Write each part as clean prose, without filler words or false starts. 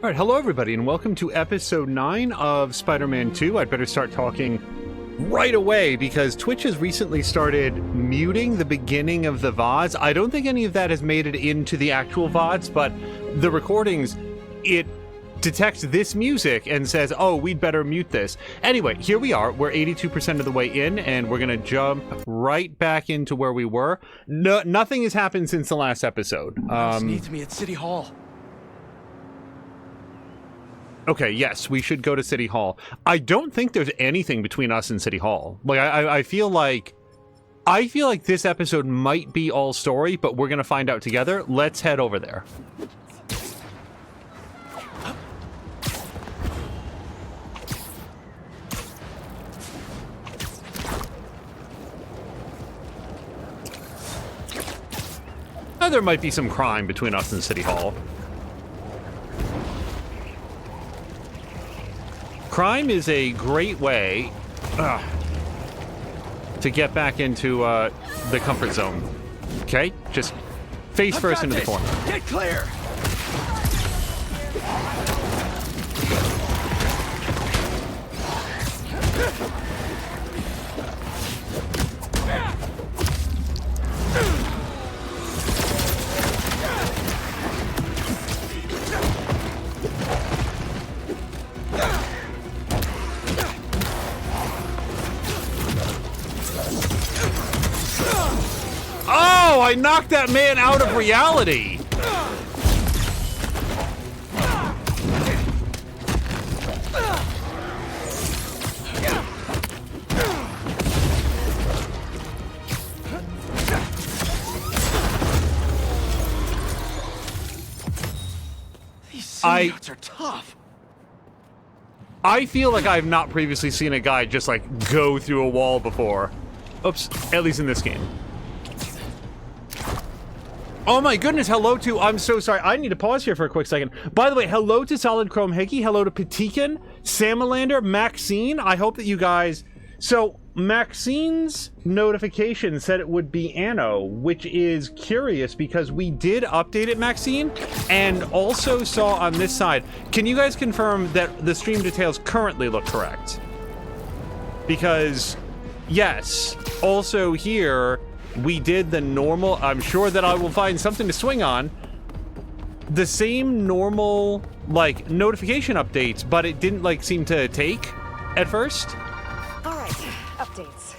All right, hello everybody, and welcome to episode 9 of Spider-Man 2. I'd better start talking right away because Twitch has recently started muting the beginning of the VODs. I don't think any of that has made it into the actual VODs, but the recordings, it detects this music and says, oh, we'd better mute this. Anyway, here we are. We're 82% of the way in, and we're going to jump right back into where we were. Nothing has happened since the last episode. Needs me at City Hall. Okay, yes, we should go to City Hall. I don't think there's anything between us and City Hall. Like, I feel like this episode might be all story, but we're gonna find out together. Let's head over there. Now, there might be some crime between us and City Hall. Crime is a great way to get back into the comfort zone. Okay? Just face first into the corner. Get clear! Oh, I knocked that man out of reality. These symbiotes are tough. I feel like I've not previously seen a guy just like go through a wall before. Oops, at least in this game. Oh my goodness, hello to, I'm so sorry, I need to pause here for a quick second. By the way, hello to Solid Chrome Hickey, hello to Patikin, Samalander, Maxine, I hope that you guys... So, Maxine's notification said it would be Anno, which is curious because we did update it, Maxine, and also saw on this side. Can you guys confirm that the stream details currently look correct? Because, yes, also here... we did the normal, I'm sure that I will find something to swing on, the same normal, like, notification updates, but it didn't, like, seem to take at first. All right, updates.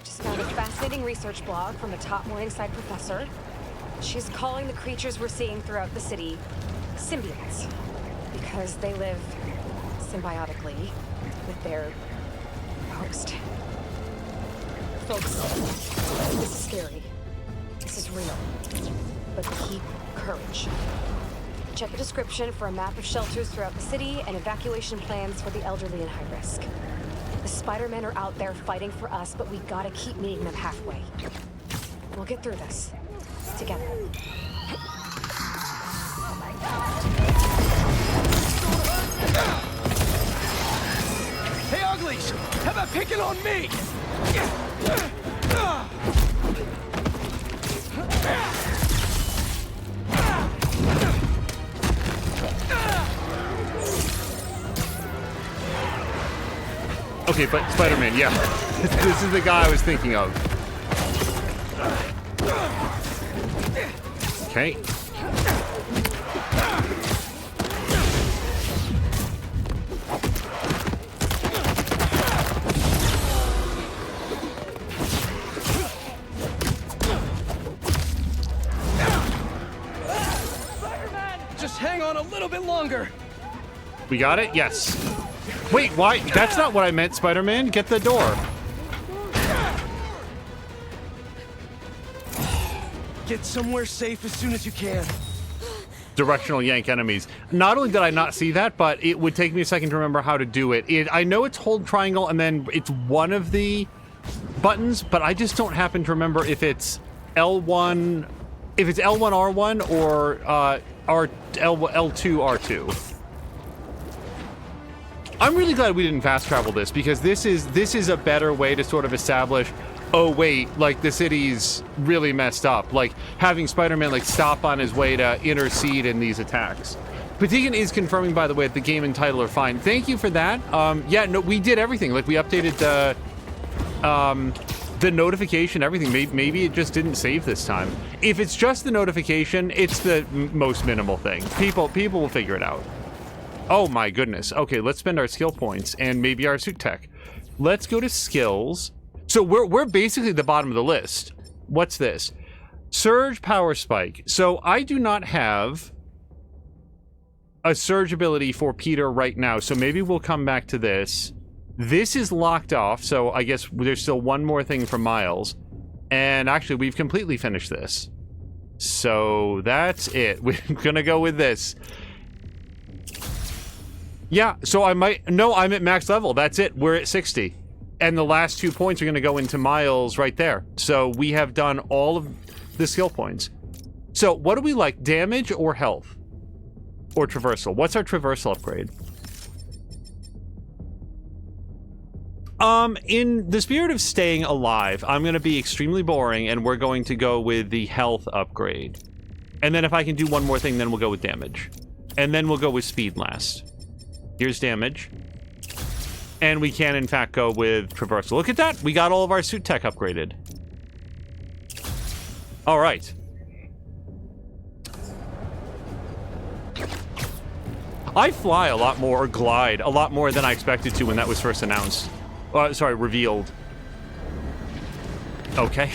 Just found a fascinating research blog from a top Morningside professor. She's calling the creatures we're seeing throughout the city symbiotes, because they live symbiotically with their host. Folks, this is scary. This is real. But keep courage. Check the description for a map of shelters throughout the city and evacuation plans for the elderly and high risk. The Spider-Men are out there fighting for us, but we gotta keep meeting them halfway. We'll get through this. Together. Hey, Uglies! How about picking on me? Okay, but Spider-Man, yeah. This is the guy I was thinking of. Okay. Just hang on a little bit longer. We got it? Yes. Wait, why? That's not what I meant, Spider-Man. Get the door. Get somewhere safe as soon as you can. Directional yank enemies. Not only did I not see that, but it would take me a second to remember how to do it. I know it's hold triangle and then it's one of the buttons, but I just don't happen to remember if it's L1, if it's L1 R1 or L2 R2. I'm really glad we didn't fast travel this because this is a better way to sort of establish, oh wait, like the city's really messed up. Like having Spider-Man like stop on his way to intercede in these attacks. Patigan is confirming, by the way, that the game and title are fine. Thank you for that. Yeah, no, we did everything. Like, we updated the notification, everything. Maybe it just didn't save this time. If it's just the notification, it's the most minimal thing. People will figure it out. Oh my goodness. Okay, let's spend our skill points and maybe our suit tech. Let's go to skills. So we're basically the bottom of the list. What's this? Surge power spike. So I do not have a surge ability for Peter right now. So maybe we'll come back to this. This is locked off. So I guess there's still one more thing for Miles. And actually we've completely finished this. So that's it. We're gonna go with this. Yeah, so I'm at max level. That's it. We're at 60. And the last 2 points are going to go into Miles right there. So we have done all of the skill points. So what do we like? Damage or health? Or traversal? What's our traversal upgrade? In the spirit of staying alive, I'm going to be extremely boring and we're going to go with the health upgrade. And then if I can do one more thing, then we'll go with damage. And then we'll go with speed last. Here's damage. And we can, in fact, go with traversal. Look at that! We got all of our suit tech upgraded. All right. I fly a lot more, or glide, a lot more than I expected to when that was first announced. Sorry, revealed. Okay.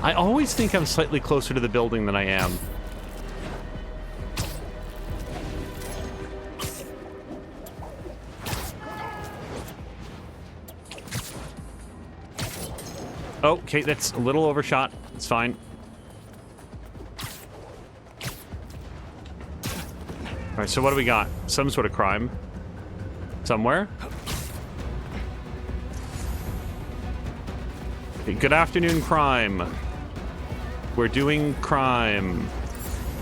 I always think I'm slightly closer to the building than I am. Okay, that's a little overshot. It's fine. All right, so what do we got? Some sort of crime. Somewhere? Okay, good afternoon, crime. We're doing crime.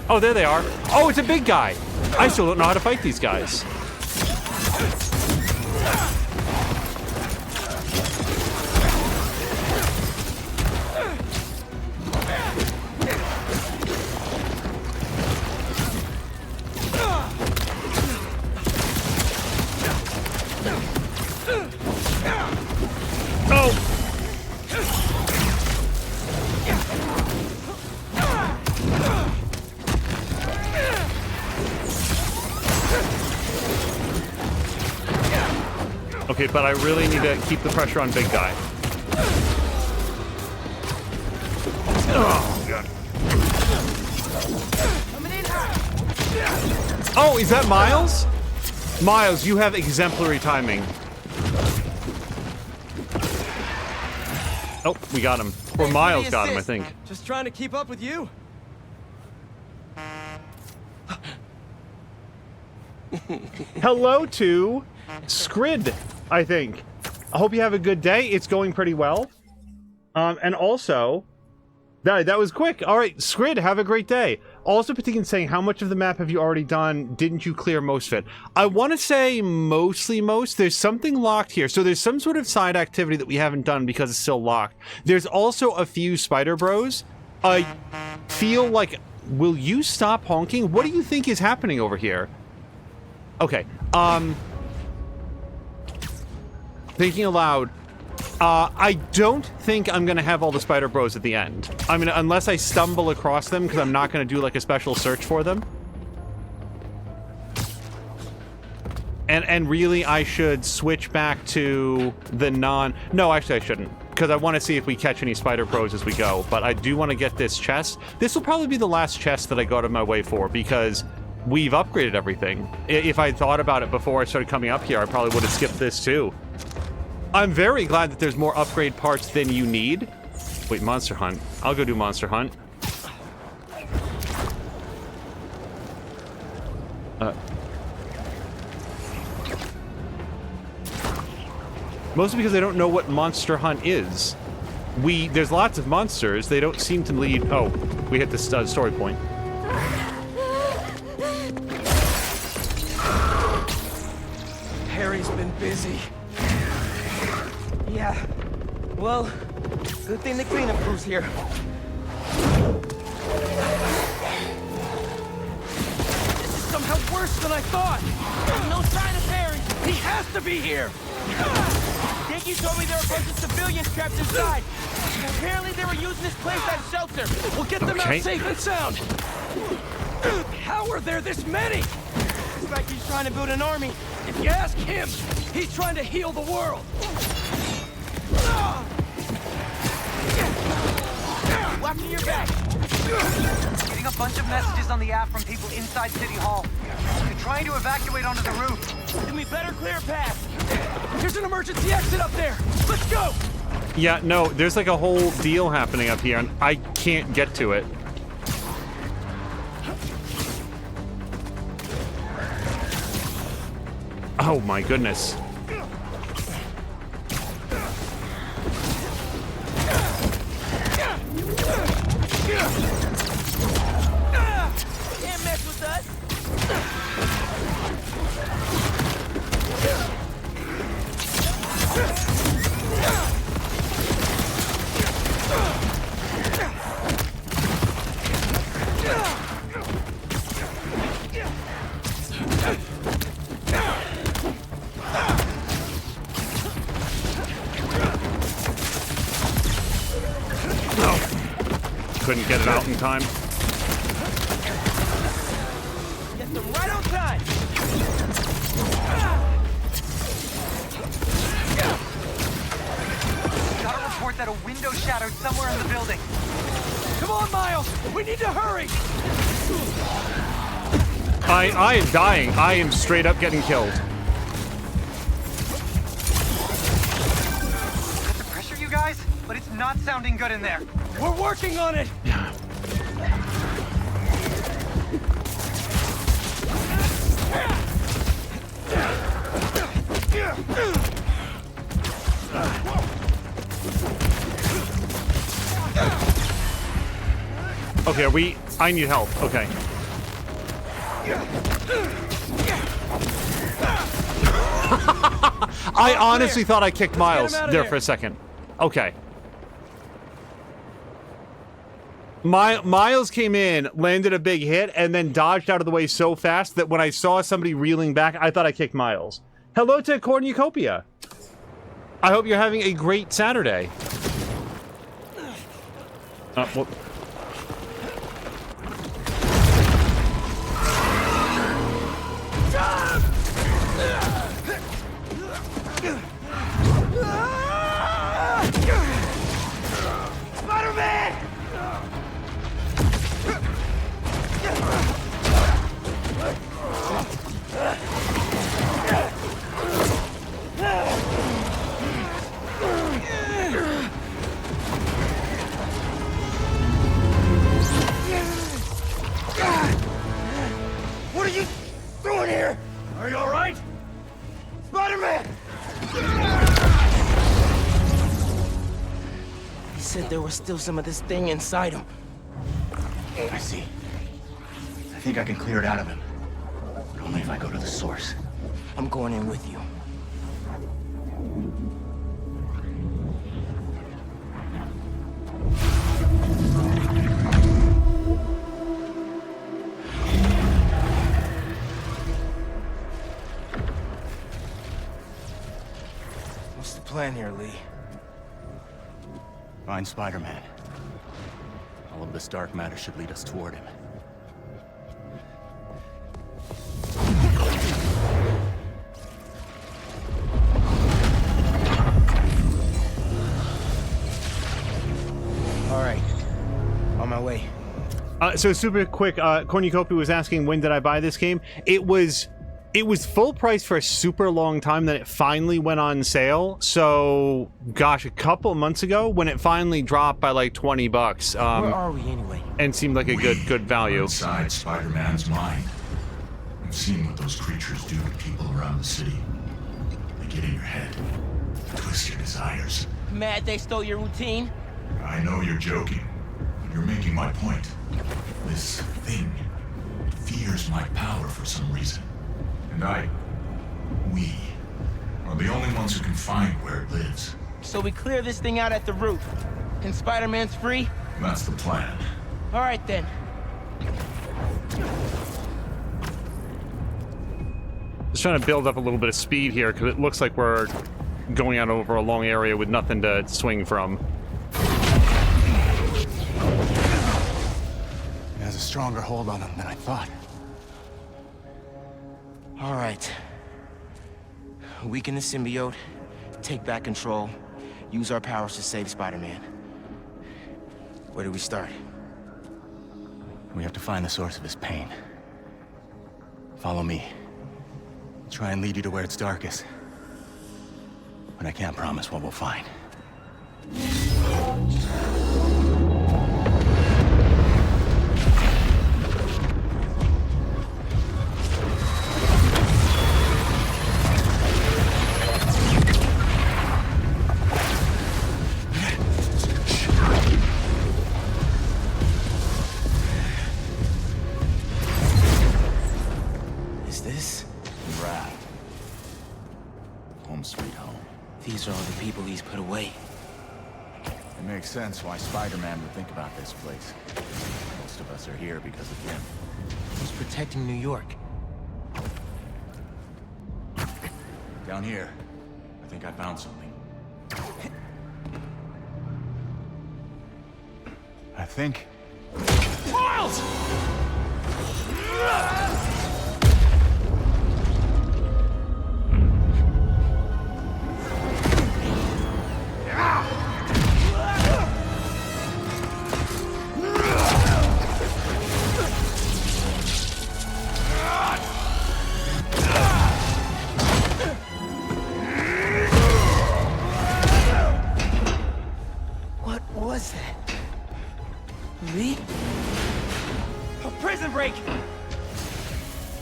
Oh, there they are. Oh, it's a big guy. I still don't know how to fight these guys. Okay, but I really need to keep the pressure on big guy. Oh, God. Oh, is that Miles? Miles, you have exemplary timing. Oh, we got him. Or Miles got him, I think. Just trying to keep up with you. Hello to Skrid, I think. I hope you have a good day. It's going pretty well. And also, that was quick. All right, Skrid, have a great day. Also, Patigan saying, how much of the map have you already done? Didn't you clear most of it? I want to say mostly most. There's something locked here. So there's some sort of side activity that we haven't done because it's still locked. There's also a few Spider Bros. I feel like, will you stop honking? What do you think is happening over here? Okay, thinking aloud, I don't think I'm gonna have all the Spider Bros at the end. I mean, unless I stumble across them, because I'm not gonna do like a special search for them. And really, I should switch back to the No, actually, I shouldn't, because I want to see if we catch any Spider Bros as we go. But I do want to get this chest. This will probably be the last chest that I go out of my way for, because we've upgraded everything. If I thought about it before I started coming up here, I probably would have skipped this too. I'm very glad that there's more upgrade parts than you need. Wait, Monster Hunt. I'll go do Monster Hunt. Mostly because I don't know what Monster Hunt is. There's lots of monsters. They don't seem to lead... Oh, we hit this story point. Harry's been busy. Yeah. Well, good thing the cleanup crew's here. Got worse than I thought. No sign of Perry. He has to be here. Diggy told me there were a bunch of civilians trapped inside. Apparently they were using this place as shelter. We'll get them Okay. out safe and sound. How are there this many? Looks like he's trying to build an army. If you ask him, he's trying to heal the world. Watching your back. Getting a bunch of messages on the app from people inside City Hall. They're trying to evacuate onto the roof. Then we better clear a path. There's an emergency exit up there. Let's go. Yeah, no, there's like a whole deal happening up here, and I can't get to it. Oh my goodness. Can't mess with us. Couldn't get it out in time. Get them right on time. Got a report that a window shattered somewhere in the building. Come on, Miles. We need to hurry. I am dying. I am straight up getting killed. Got the pressure, you guys? But it's not sounding good in there. We're working on it. Okay, I need help. Okay. I honestly thought I kicked Miles out of there there. for a second. Okay. Miles came in, landed a big hit, and then dodged out of the way so fast that when I saw somebody reeling back, I thought I kicked Miles. Hello to Cornucopia. I hope you're having a great Saturday. Well, Spider-Man! What are you doing here? Are you all right? Spider-Man! He said there was still some of this thing inside him. I see. I think I can clear it out of him. But only if I go to the source. I'm going in with you. What's the plan here, Lee? Find Spider-Man. All of this dark matter should lead us toward him. All right. On my way. So super quick, Cornucopia was asking when did I buy this game? It was full price for a super long time, then it finally went on sale. So gosh, a couple months ago when it finally dropped by like $20. Where are we anyway? And seemed like a good value. Inside Spider-Man's mind. I've seen what those creatures do to people around the city. They get in your head, twist your desires. Mad they stole your routine? I know you're joking, but you're making my point. This thing, it fears my power for some reason. And we, are the only ones who can find where it lives. So we clear this thing out at the roof. And Spider-Man's free? That's the plan. All right then. just trying to build up a little bit of speed here because it looks like we're going out over a long area with nothing to swing from. It has a stronger hold on him than I thought. All right. Weaken the symbiote, take back control, use our powers to save Spider-Man. Where do we start? We have to find the source of his pain. Follow me. Try and lead you to where it's darkest. But I can't promise what we'll find. Is this? Brad. Home sweet home. These are all the people he's put away. It makes sense why Spider-Man would think about this place. Most of us are here because of him. He's protecting New York. Down here, I think I found something. I think... Miles! What was that? Me? A prison break!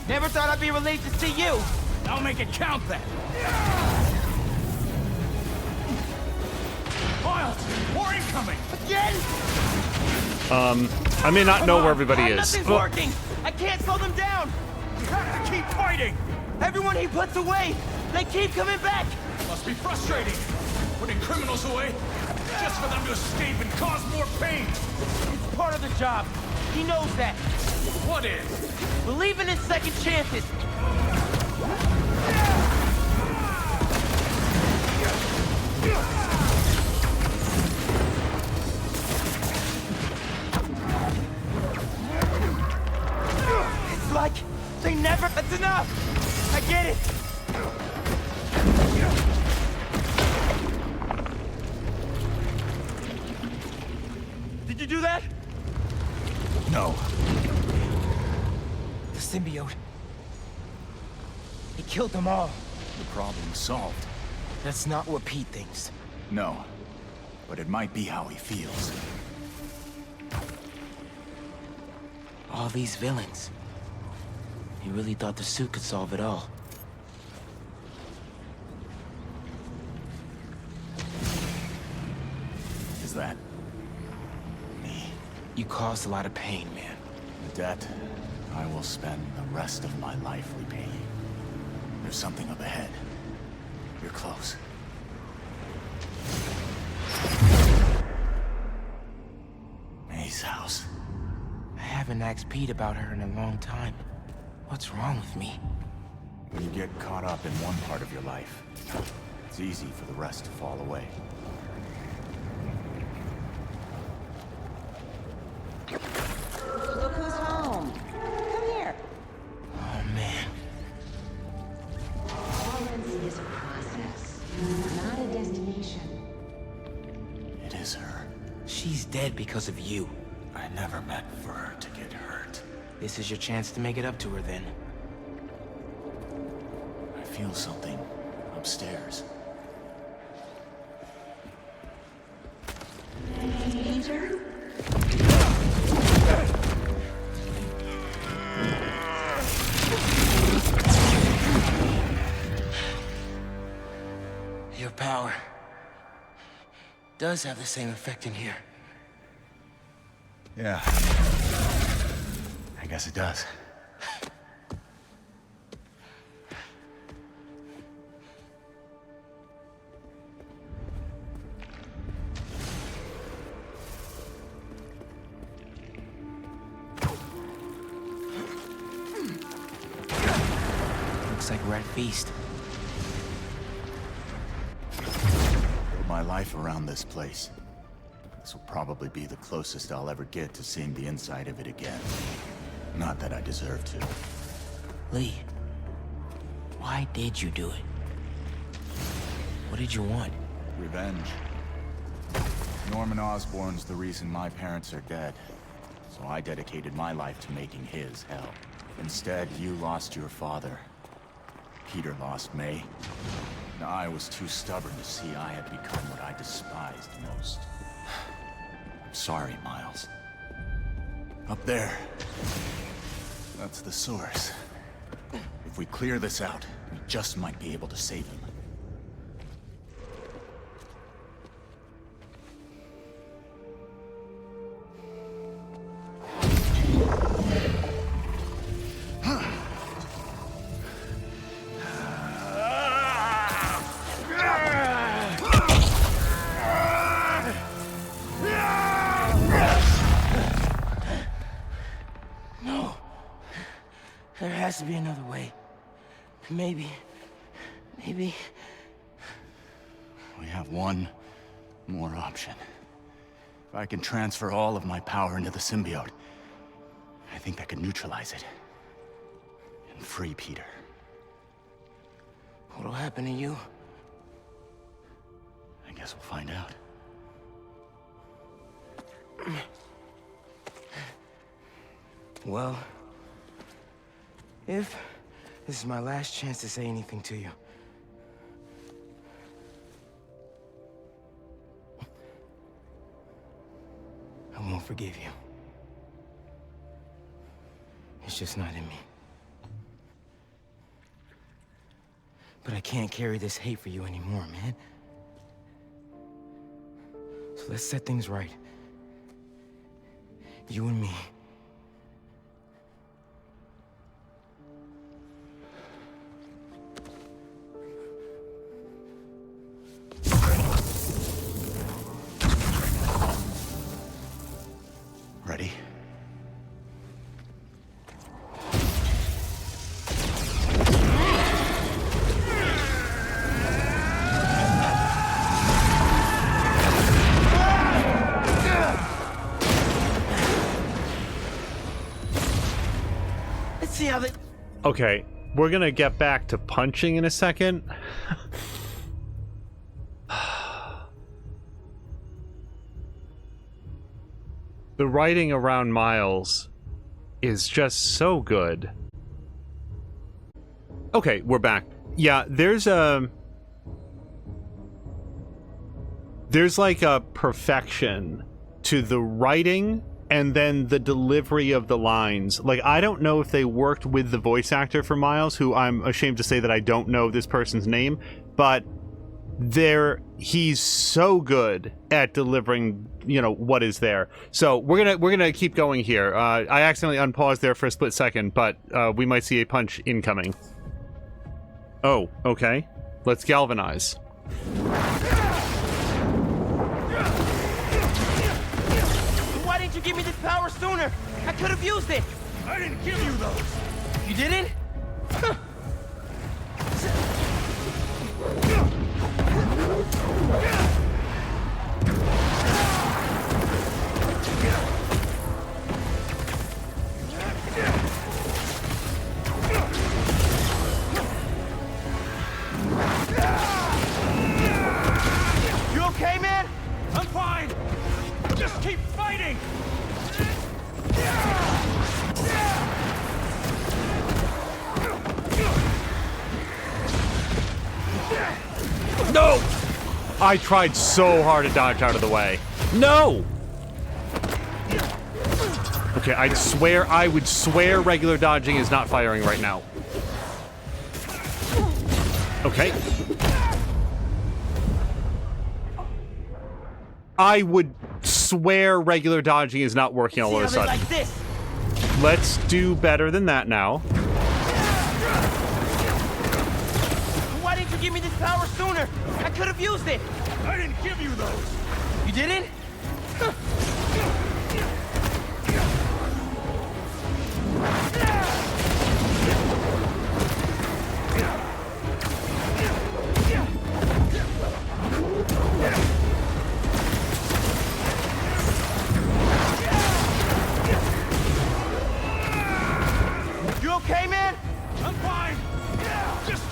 Never thought I'd be relieved to see you! I'll make it count then. Miles, more incoming. Again? I may not know where everybody is. Nothing's working! I can't slow them down! You have to keep fighting. Everyone he puts away, they keep coming back! Must be frustrating. Putting criminals away just for them to escape and cause more pain. It's part of the job. He knows that. What is? Believing in second chances. It's like they never... That's enough! I get it! Did you do that? No. The symbiote. He killed them all. The problem's solved. That's not what Pete thinks. No. But it might be how he feels. All these villains. He really thought the suit could solve it all. Is that... me? You caused a lot of pain, man. The debt I will spend the rest of my life repaying. There's something up ahead. You're close. May's house. I haven't asked Pete about her in a long time. What's wrong with me? When you get caught up in one part of your life, it's easy for the rest to fall away. Look who's home. Come here. Oh, man. Tolerance is a process, not a destination. It is her. She's dead because of you. I never meant for her to get hurt. This is your chance to make it up to her, then. I feel something upstairs. Peter? Your power does have the same effect in here. Yeah. I guess it does. Looks like we're at feast. Build my life around this place. This will probably be the closest I'll ever get to seeing the inside of it again. Not that I deserve to. Lee, why did you do it? What did you want? Revenge. Norman Osborn's the reason my parents are dead. So I dedicated my life to making his hell. Instead, you lost your father. Peter lost May. And I was too stubborn to see I had become what I despised most. I'm sorry, Miles. Up there. That's the source. If we clear this out, we just might be able to save him. There has to be another way. Maybe... We have one more option. If I can transfer all of my power into the symbiote, I think that could neutralize it. And free Peter. What'll happen to you? I guess we'll find out. Well... if this is my last chance to say anything to you. I won't forgive you. It's just not in me. But I can't carry this hate for you anymore, man. So let's set things right. You and me. Ready? Let's see how they... Okay, we're gonna get back to punching in a second. The writing around Miles is just so good. Okay, we're back. Yeah, there's like a perfection to the writing and then the delivery of the lines. Like, I don't know if they worked with the voice actor for Miles, who I'm ashamed to say that I don't know this person's name, but he's so good at delivering, you know, what is there. So we're gonna keep going here. I accidentally unpaused there for a split second, but we might see a punch incoming. Oh, okay. Let's galvanize. Why didn't you give me this power sooner? I could have used it. I didn't give you those! You didn't? You okay, man? I'm fine! Just keep fighting! No! I tried so hard to dodge out of the way. No! Okay, I would swear regular dodging is not firing right now. Okay. I would swear regular dodging is not working all of a sudden. Like this. Let's do better than that now. Why didn't you give me this power sooner? I could have used it. I didn't give you those! You didn't?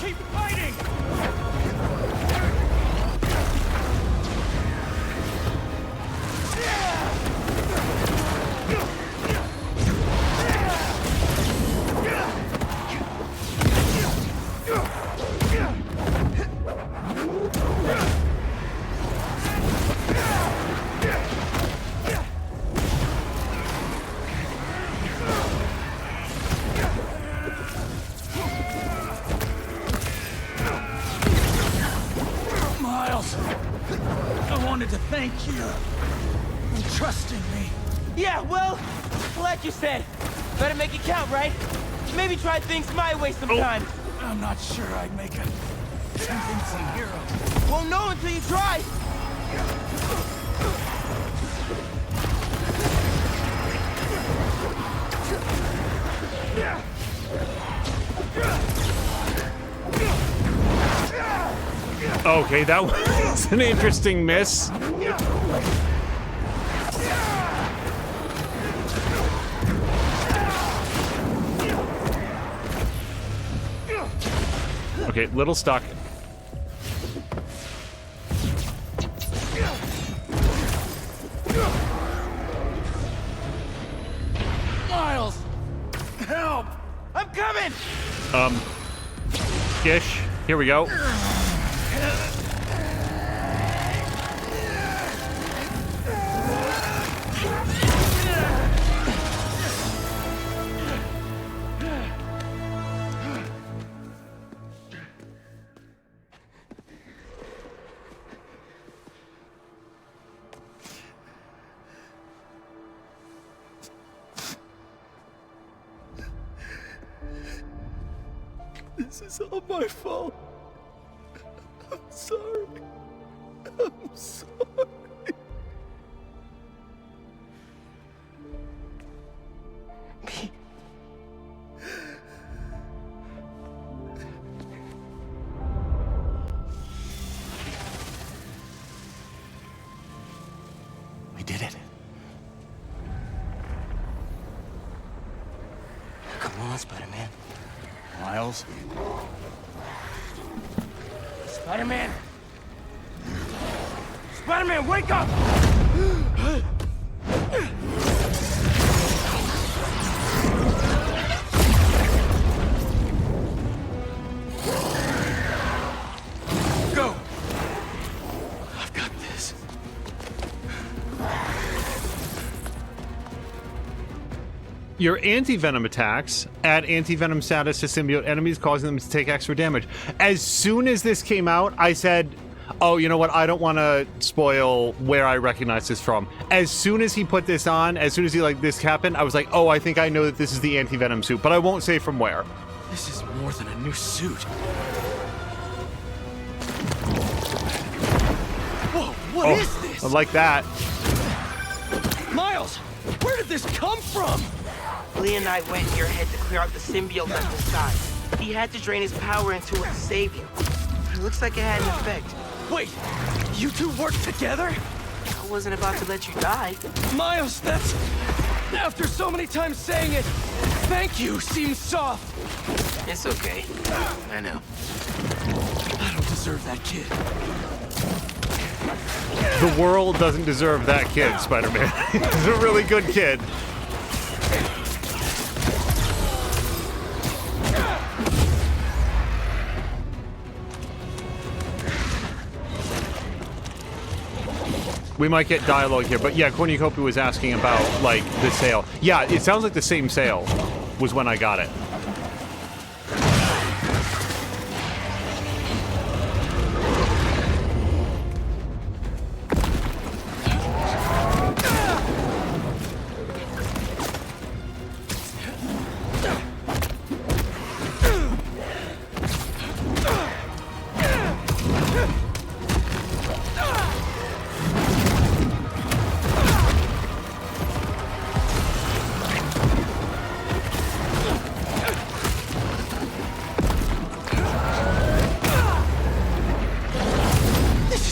Keep fighting! Miles, I wanted to thank you for trusting me. Yeah, well, like you said, better make it count, right? Maybe try things my way sometime. I'm not sure I'd make a convincing hero. Won't know until you try. Okay, that was an interesting miss. Okay, little stuck. Miles! Help! I'm coming! Gish, here we go. This is all my fault. I'm sorry. I'm sorry. We did it. Come on, Spider-Man. Miles? Spider-Man! Spider-Man, wake up! Go! I've got this. Your anti-venom attacks add anti-venom status to symbiote enemies, causing them to take extra damage. As soon as this came out, I said, oh, you know what? I don't want to spoil where I recognize this from. As soon as he put this on, as soon as this happened, I was like, oh, I think I know that this is the anti-venom suit, but I won't say from where. This is more than a new suit. Whoa, what is this? I like that. Miles, where did this come from? Leonite went in your head to clear out the symbiote left inside. He had to drain his power into it to save you. It looks like it had an effect. Wait, you two worked together? I wasn't about to let you die. Miles, that's... After so many times saying it, thank you seems soft. It's okay. I know. I don't deserve that kid. The world doesn't deserve that kid, Spider-Man. He's a really good kid. We might get dialogue here, but yeah, Cornucopia was asking about, the sale. Yeah, it sounds like the same sale was when I got it.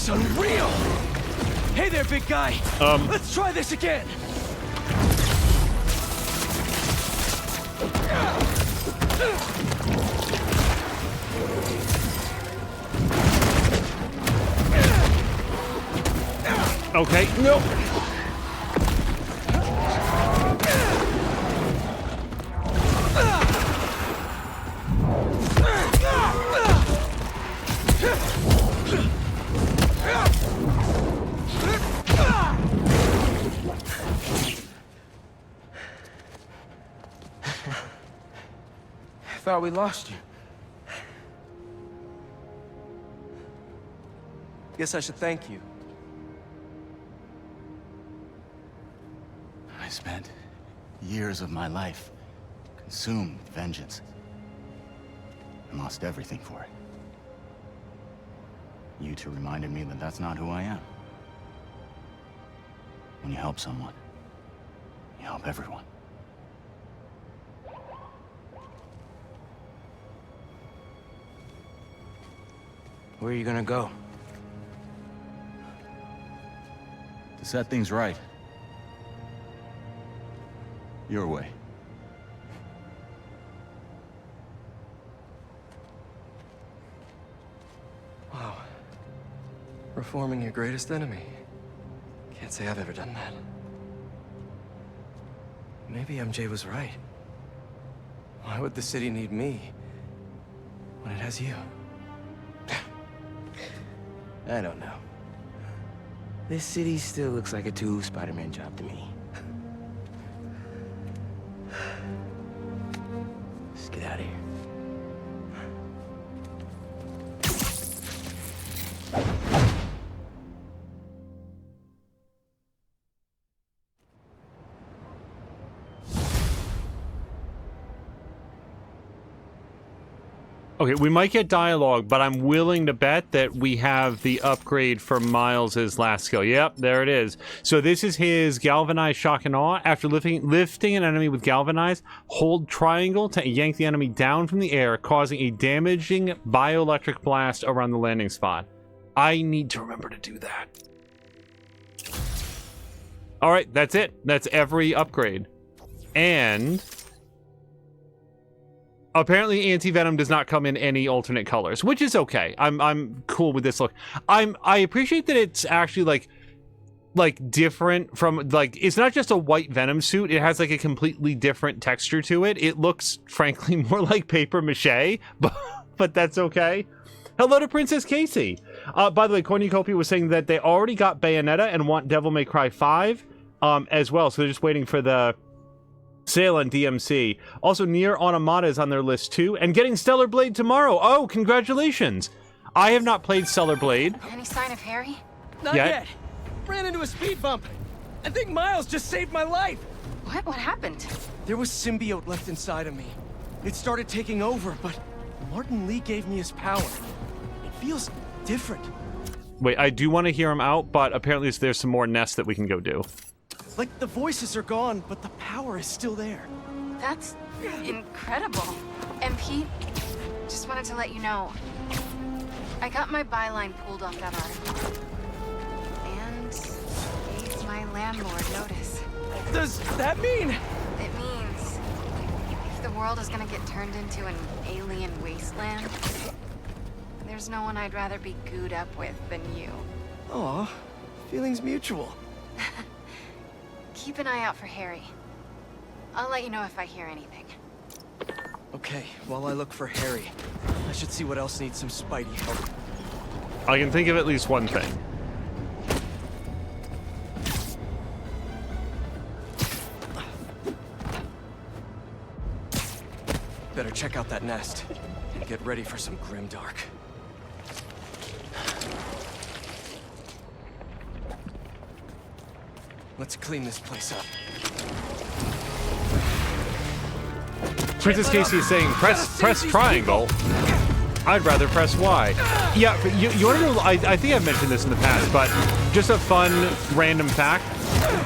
Unreal! Hey there, big guy. Let's try this again. Okay, nope. I thought we lost you. Guess I should thank you. I spent years of my life consumed with vengeance and lost everything for it. You two reminded me that that's not who I am. When you help someone, you help everyone. Where are you gonna go? To set things right. Your way. Wow. Reforming your greatest enemy. Can't say I've ever done that. Maybe MJ was right. Why would the city need me when it has you? I don't know. This city still looks like a two Spider-Man job to me. Let's get out of here. Okay, we might get dialogue, but I'm willing to bet that we have the upgrade for Miles' last skill. Yep, there it is. So this is his Galvanized Shock and Awe. After lifting an enemy with Galvanize, hold triangle to yank the enemy down from the air, causing a damaging bioelectric blast around the landing spot. I need to remember to do that. All right, that's it. That's every upgrade. And apparently Anti-Venom does not come in any alternate colors, which is okay. I'm cool with this look. I appreciate that it's actually like different from, like, it's not just a white Venom suit. It has like a completely different texture to it. It looks frankly more like paper mache, but that's okay. Hello to Princess Casey. By the way, Cornucopia was saying that they already got Bayonetta and want Devil May Cry 5 as well. So they're just waiting for the sale on DMC. Also, Nier Automata is on their list too, and getting Stellar Blade tomorrow. Oh, congratulations! I have not played Stellar Blade. Any sign of Harry? Not yet. Ran into a speed bump. I think Miles just saved my life. What happened? There was symbiote left inside of me. It started taking over, but Martin Lee gave me his power. It feels different. Wait, I do want to hear him out, but apparently there's some more nests that we can go do. Like the voices are gone, but the power is still there. That's incredible. And Pete, just wanted to let you know, I got my byline pulled off that article. And gave my landlord notice. Does that mean? It means if the world is gonna get turned into an alien wasteland, there's no one I'd rather be gooed up with than you. Aw, feelings mutual. Keep an eye out for Harry. I'll let you know if I hear anything. Okay, while I look for Harry, I should see what else needs some Spidey help. I can think of at least one thing. Better check out that nest and get ready for some grimdark. Let's clean this place up. Princess Casey is saying, press triangle. I'd rather press Y. Yeah, you want to know, I think I've mentioned this in the past, but just a fun random fact.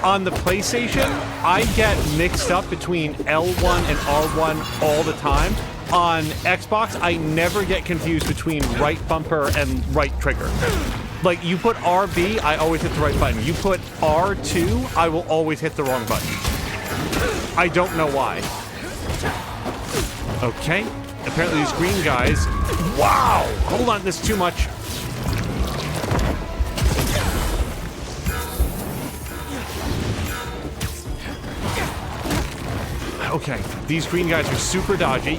On the PlayStation, I get mixed up between L1 and R1 all the time. On Xbox, I never get confused between right bumper and right trigger. Like, you put RB, I always hit the right button. You put R2, I will always hit the wrong button. I don't know why. Okay. Apparently these green guys... Wow! Hold on, this is too much. Okay, these green guys are super dodgy.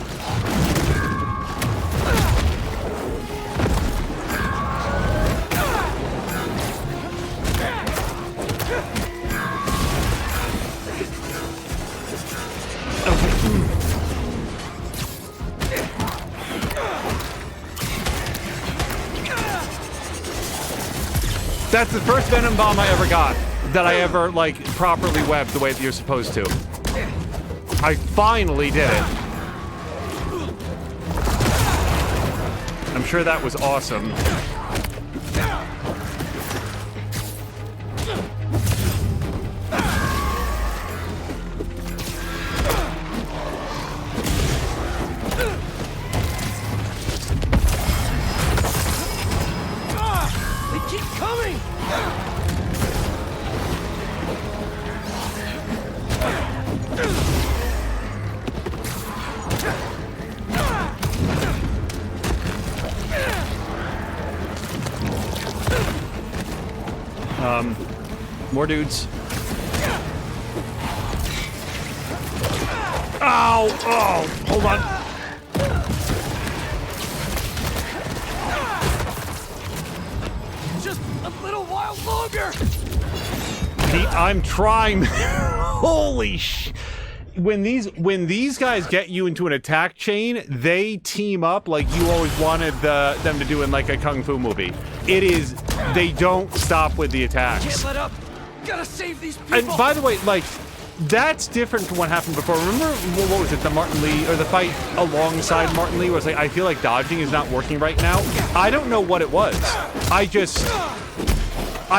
That's the first Venom Bomb I ever got that I ever, like, properly webbed the way that you're supposed to. I finally did it. I'm sure that was awesome. They keep coming! More dudes. Ow! Oh, hold on. Just a little while longer! Pete, I'm trying. Holy sh! When these guys get you into an attack chain, they team up like you always wanted them to do in like a kung fu movie. It is, they don't stop with the attacks. Can't let up! Gotta save these people! And by the way, like, that's different from what happened before. Remember, what was it, the Martin Lee, or the fight alongside Martin Lee, where it's like, I feel like dodging is not working right now? I don't know what it was. I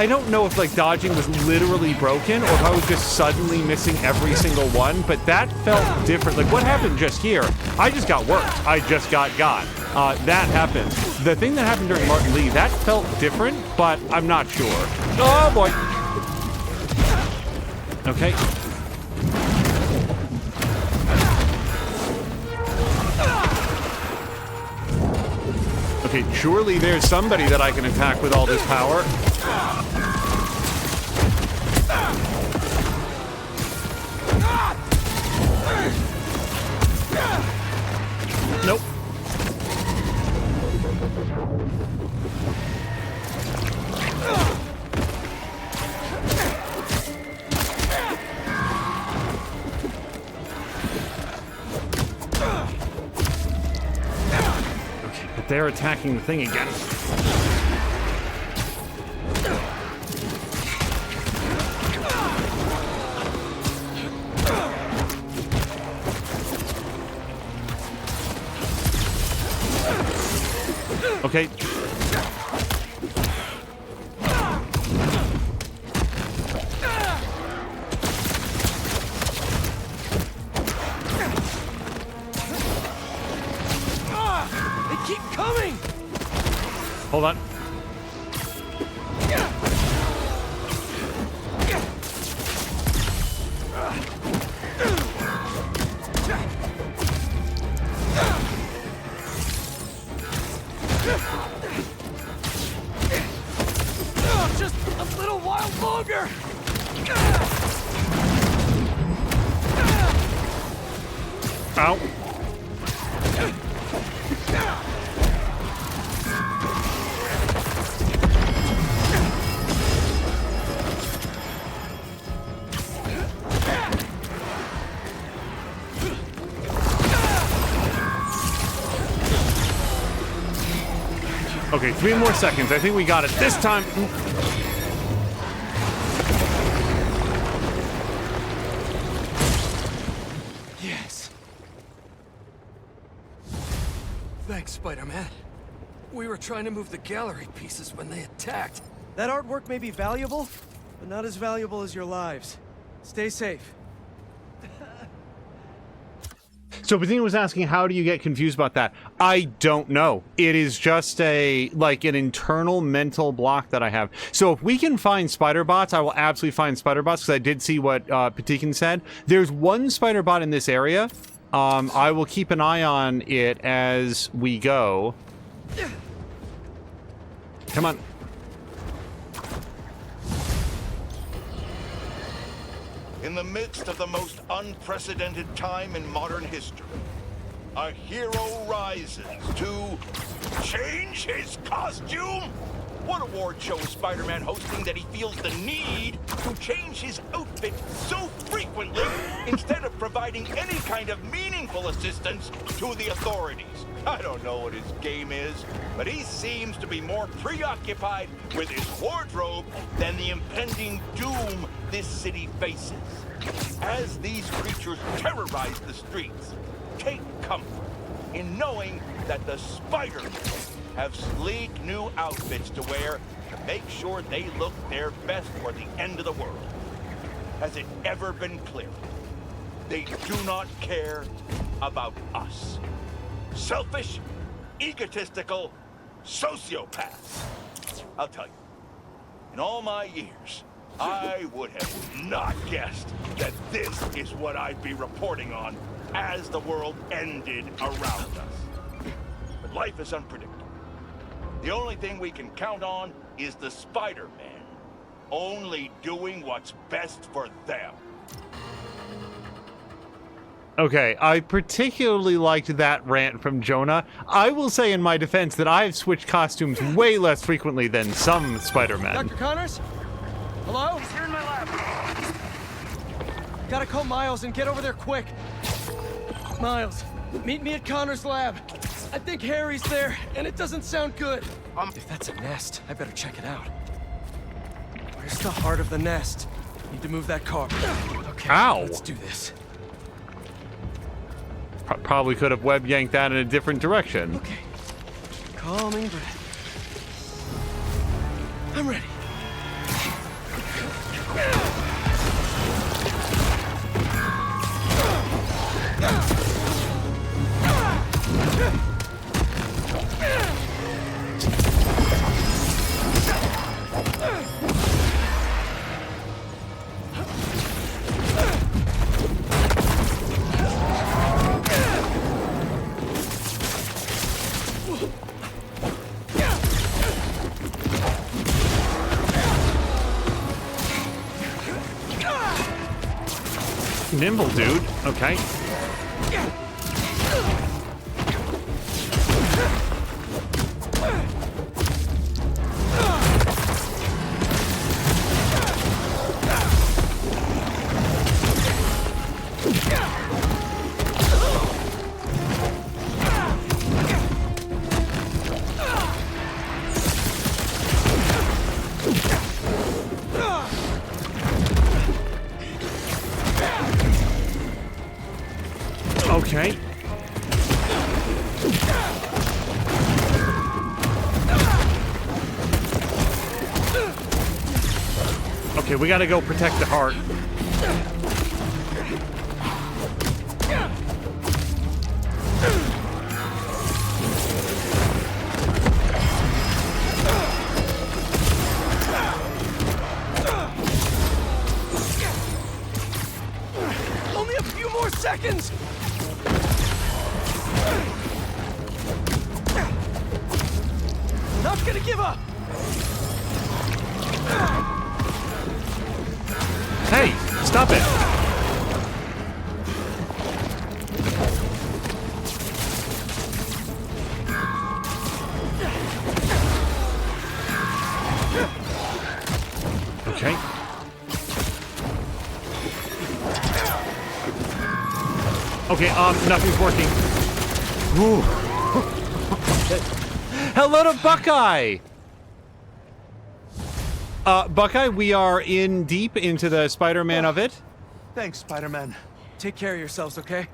don't know if, like, dodging was literally broken, or if I was just suddenly missing every single one, but that felt different. Like, what happened just here? I just got worked. I just got. That happened. The thing that happened during Martin Lee, that felt different, but I'm not sure. Oh, boy. Okay. Okay, surely there's somebody that I can attack with all this power. Nope. Okay, but they're attacking the thing again. Okay. They keep coming! Hold on. Just a little while longer! Ow. Okay, 3 more seconds. I think we got it this time. Yes. Thanks, Spider-Man. We were trying to move the gallery pieces when they attacked. That artwork may be valuable, but not as valuable as your lives. Stay safe. So Bettina was asking, how do you get confused about that? I don't know. It is just like an internal mental block that I have. So if we can find spider bots, I will absolutely find spider bots, because I did see what Patikin said. There's one spider bot in this area. I will keep an eye on it as we go. Come on. In the midst of the most unprecedented time in modern history, a hero rises to change his costume? What award show is Spider-Man hosting that he feels the need to change his outfit so frequently instead of providing any kind of meaningful assistance to the authorities? I don't know what his game is, but he seems to be more preoccupied with his wardrobe than the impending doom this city faces. As these creatures terrorize the streets, take comfort in knowing that the Spider-Men have sleek new outfits to wear to make sure they look their best for the end of the world. Has it ever been clearer? They do not care about us. Selfish, egotistical sociopaths. I'll tell you, in all my years, I would have not guessed that this is what I'd be reporting on as the world ended around us. But life is unpredictable. The only thing we can count on is the Spider-Man only doing what's best for them. Okay, I particularly liked that rant from Jonah. I will say in my defense that I've switched costumes way less frequently than some Spider-Men. Dr. Connors? Hello? He's here in my lab. Gotta call Miles and get over there quick. Miles, meet me at Connor's lab. I think Harry's there, and it doesn't sound good. If that's a nest, I better check it out. Where's the heart of the nest? Need to move that car. Okay, Ow. Let's do this. Probably could have web yanked that in a different direction. Okay. Calming breath. I'm ready. Nimble, dude. Okay. Okay. Okay, we gotta go protect the heart. Only a few more seconds! Not gonna give up! Hey, stop it! Okay. Okay, nothing's working. Ooh. Hello to Buckeye! Buckeye, we are in deep into the Spider-Man of it. Thanks, Spider-Man. Take care of yourselves, okay?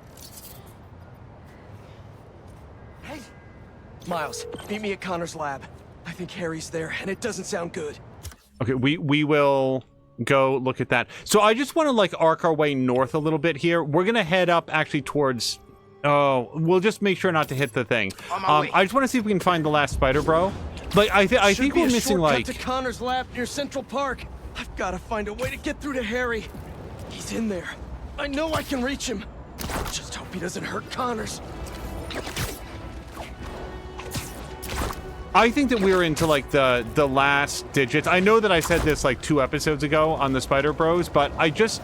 Hey! Miles, meet me at Connor's lab. I think Harry's there, and it doesn't sound good. Okay, we will go look at that. So I just want to, like, arc our way north a little bit here. We're gonna head up, actually, towards... Oh, we'll just make sure not to hit the thing. I just want to see if we can find the last Spider Bro. Like, I think we're missing, like... to Connor's lab near Central Park. I've got to find a way to get through to Harry. He's in there. I know I can reach him. Just hope he doesn't hurt Connors. I think that we're into, like, the last digits. I know that I said this, like, 2 episodes ago on the Spider Bros, but I just...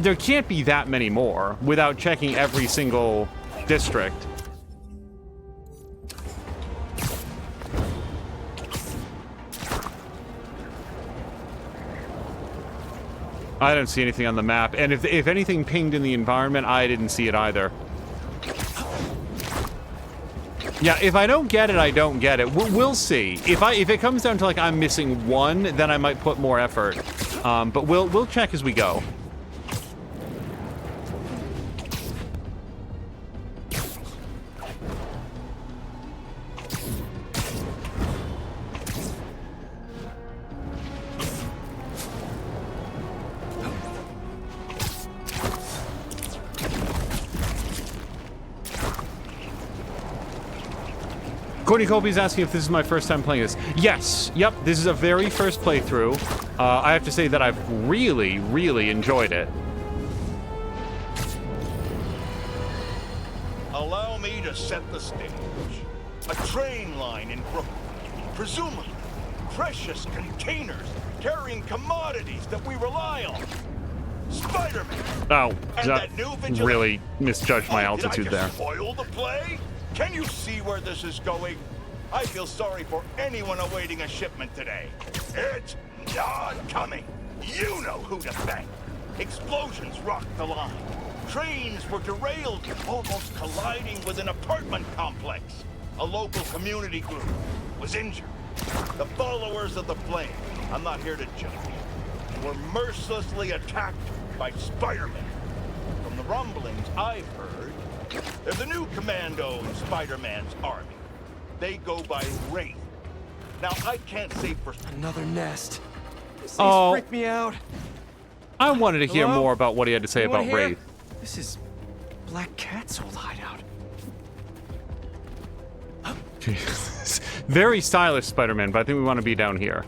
There can't be that many more without checking every single district. I don't see anything on the map, and if anything pinged in the environment, I didn't see it either. Yeah, if I don't get it, I don't get it. We'll see. If it comes down to like I'm missing one, then I might put more effort. But we'll check as we go. Courtney Colby's asking if this is my first time playing this. Yes, yep, this is a very first playthrough. I have to say that I've really, really enjoyed it. Allow me to set the stage. A train line in Brooklyn, presumably precious containers carrying commodities that we rely on. Spider-Man. Oh, and that new vigilante. Really misjudged my altitude did I there. just spoil the play? Can you see where this is going? I feel sorry for anyone awaiting a shipment today. It's not coming. You know who to thank. Explosions rocked the line. Trains were derailed, almost colliding with an apartment complex. A local community group was injured. The followers of the flame, I'm not here to judge, were mercilessly attacked by Spider-Man. From the rumblings I've heard, there's a new commando in Spider-Man's army. They go by Wraith. Now, I can't say for... Another nest. These things Oh. freak me out. I wanted to hear Hello? more about what he had to say Anyone about here? Wraith. This is Black Cat's old hideout. Jesus. Very stylish Spider-Man, but I think we want to be down here.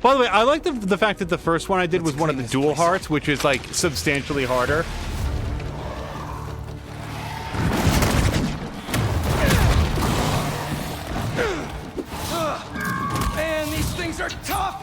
By the way, I like the fact that the first one I did was one of the dual hearts, which is like substantially harder. Man, these things are tough!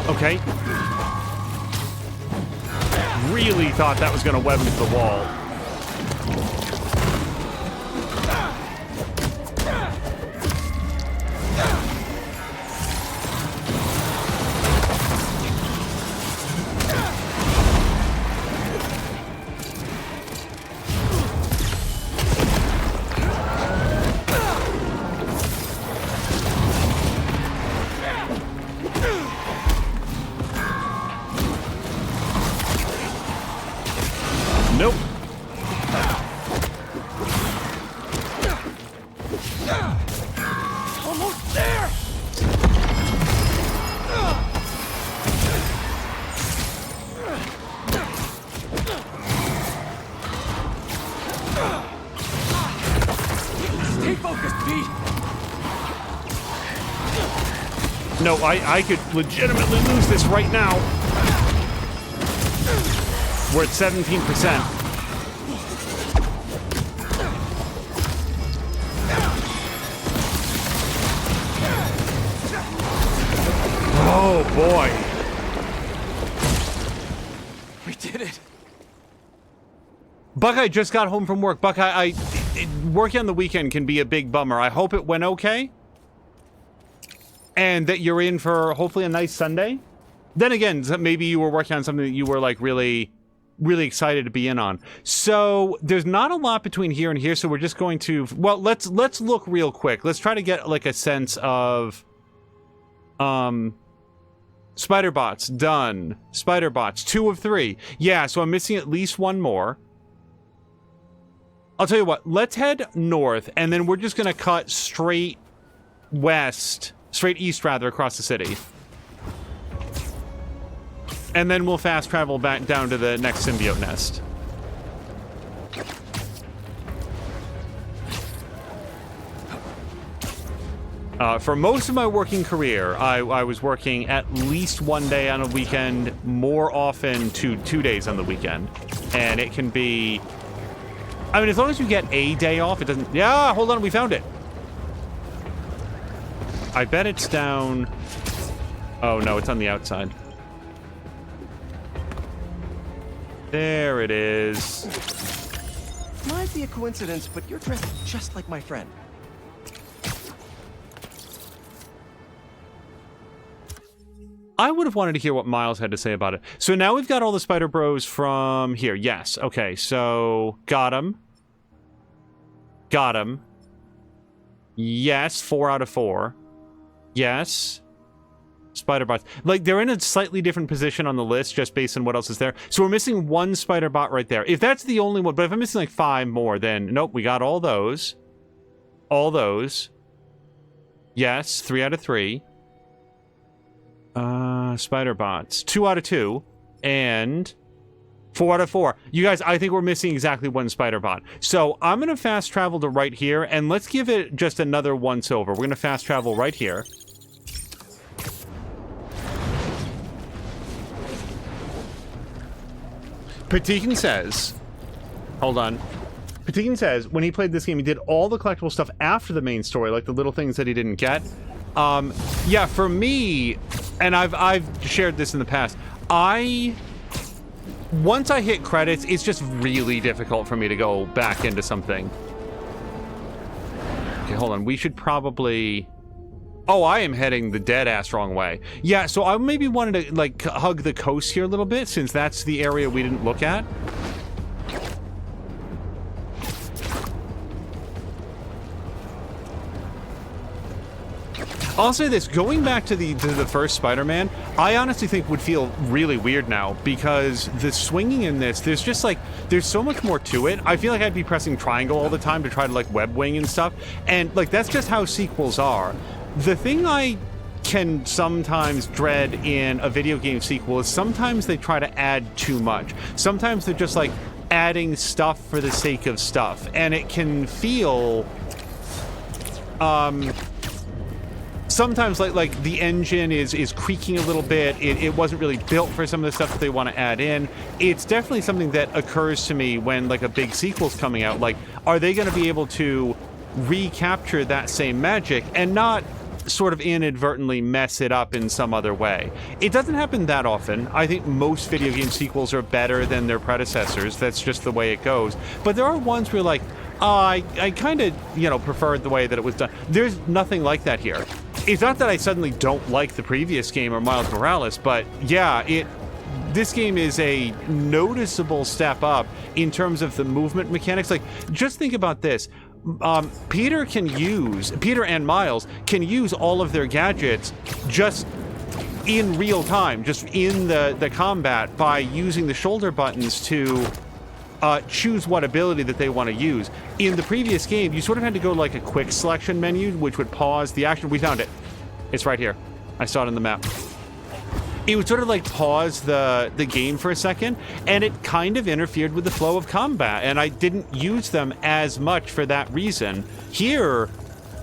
Okay. Really thought that was going to web into the wall. Nope. Almost there! Stay focused, Pete! No, I could legitimately lose this right now. We're at 17%. Oh boy. We did it. Buckeye just got home from work. Buckeye, working on the weekend can be a big bummer. I hope it went okay. And that you're in for hopefully a nice Sunday. Then again, maybe you were working on something that you were like really excited to be in on. So there's not a lot between here and here. So we're just going to, well, let's look real quick. Let's try to get like a sense of, Spider bots, done. Spider bots, 2 of 3. Yeah, so I'm missing at least one more. I'll tell you what, let's head north, and then we're just gonna cut straight east rather, across the city. And then we'll fast travel back down to the next symbiote nest. For most of my working career, I was working at least 1 day on a weekend, more often 2 days on the weekend. And it can be... I mean, as long as you get a day off, it doesn't... Yeah, hold on, we found it. I bet it's down... Oh, no, it's on the outside. There it is. Might be a coincidence, but you're dressed just like my friend. I would have wanted to hear what Miles had to say about it. So now we've got all the Spider Bros from here. Yes. Okay. So got him. Got him. Yes. 4 out of 4. Yes. Spider bots. Like, they're in a slightly different position on the list just based on what else is there. So we're missing 1 spider bot right there. If that's the only one, but if I'm missing like 5 more, then nope, we got all those. All those. Yes. 3 out of 3. Spider bots. 2 out of 2. And 4 out of 4. You guys, I think we're missing exactly 1 spider bot. So I'm going to fast travel to right here, and let's give it just another once over. We're going to fast travel right here. Patikin says... Hold on. Patikin says when he played this game, he did all the collectible stuff after the main story, like the little things that he didn't get. Yeah, for me, and I've shared this in the past, once I hit credits, it's just really difficult for me to go back into something. Okay, hold on. We should probably... Oh, I am heading the dead-ass wrong way. Yeah, so I maybe wanted to, like, hug the coast here a little bit, since that's the area we didn't look at. I'll say this, going back to the first Spider-Man, I honestly think would feel really weird now, because the swinging in this, there's just like, there's so much more to it. I feel like I'd be pressing triangle all the time to try to like web wing and stuff, and like that's just how sequels are. The thing I can sometimes dread in a video game sequel is sometimes they try to add too much. Sometimes they're just like adding stuff for the sake of stuff, and it can feel sometimes like the engine is creaking a little bit. It wasn't really built for some of the stuff that they want to add in. It's definitely something that occurs to me when like a big sequel's coming out. Like, are they going to be able to recapture that same magic and not sort of inadvertently mess it up in some other way? It doesn't happen that often. I think most video game sequels are better than their predecessors. That's just the way it goes. But there are ones where like, I kind of, you know, preferred the way that it was done. There's nothing like that here. It's not that I suddenly don't like the previous game or Miles Morales, but yeah, this game is a noticeable step up in terms of the movement mechanics. Like, just think about this. Peter and Miles can use all of their gadgets just in real time, just in the combat, by using the shoulder buttons to choose what ability that they want to use. In the previous game, you sort of had to go like a quick selection menu, which would pause the action. We found it. It's right here. I saw it on the map. It would sort of like pause the game for a second, and it kind of interfered with the flow of combat, and I didn't use them as much for that reason. Here,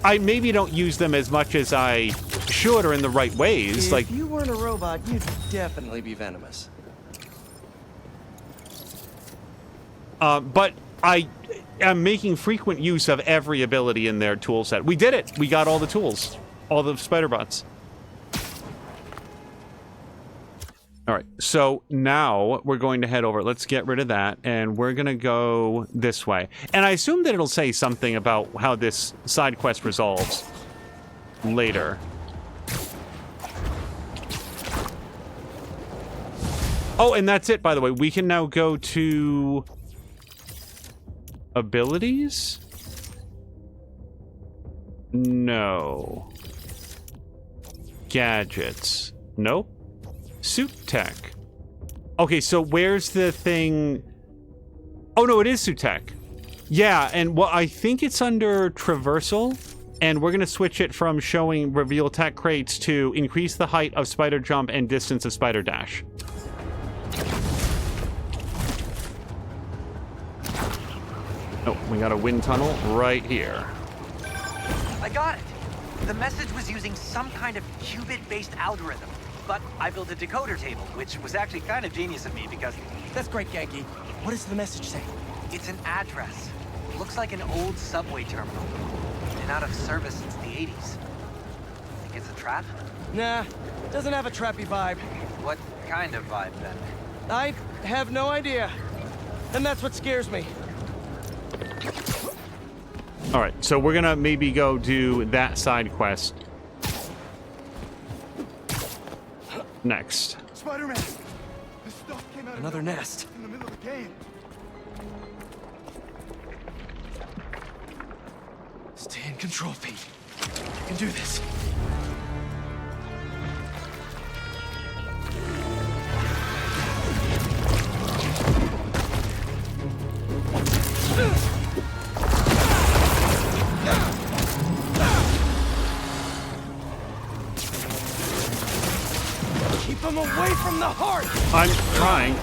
I maybe don't use them as much as I should or in the right ways. If you weren't a robot, you'd definitely be venomous. But I am making frequent use of every ability in their tool set. We did it! We got all the tools. All the spider bots. Alright, so now we're going to head over. Let's get rid of that, and we're gonna go this way. And I assume that it'll say something about how this side quest resolves later. Oh, and that's it, by the way. We can now go to abilities? No. Gadgets. Nope. suit tech. Okay, so where's the thing? Oh no, it is suit tech. Yeah, and well, I think it's under traversal, and we're gonna switch it from showing reveal tech crates to increase the height of spider jump and distance of spider dash. Oh, we got a wind tunnel right here. I got it. The message was using some kind of qubit-based algorithm, but I built a decoder table, which was actually kind of genius of me because... That's great, Genki. What does the message say? It's an address. Looks like an old subway terminal. Been out of service since the 80s. Think it's a trap? Nah, doesn't have a trappy vibe. What kind of vibe, then? I have no idea. And that's what scares me. All right, so we're gonna maybe go do that side quest next. Spider-Man! This stuff came out Another nest. in the middle of the game. Stay in control, Pete. You can do this. Keep them away from the heart! I'm trying.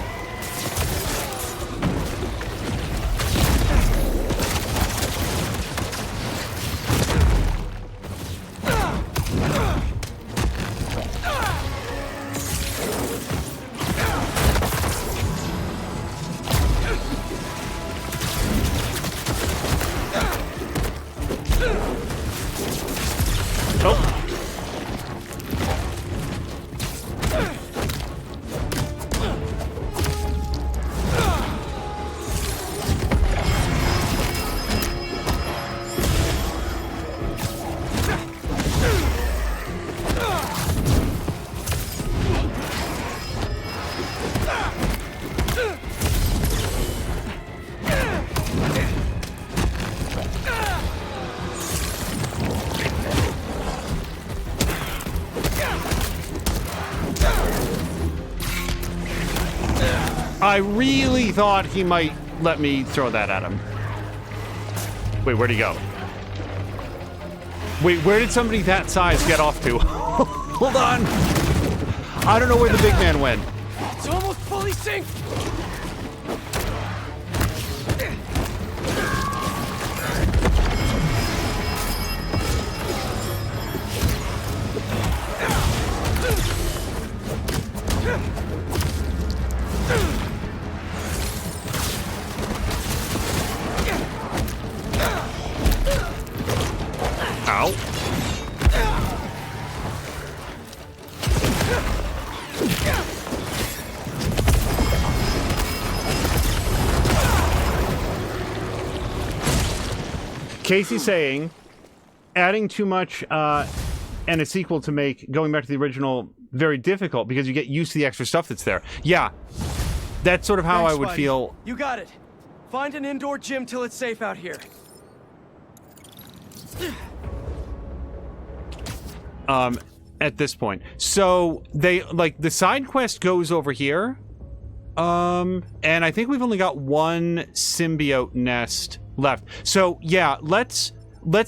I really thought he might let me throw that at him. Wait, where'd he go? Wait, where did somebody that size get off to? Hold on. I don't know where the big man went. It's almost fully synced! Ow. Casey saying, adding too much and a sequel to make going back to the original very difficult because you get used to the extra stuff that's there. Yeah, that's sort of how Thanks, I would Spidey. feel. You got it. Find an indoor gym till it's safe out here. At this point. So they like the side quest goes over here. And I think we've only got one symbiote nest left. So yeah, let's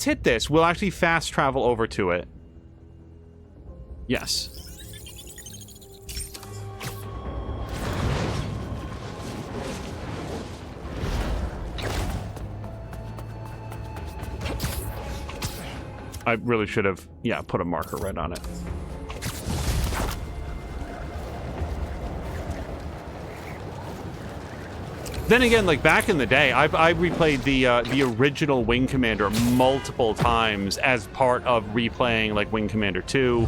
hit this. We'll actually fast travel over to it. Yes. I really should have, yeah, put a marker right on it. Then again, like back in the day, I replayed the original Wing Commander multiple times as part of replaying like Wing Commander 2.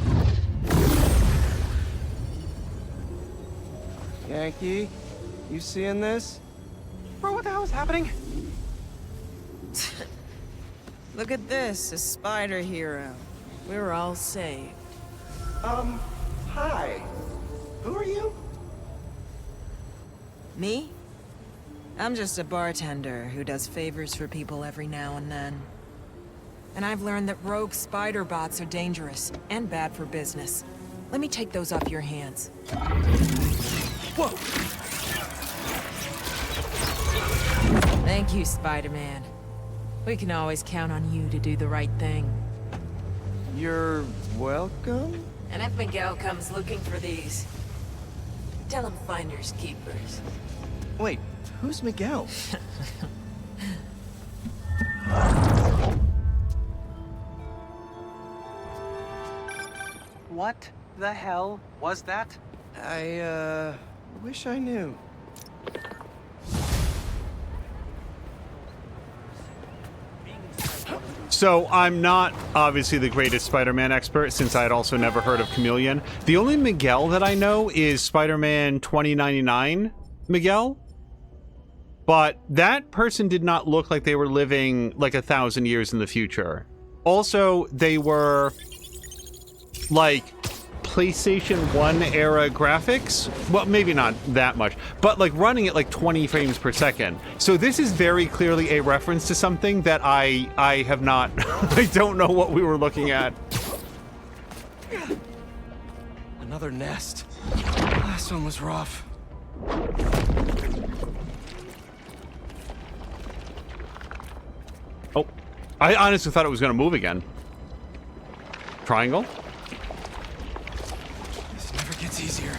Yankee, you seeing this? Bro, what the hell is happening? Look at this, a spider hero. We're all safe. Hi. Who are you? Me? I'm just a bartender who does favors for people every now and then. And I've learned that rogue spider bots are dangerous and bad for business. Let me take those off your hands. Whoa! Thank you, Spider-Man. We can always count on you to do the right thing. You're welcome? And if Miguel comes looking for these, tell him finders keepers. Wait, who's Miguel? What the hell was that? I wish I knew. So I'm not obviously the greatest Spider-Man expert, since I had also never heard of Chameleon. The only Miguel that I know is Spider-Man 2099 Miguel. But that person did not look like they were living like 1,000 years in the future. Also, they were like PlayStation 1 era graphics. Well, maybe not that much, but like running at like 20 frames per second. So this is very clearly a reference to something that I have not, I don't know what we were looking at. Another nest. Last one was rough. Oh, I honestly thought it was going to move again. Triangle? This never gets easier.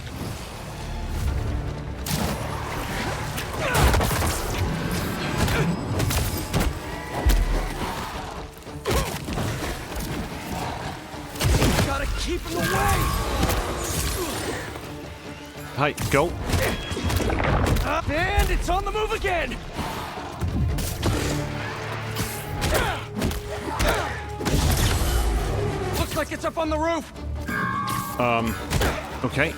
Gotta keep him away! Hi, go. And it's on the move again! Looks like it's up on the roof! Okay.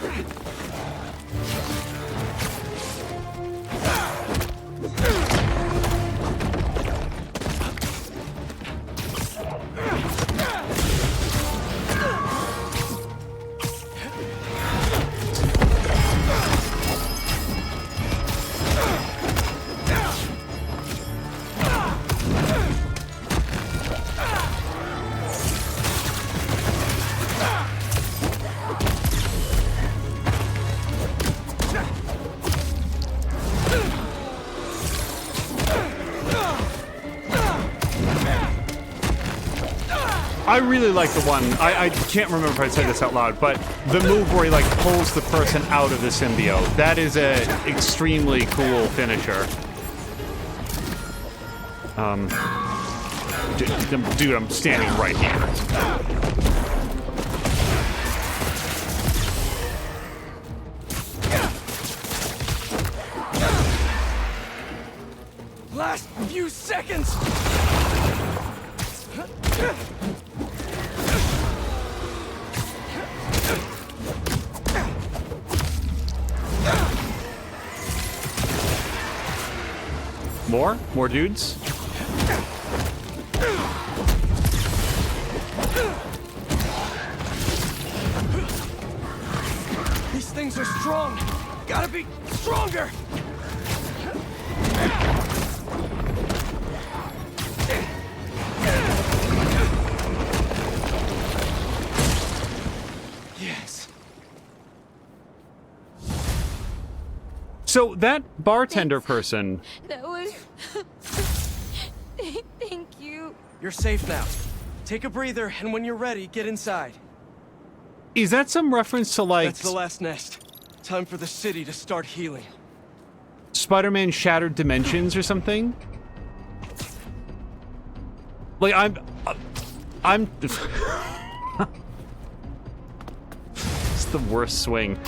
I really like the one, I can't remember if I said this out loud, but the move where he like pulls the person out of the symbiote. That is a extremely cool finisher. Dude, I'm standing right here. Last few seconds! More dudes? These things are strong! Gotta be stronger! Yes. So that bartender person... That was... Thank you. You're safe now. Take a breather, and when you're ready, get inside. Is that some reference to like... That's the last nest. Time for the city to start healing. Spider-Man Shattered Dimensions or something? Like, I'm... It's the worst swing.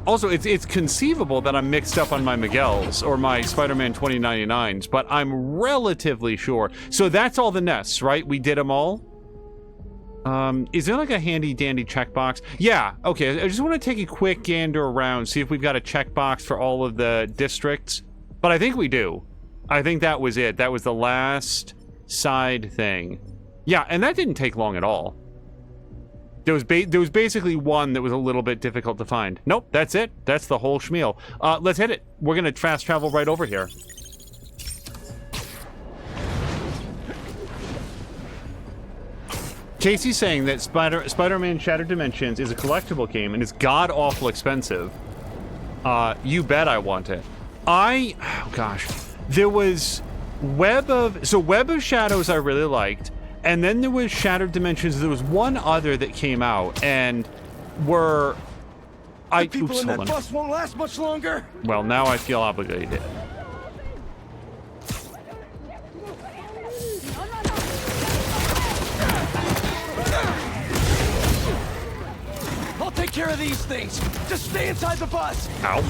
Also, it's conceivable that I'm mixed up on my Miguels or my Spider-Man 2099s, but I'm relatively sure. So that's all the nests, right? We did them all? Is there like a handy-dandy checkbox? Yeah, okay. I just want to take a quick gander around, see if we've got a checkbox for all of the districts. But I think we do. I think that was it. That was the last side thing. Yeah, and that didn't take long at all. There was basically one that was a little bit difficult to find. Nope, that's it. That's the whole schmeal. Let's hit it. We're gonna fast travel right over here. Casey's saying that Spider-Man Shattered Dimensions is a collectible game and is god-awful expensive. You bet I want it. Oh gosh. There was Web of Shadows I really liked, and then there was Shattered Dimensions. There was one other that came out, and the people in that bus won't last much longer. Well, now I feel obligated. I'll take care of these things. Just stay inside the bus. Ow.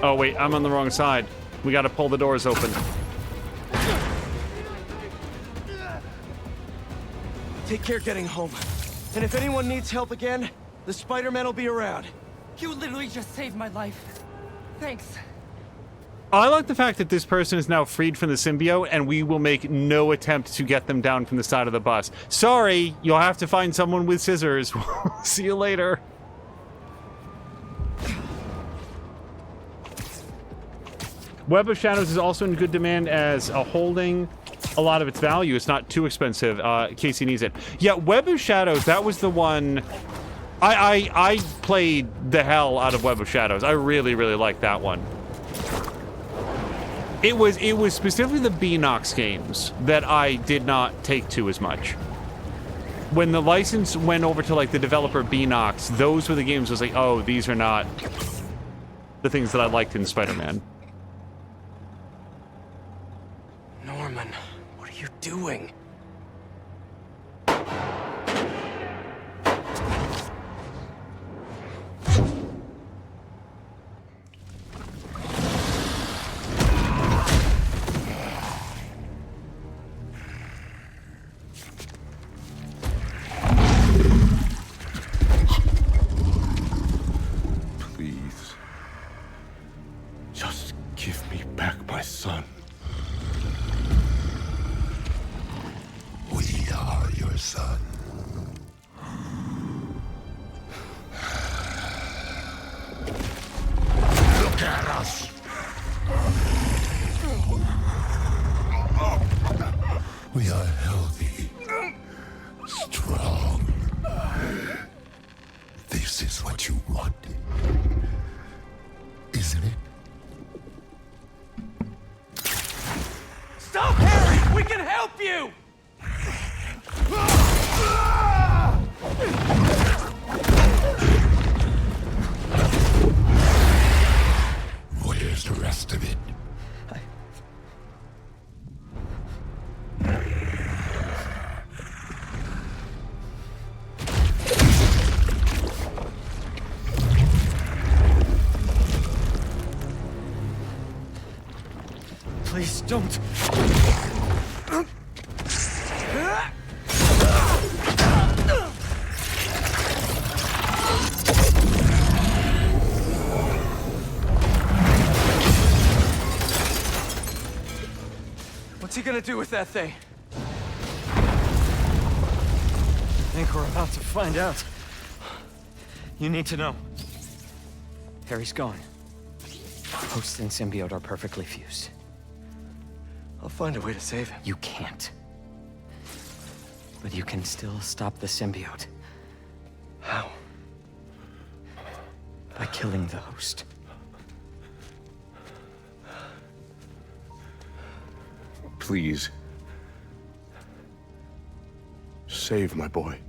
Oh wait, I'm on the wrong side. We gotta pull the doors open. Take care getting home. And if anyone needs help again, the Spider-Man will be around. You literally just saved my life. Thanks. I like the fact that this person is now freed from the symbiote, and we will make no attempt to get them down from the side of the bus. Sorry, you'll have to find someone with scissors. See you later. Web of Shadows is also in good demand as holding a lot of its value. It's not too expensive. Casey needs it. Yeah, Web of Shadows, that was the one... I played the hell out of Web of Shadows. I really, really liked that one. It was specifically the Beenox games that I did not take to as much. When the license went over to like the developer Beenox, those were the games I was like, oh, these are not the things that I liked in Spider-Man. Norman, what are you doing? Please, just give me back my son. We are your son. Look at us. We are healthy, strong. This is what you wanted, isn't it? Stop, Harry! We can help you! Where's the rest of it? Please don't. What's he gonna do with that thing? I think we're about to find out. You need to know. Harry's gone. Host and symbiote are perfectly fused. I'll find a way to save him. You can't. But you can still stop the symbiote. How? By killing the host. Please. Save my boy.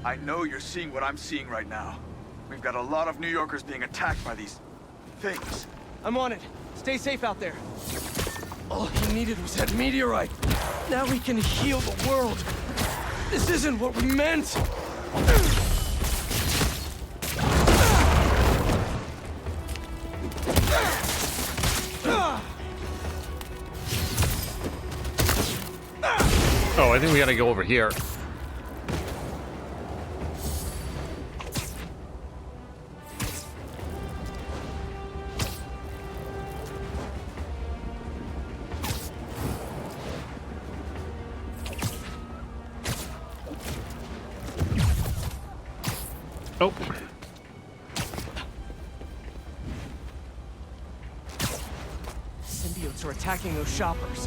I know you're seeing what I'm seeing right now. We've got a lot of New Yorkers being attacked by these things. I'm on it. Stay safe out there. All he needed was that meteorite. Now we can heal the world. This isn't what we meant. Oh, I think we gotta go over here. Oh. Symbiotes are attacking those shoppers.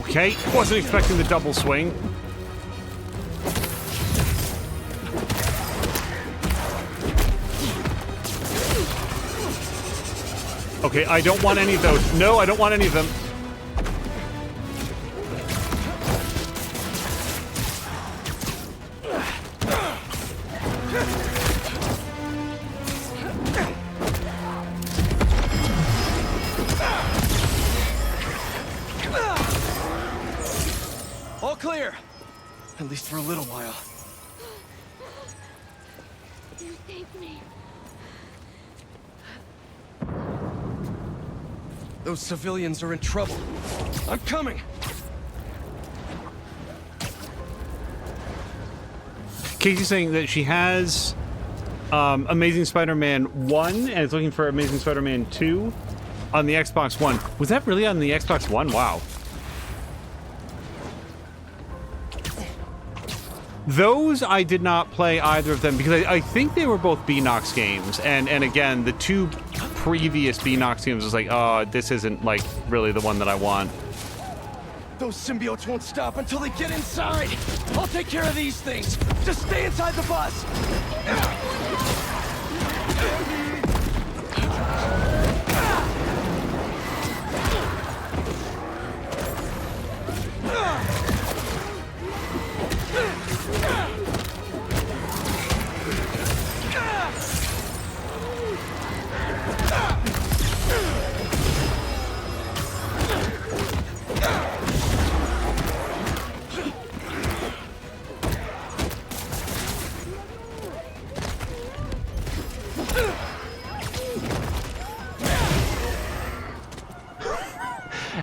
Okay, wasn't expecting the double swing. Okay, I don't want any of those. No, I don't want any of them. All clear. At least for a little while. You saved me. Those civilians are in trouble. I'm coming. Casey's saying that she has Amazing Spider-Man 1 and is looking for Amazing Spider-Man 2 on the Xbox One. Was that really on the Xbox One? Wow. Those, I did not play either of them because I think they were both Beenox games. And again, the two previous Beenox games was like, oh, this isn't like really the one that I want. Those symbiotes won't stop until they get inside. I'll take care of these things. Just stay inside the bus.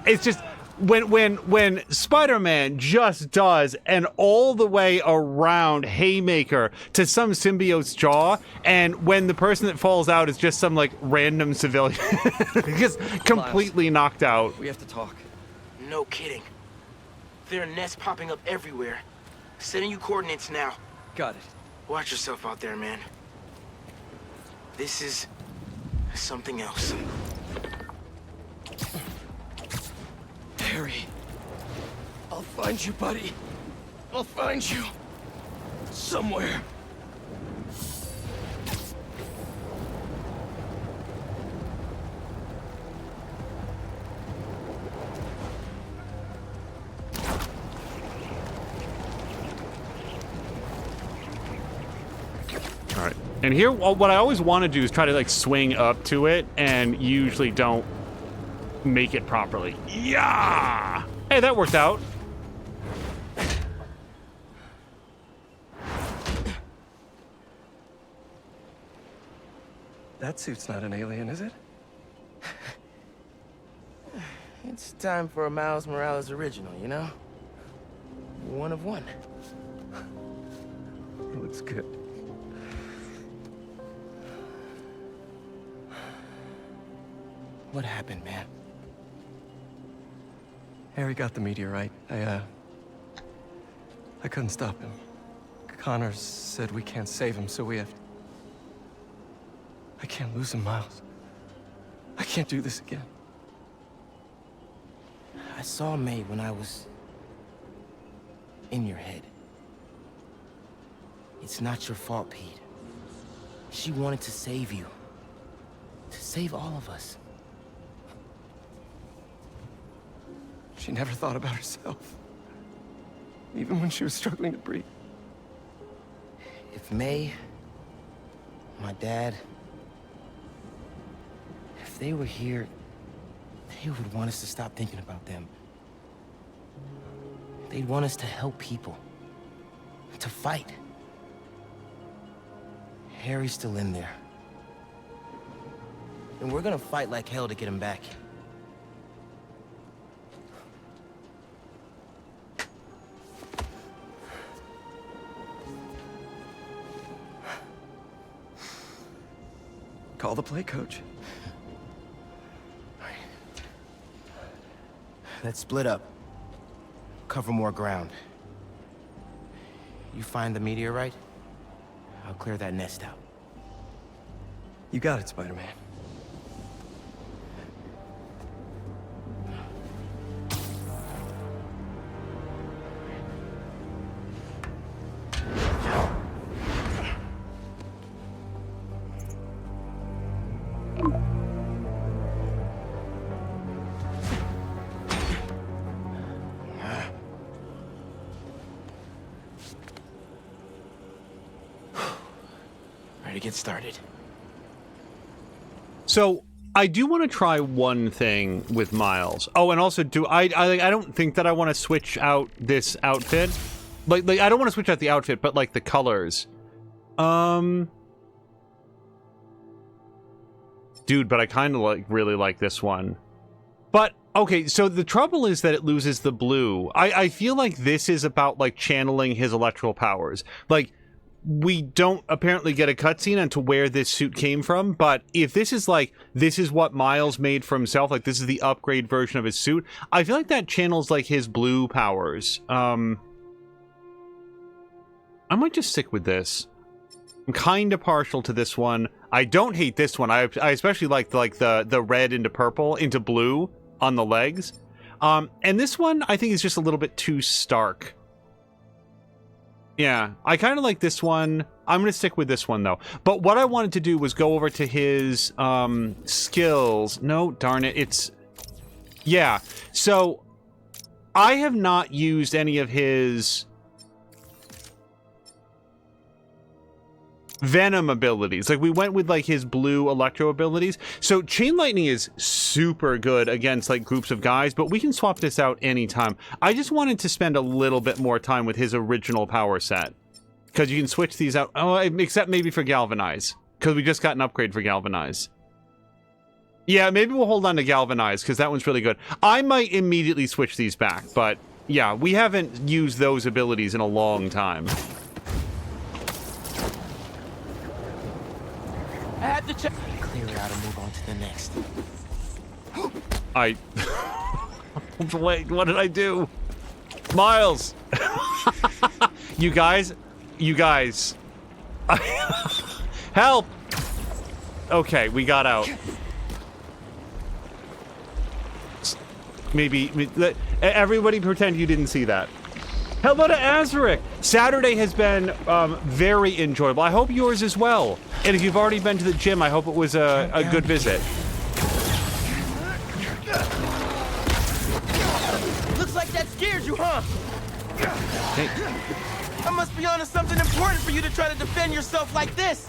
It's just when Spider-Man just does an all the way around haymaker to some symbiote's jaw, and when the person that falls out is just some like random civilian, just completely knocked out. We have to talk. No kidding. There are nests popping up everywhere. Sending you coordinates now. Got it. Watch yourself out there, man. This is something else. Harry, I'll find you, buddy. I'll find you. Somewhere. All right, and here, what I always want to do is try to like swing up to it, and usually don't make it properly. Yeah! Hey, that worked out. That suit's not an alien, is it? It's time for a Miles Morales original, you know? One of one. It looks good. What happened, man? Harry got the meteorite. I couldn't stop him. Connors said we can't save him, so we have... I can't lose him, Miles. I can't do this again. I saw May when I was... in your head. It's not your fault, Pete. She wanted to save you. To save all of us. She never thought about herself. Even when she was struggling to breathe. If May, my dad, if they were here, they would want us to stop thinking about them. They'd want us to help people. To fight. Harry's still in there. And we're gonna fight like hell to get him back. Call the play, Coach. Let's split up. Cover more ground. You find the meteorite, I'll clear that nest out. You got it, Spider-Man. Ready to get started. So I do want to try one thing with Miles. Oh, and also I don't think that I want to switch out this outfit. Like I don't want to switch out the outfit, but like the colors. Dude, but I kind of really like this one. But okay, so the trouble is that it loses the blue. I feel like this is about like channeling his electrical powers. Like, we don't apparently get a cutscene onto where this suit came from, but if this is like, this is what Miles made for himself, like this is the upgrade version of his suit, I feel like that channels like his blue powers. I might just stick with this. I'm kind of partial to this one. I don't hate this one. I especially like the red into purple into blue on the legs. And this one I think is just a little bit too stark. Yeah, I kind of like this one. I'm going to stick with this one, though. But what I wanted to do was go over to his skills. No, darn it. It's... Yeah. So, I have not used any of his Venom abilities. Like, we went with, like, his blue Electro abilities. So, Chain Lightning is super good against, like, groups of guys, but we can swap this out anytime. I just wanted to spend a little bit more time with his original power set. Because you can switch these out. Oh, except maybe for Galvanize. Because we just got an upgrade for Galvanize. Yeah, maybe we'll hold on to Galvanize, because that one's really good. I might immediately switch these back, but, yeah, we haven't used those abilities in a long time. I had to check. Clear it out and move on to the next. Wait, what did I do? Miles! You guys. Help! Okay, we got out. Maybe everybody pretend you didn't see that. Hello to Azaric! Saturday has been very enjoyable. I hope yours as well. And if you've already been to the gym, I hope it was a good visit. Looks like that scared you, huh? Hey. I must be onto something important for you to try to defend yourself like this.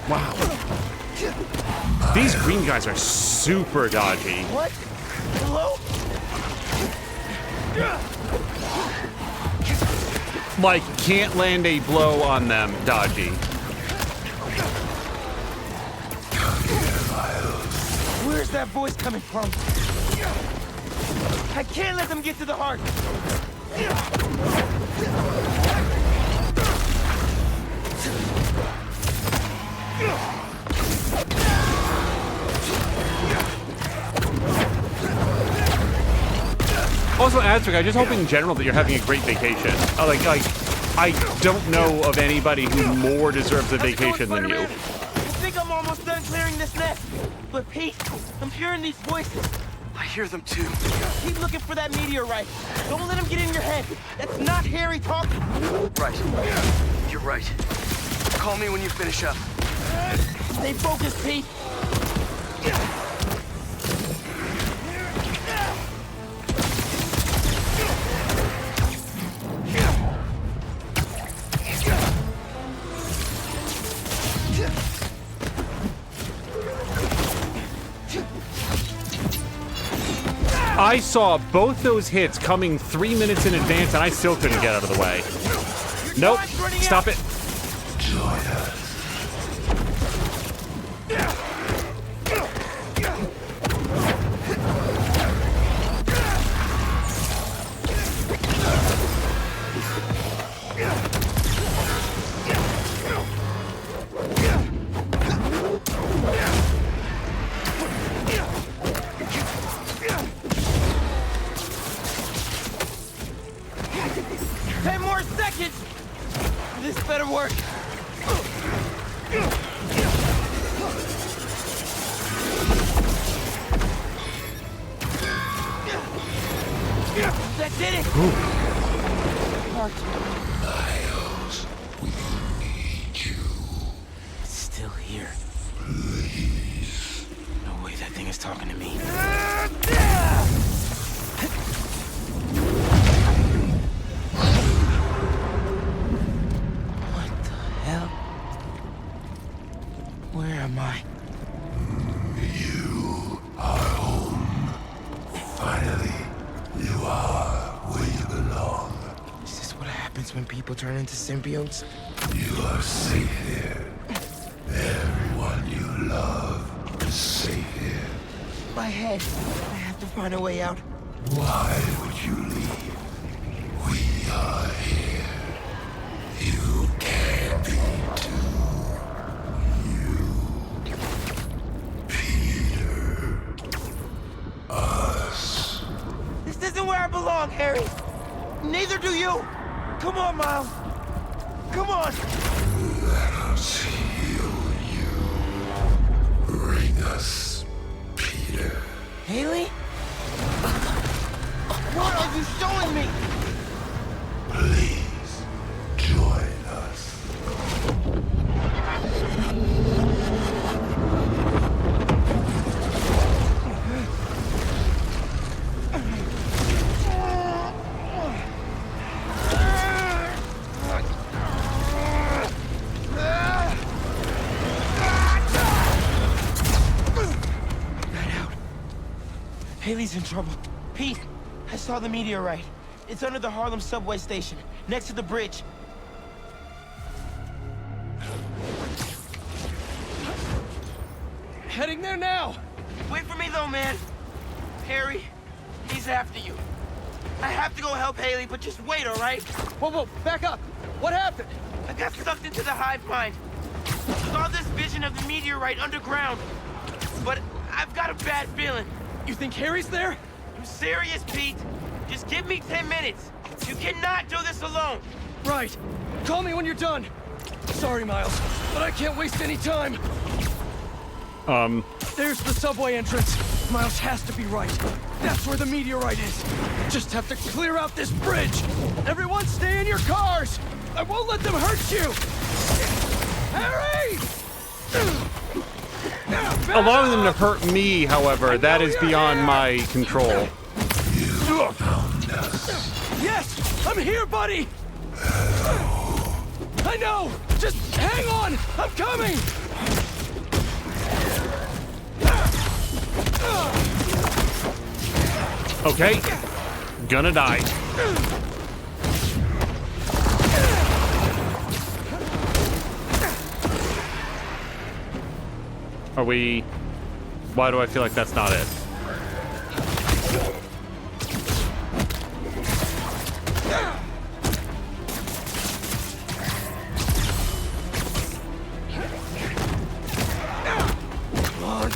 Wow. These green guys are super dodgy. What? Hello? Like, can't land a blow on them, dodgy. Where's that voice coming from? I can't let them get to the heart. Also, Azric, I just hope in general that you're having a great vacation. Like, I don't know of anybody who more deserves a vacation than you. I think I'm almost done clearing this nest. But Pete, I'm hearing these voices. I hear them too. Keep looking for that meteorite. Don't let him get in your head. That's not Harry talking. Right. You're right. Call me when you finish up. Stay focused, Pete. I saw both those hits coming 3 minutes in advance, and I still couldn't get out of the way. Nope. Stop it. Miles, we need you. It's still here. Please. No way that thing is talking to me. What the hell? Where am I? You are home. Finally, you are where you belong. Is this what happens when people turn into symbiotes? You are safe here. Everyone you love is safe here. My head. I have to find a way out. Why would you leave? We are here. You can be too. You, Peter, us. This isn't where I belong, Harry. Neither do you. Come on, Miles. Come on. Let us heal you. Bring us Peter. Haley? What are you showing me? Please join us. Haley's in trouble. Pete, I saw the meteorite. It's under the Harlem subway station, next to the bridge. Heading there now! Wait for me though, man. Harry, he's after you. I have to go help Haley, but just wait, all right? Whoa, back up! What happened? I got sucked into the hive mind. Saw this vision of the meteorite underground. But I've got a bad feeling. You think Harry's there? I'm serious, Pete. Just give me 10 minutes. You cannot do this alone. Right. Call me when you're done. Sorry, Miles, but I can't waste any time. There's the subway entrance. Miles has to be right. That's where the meteorite is. Just have to clear out this bridge. Everyone stay in your cars. I won't let them hurt you. Harry! Allowing them to hurt me, however, that is beyond my control. Yes! I'm here, buddy! I know! Just hang on! I'm coming! Okay. Gonna die. Are we... Why do I feel like that's not it?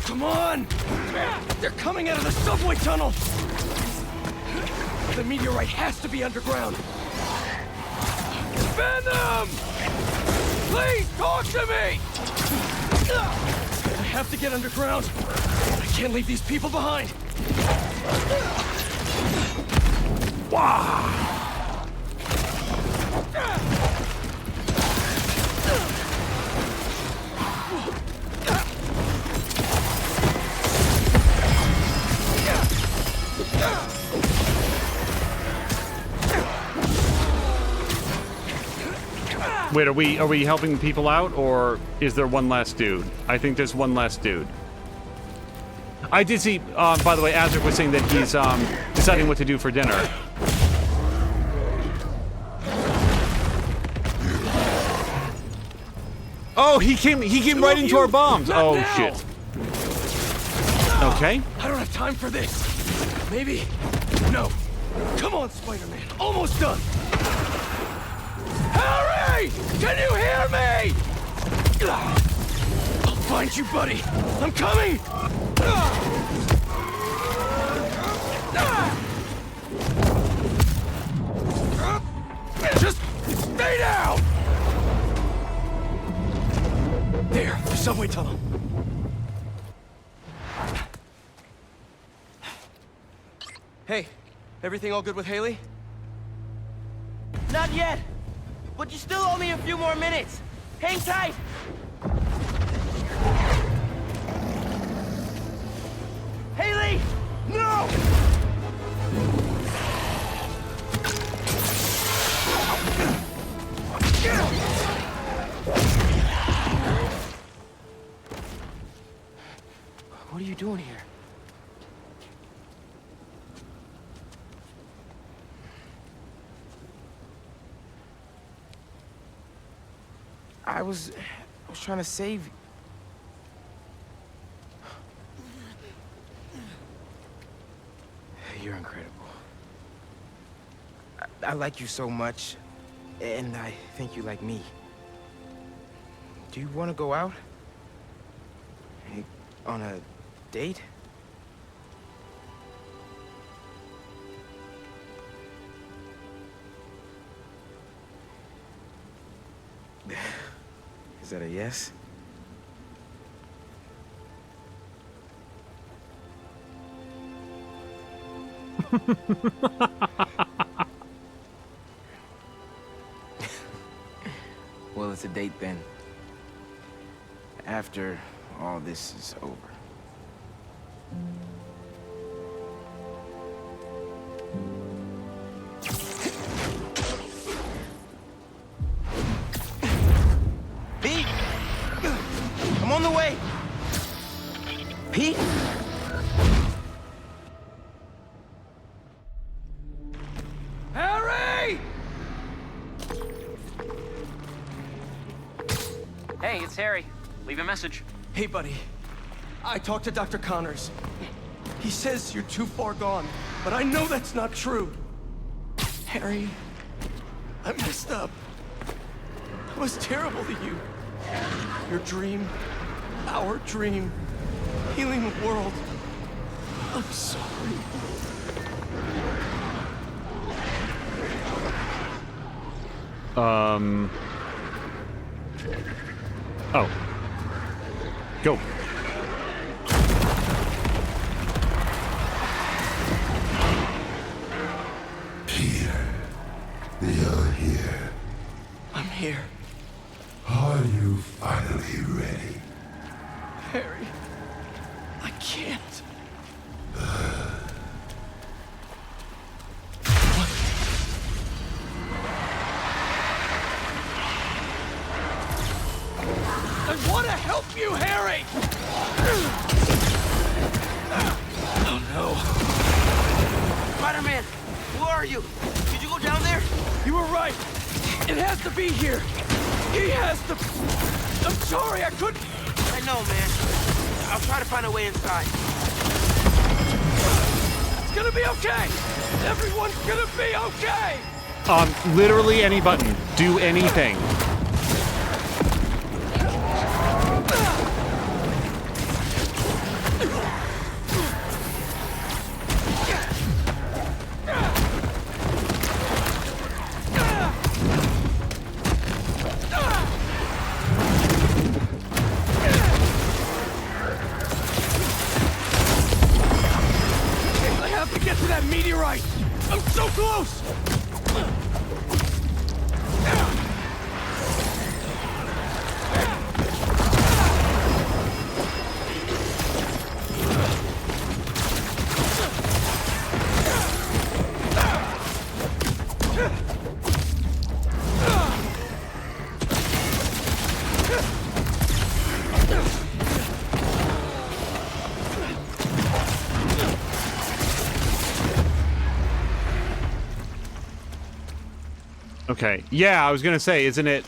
Come on! They're coming out of the subway tunnel! The meteorite has to be underground! Venom! Please talk to me! I have to get underground. I can't leave these people behind. Wow! Wait, are we helping people out, or is there one last dude? I think there's one last dude. I did see, by the way, Azric was saying that he's deciding what to do for dinner. Oh, he came right into our bombs. Oh shit. Okay. I don't have time for this. Maybe. No. Come on, Spider-Man. Almost done. Harry! Can you hear me? I'll find you, buddy. I'm coming. Just stay down. There, the subway tunnel. Hey, everything all good with Haley? Not yet, but you still owe me a few more minutes. Hang tight. Haley! No! What are you doing here? I was trying to save you. You're incredible. I like you so much, and I think you like me. Do you want to go out? On a date? Is that a yes? Well, it's a date then. After all this is over. Pete! I'm on the way! Pete? Harry! Hey, it's Harry. Leave a message. Hey, buddy. I talked to Dr. Connors. He says you're too far gone, but I know that's not true. Harry, I messed up. I was terrible to you. Your dream, our dream, healing the world. I'm sorry. Oh. Go. Peter, you're here. I'm here. Are you finally ready? Harry, I can't. I want to help you, Harry! Oh, no. Spider-Man, where are you? Did you go down there? You were right. It has to be here. He has to... I'm sorry, I couldn't... I know, man. I'll try to find a way inside. It's gonna be okay! Everyone's gonna be okay! Literally any button. Do anything. I have to get to that meteorite! I'm so close! Okay. Yeah, I was gonna say, isn't it?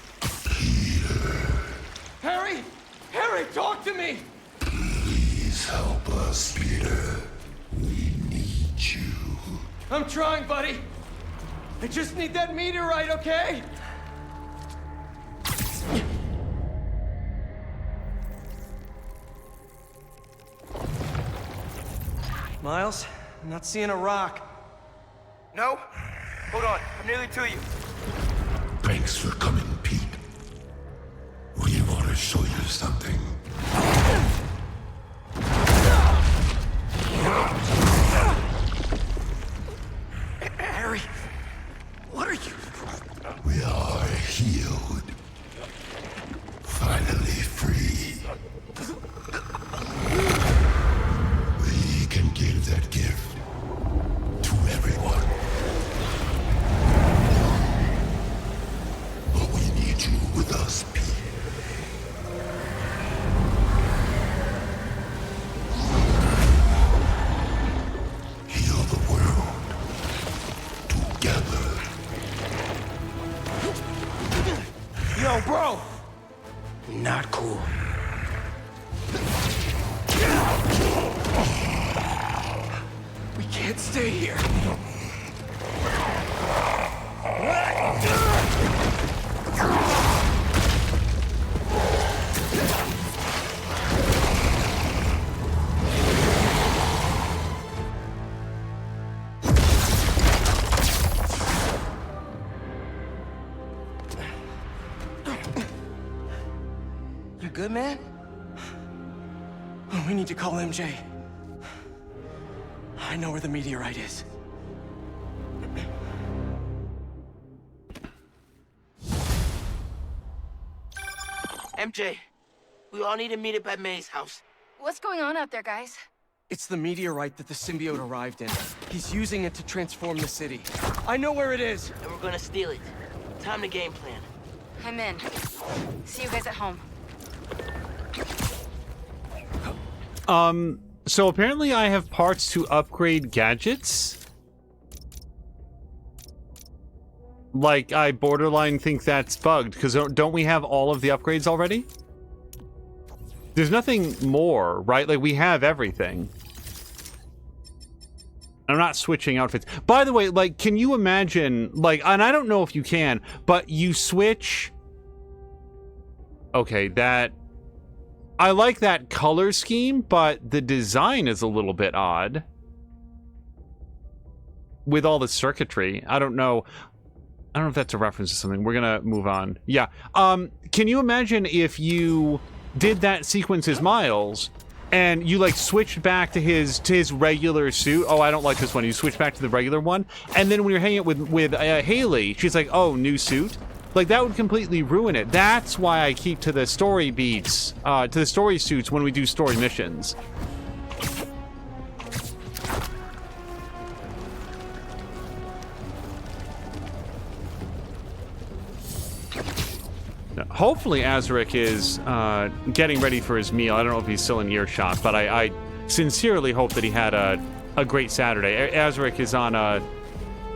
Harry! Harry, talk to me! Please help us, Peter. We need you. I'm trying, buddy. I just need that meteorite, okay? Miles, I'm not seeing a rock. No? Hold on, I'm nearly to you. Thanks for coming, Pete. We want to show you something. Harry, what are you? We are healed. Finally free. We can give that gift to everyone. But we need you with us, Pete. Heal the world. Together. Yo, bro! Not cool. We can't stay here. You good, man? We need to call MJ. I know where the meteorite is. MJ, we all need to meet up at May's house. What's going on out there, guys? It's the meteorite that the symbiote arrived in. He's using it to transform the city. I know where it is. And we're gonna steal it. Time to game plan. I'm in. See you guys at home. So apparently I have parts to upgrade gadgets. Like, I borderline think that's bugged, because don't we have all of the upgrades already? There's nothing more, right? Like, we have everything. I'm not switching outfits. By the way, like, can you imagine, like, and I don't know if you can, but you switch... Okay, that... I like that color scheme, but the design is a little bit odd. With all the circuitry. I don't know if that's a reference to something. We're gonna move on. Yeah. Can you imagine if you did that sequence as Miles, and you, like, switched back to his regular suit? Oh, I don't like this one. You switch back to the regular one, and then when you're hanging out with Haley, she's like, oh, new suit? Like, that would completely ruin it. That's why I keep to the story beats, to the story suits when we do story missions. Hopefully Azaric is getting ready for his meal. I don't know if he's still in earshot, but I sincerely hope that he had a great Saturday. Azaric is on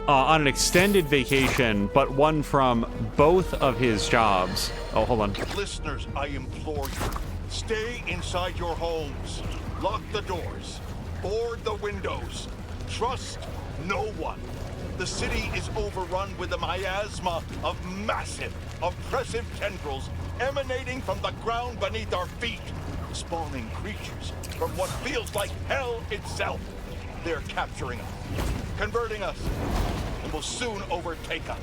an extended vacation, but one from both of his jobs. Oh, hold on. Listeners, I implore you, Stay inside your homes. Lock the doors. Board the windows. Trust no one. The city is overrun with a miasma of massive, oppressive tendrils emanating from the ground beneath our feet, spawning creatures from what feels like hell itself. They're capturing us, converting us, and will soon overtake us.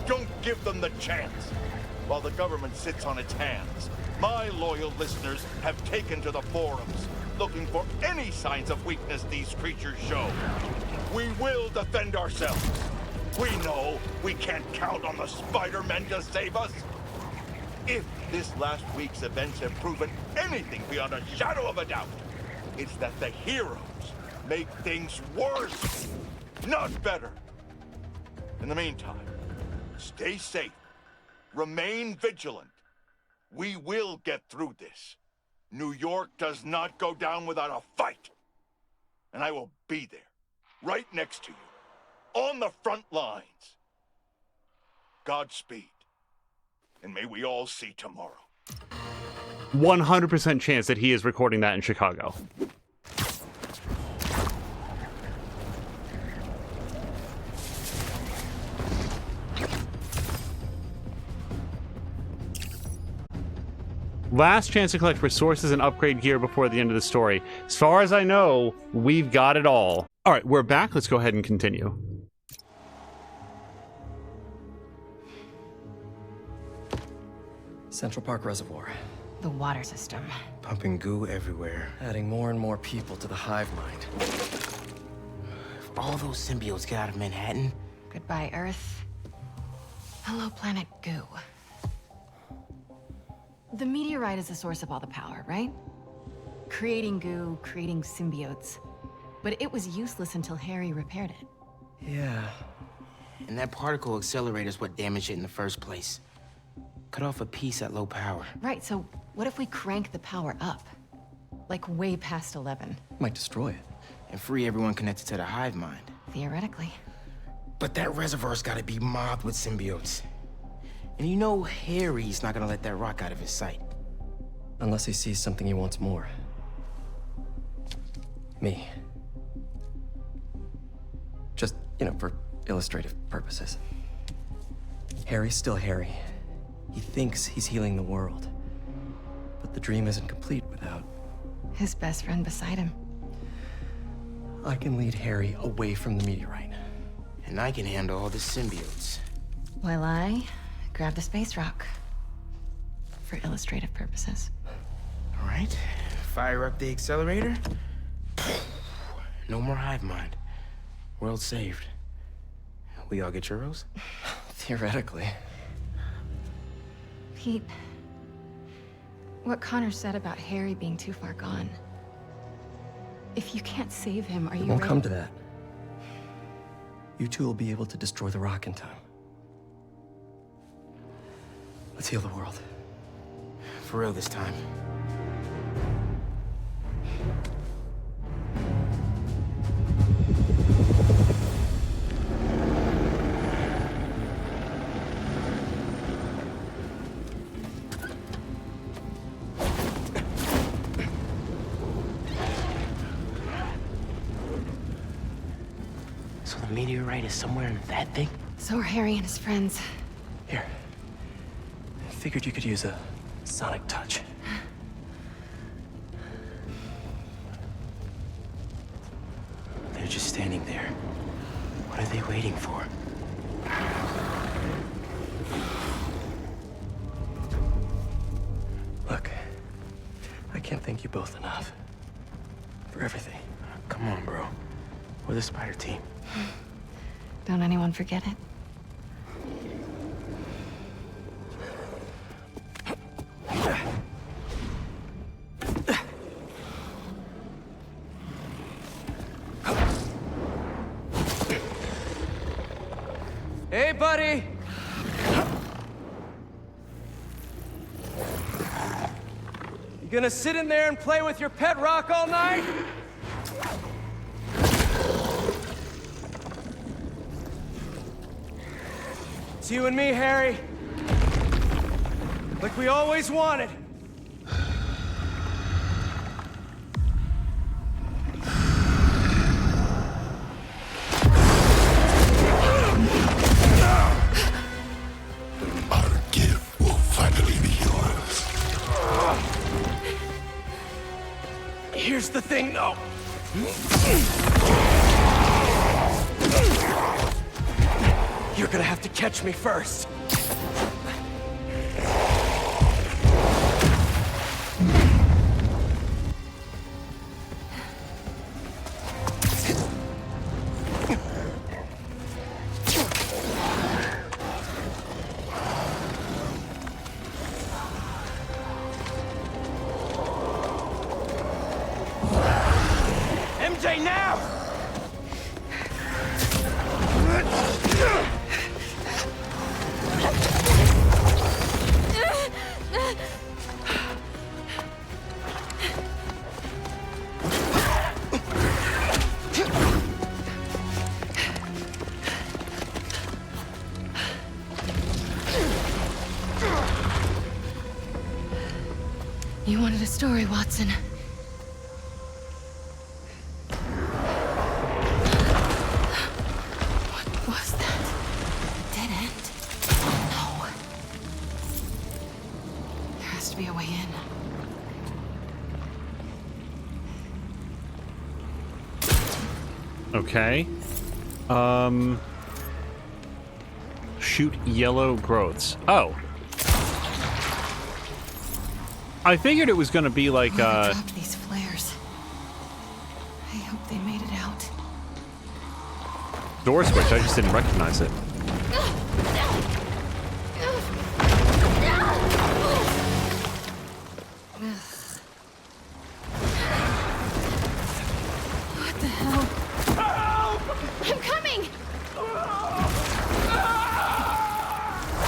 Don't give them the chance. While the government sits on its hands, my loyal listeners have taken to the forums, looking for any signs of weakness these creatures show. We will defend ourselves. We know we can't count on the Spider-Men to save us. If this last week's events have proven anything beyond a shadow of a doubt, it's that the heroes make things worse, not better. In the meantime, stay safe. Remain vigilant. We will get through this. New York does not go down without a fight. And I will be there, right next to you, on the front lines. Godspeed. And may we all see tomorrow. 100% chance that he is recording that in Chicago. Last chance to collect resources and upgrade gear before the end of the story. As far as I know, we've got it all. All right, we're back. Let's go ahead and continue. Central Park Reservoir. The water system. Pumping goo everywhere. Adding more and more people to the hive mind. If all those symbiotes get out of Manhattan... Goodbye, Earth. Hello, planet Goo. The meteorite is the source of all the power, right? Creating goo, creating symbiotes. But it was useless until Harry repaired it. Yeah. And that particle accelerator's what damaged it in the first place. Cut off a piece at low power. Right, so what if we crank the power up? Like way past 11. Might destroy it. And free everyone connected to the hive mind. Theoretically. But that reservoir's gotta be mobbed with symbiotes. And you know Harry's not gonna let that rock out of his sight. Unless he sees something he wants more. Me. Just, you know, for illustrative purposes. Harry's still Harry. He thinks he's healing the world. But the dream isn't complete without... his best friend beside him. I can lead Harry away from the meteorite. And I can handle all the symbiotes. While I grab the space rock. For illustrative purposes. All right. Fire up the accelerator. No more hive mind. World saved. We all get churros? Theoretically. Pete, what Connor said about Harry being too far gone. If you can't save him, are you It won't ready? come to that. You two will be able to destroy the rock in time. Let's heal the world. For real this time. So the meteorite is somewhere in that thing? So are Harry and his friends. Here. Figured you could use a sonic touch. They're just standing there. What are they waiting for? Look, I can't thank you both enough. For everything. Come on, bro. We're the Spider Team. Don't anyone forget it. Hey, buddy! You gonna sit in there and play with your pet rock all night? It's you and me, Harry. Like we always wanted. thing, though. You're gonna have to catch me first. MJ, now! You wanted a story, Watson. What was that? Dead end? No. There has to be a way in. Okay. Shoot yellow growths. Oh. I figured it was going to be like, Whoever dropped these flares. I hope they made it out. door switch. I just didn't recognize it. What the hell? I'm coming!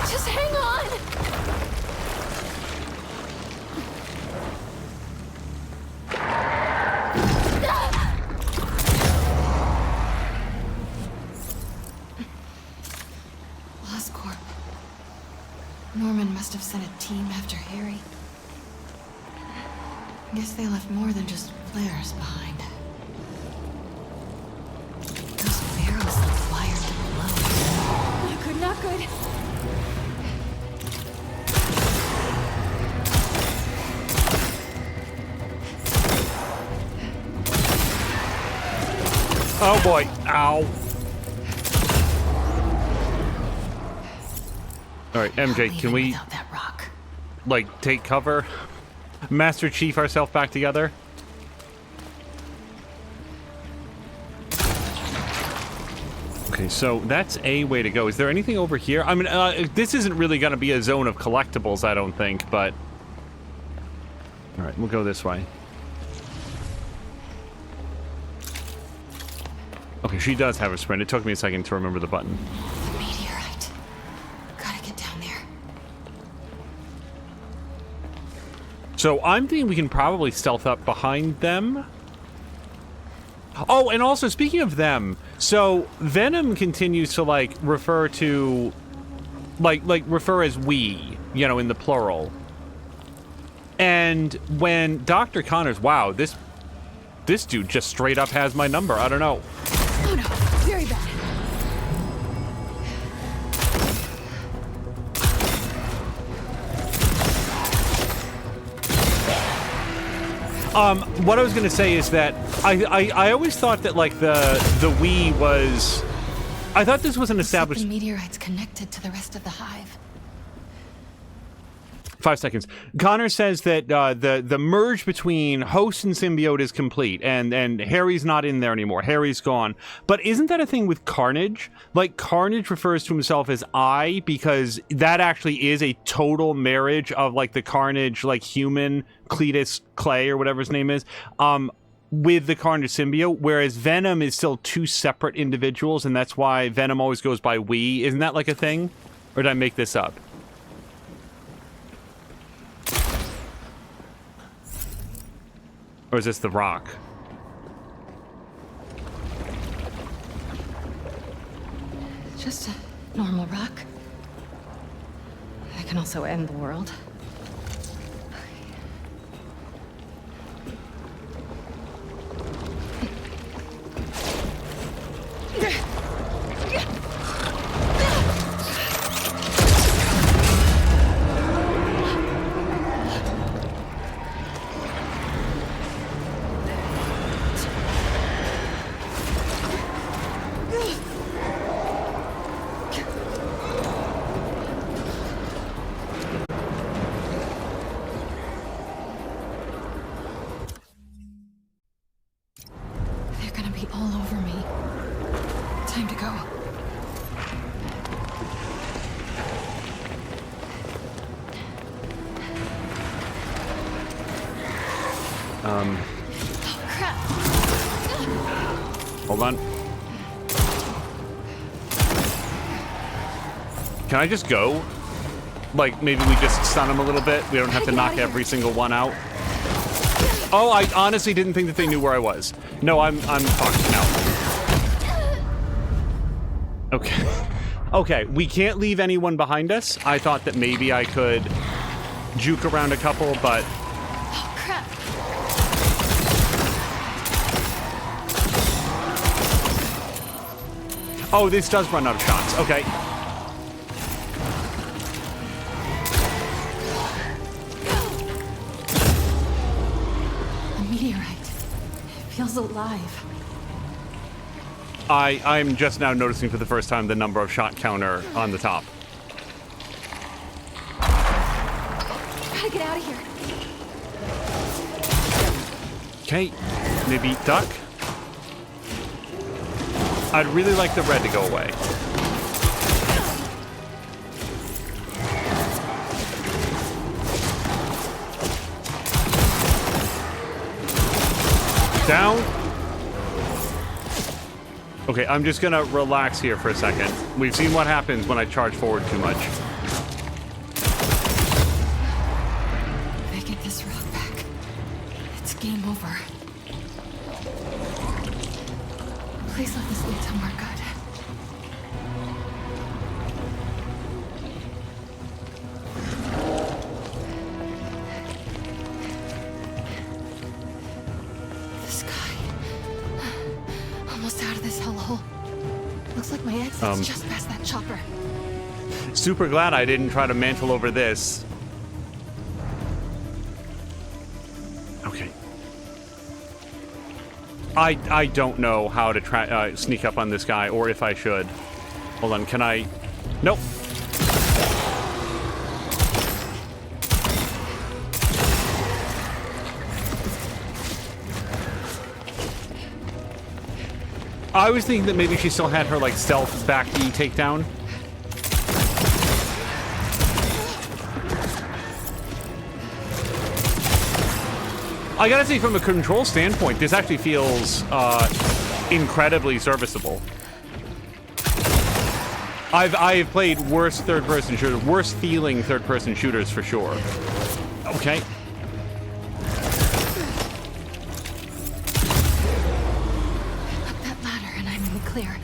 Just hang on! Oscorp. Norman must have sent a team after Harry. Guess they left more than just flares behind. Those barrels look wired to blow. Not good, not good. Oh boy. Ow. Alright, MJ, can we, like, take cover? Master Chief ourselves back together? Okay, so that's a way to go. Is there anything over here? I mean, this isn't really going to be a zone of collectibles, I don't think, but... Alright, we'll go this way. Okay, she does have a sprint. It took me a second to remember the button. The meteorite. Gotta get down there. So I'm thinking we can probably stealth up behind them. Oh, and also speaking of them, so Venom continues to like refer to, like refer as we, you know, in the plural. And when Dr. Connors, wow, this dude just straight up has my number. I don't know. Oh no, very bad. What I was gonna say is that I always thought that like the we was, I thought this was an established. The meteorite's connected to the rest of the hive. 5 seconds. Connor says that the merge between host and symbiote is complete, and Harry's not in there anymore. Harry's gone. But isn't that a thing with Carnage? Like, Carnage refers to himself as I, because that actually is a total marriage of, like, the Carnage, like, human, Cletus Clay, or whatever his name is, with the Carnage symbiote, whereas Venom is still two separate individuals, and that's why Venom always goes by we. Isn't that, like, a thing? Or did I make this up? Or is this the rock? Just a normal rock. That can also end the world. Time to go. Oh, crap. Hold on. Can I just go? Like, maybe we just stun them a little bit? We don't have to knock every single one out? Oh, I honestly didn't think that they knew where I was. No, I'm fucked now. Okay. Okay, we can't leave anyone behind us. I thought that maybe I could juke around a couple, but... Oh, crap. Oh, this does run out of shots. Okay. A meteorite. It feels alive. I'm just now noticing for the first time the number of shot counter on the top. Gotta get out of here. Okay, maybe duck. I'd really like the red to go away. Down. Okay, I'm just gonna relax here for a second. We've seen what happens when I charge forward too much. If I get this rock back, it's game over. Please let this lead somewhere good. The sky. Almost out of this hellhole. Looks like my exit's just past that chopper. Super glad I didn't try to mantle over this. Okay. I don't know how to try sneak up on this guy, or if I should. Hold on, can I? Nope. I was thinking that maybe she still had her like stealth back E takedown. I gotta say, from a control standpoint, this actually feels incredibly serviceable. I've played worse third-person shooters, worse feeling third-person shooters for sure. Okay. Up that ladder and I'm in the clear.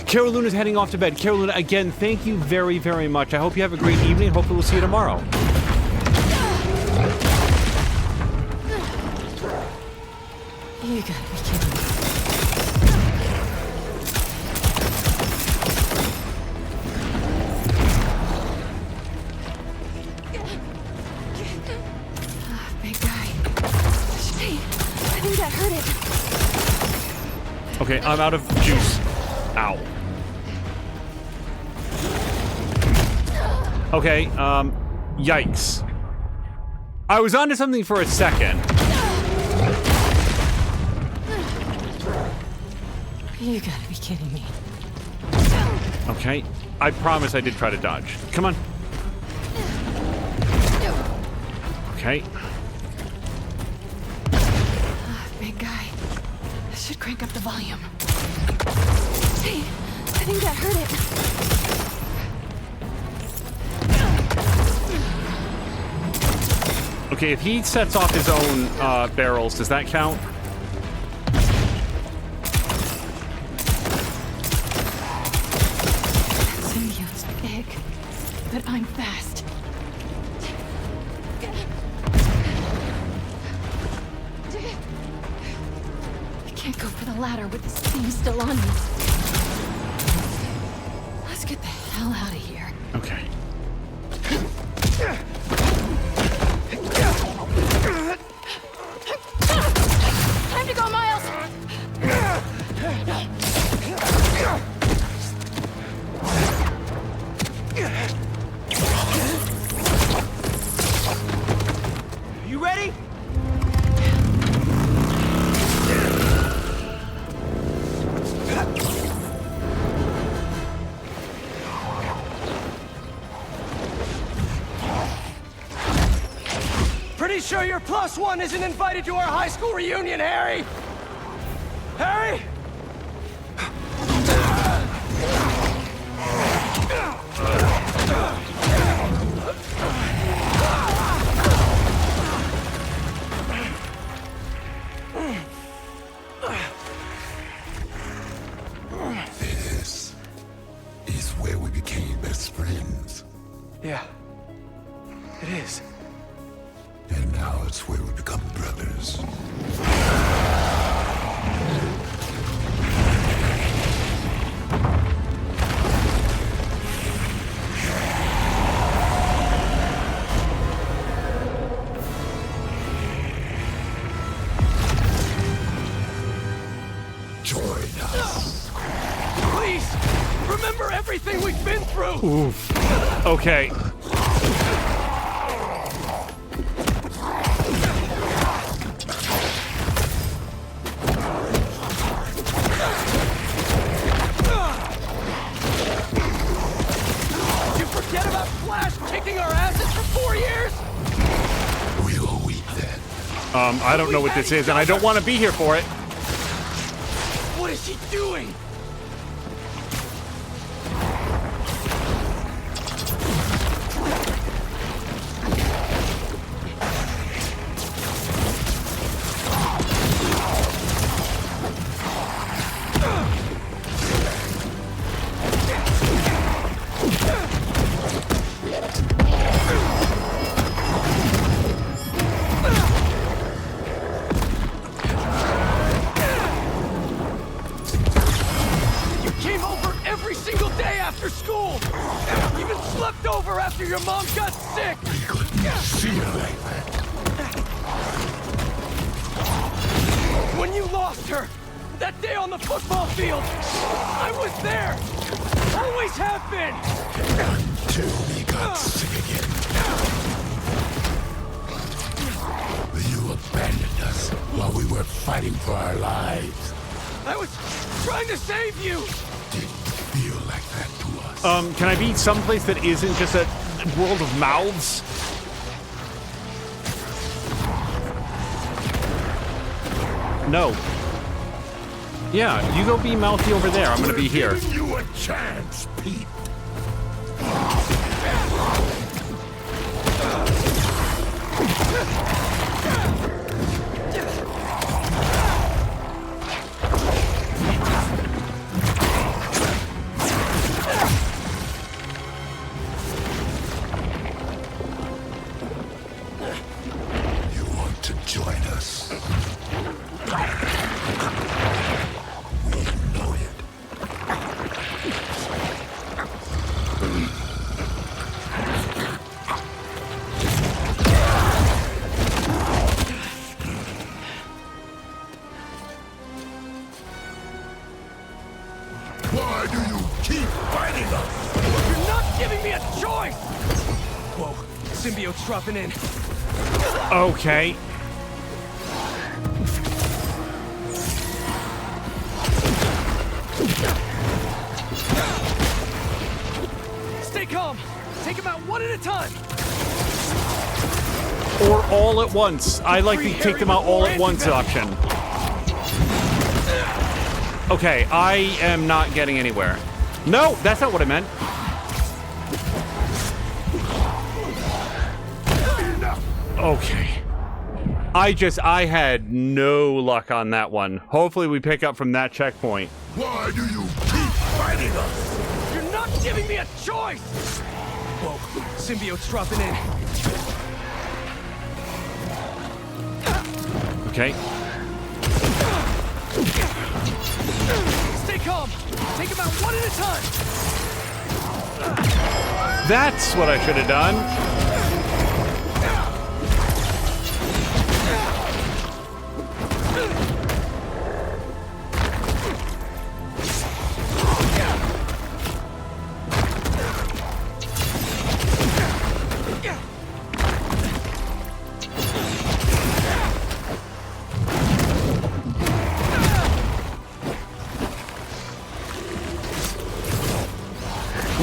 Carol Luna's heading off to bed. Carol Luna, again, thank you very, very much. I hope you have a great evening. Hopefully we'll see you tomorrow. You gotta be kidding me. Big guy. Hey, I think that hurt it. Okay, I'm out of juice. Ow. Okay, yikes. I was onto something for a second. You gotta be kidding me. Okay, I promise I did try to dodge. Come on. Okay. Big guy. I should crank up the volume. Hey, I think that hurt it. Okay, if he sets off his own barrels, does that count? Symbiote's big, but I'm fast. I can't go for the ladder with this thing still on me. Let's get the hell out of here. Okay. Time to go, Miles! You ready? sure your +1 isn't invited to our high school reunion, Harry? Harry? This is where we became best friends. Yeah, it is. And now it's where we become brothers. Join us. Please, remember everything we've been through. Oof. Okay. Did you forget about Flash kicking our asses for 4 years? We'll weep then. I don't know what this is, and I don't want to be here for it. What is he doing? You came over every single day after school. Even slept over after your mom got sick. See you like that. When you lost her, that day on the football field, I was there. Always have been. Till we got sick again. You abandoned us while we were fighting for our lives. I was trying to save you. Feel like that to us. Can I be someplace that isn't just a world of mouths? No. Yeah, you go be mouthy over there. I'm gonna be here. Giving you a chance, Pete. You want to join us? We know it. Why do you keep fighting us? You're not giving me a choice. Whoa, symbiote's dropping in. Okay. Stay calm. Take him out one at a time. Or all at once. I like the take them out all at once option. Okay, I am not getting anywhere. No, that's not what I meant. Okay. I had no luck on that one. Hopefully we pick up from that checkpoint. Why do you keep fighting us? You're not giving me a choice. Whoa, symbiote's dropping in. Okay. Stay calm. Take him out one at a time. That's what I should have done.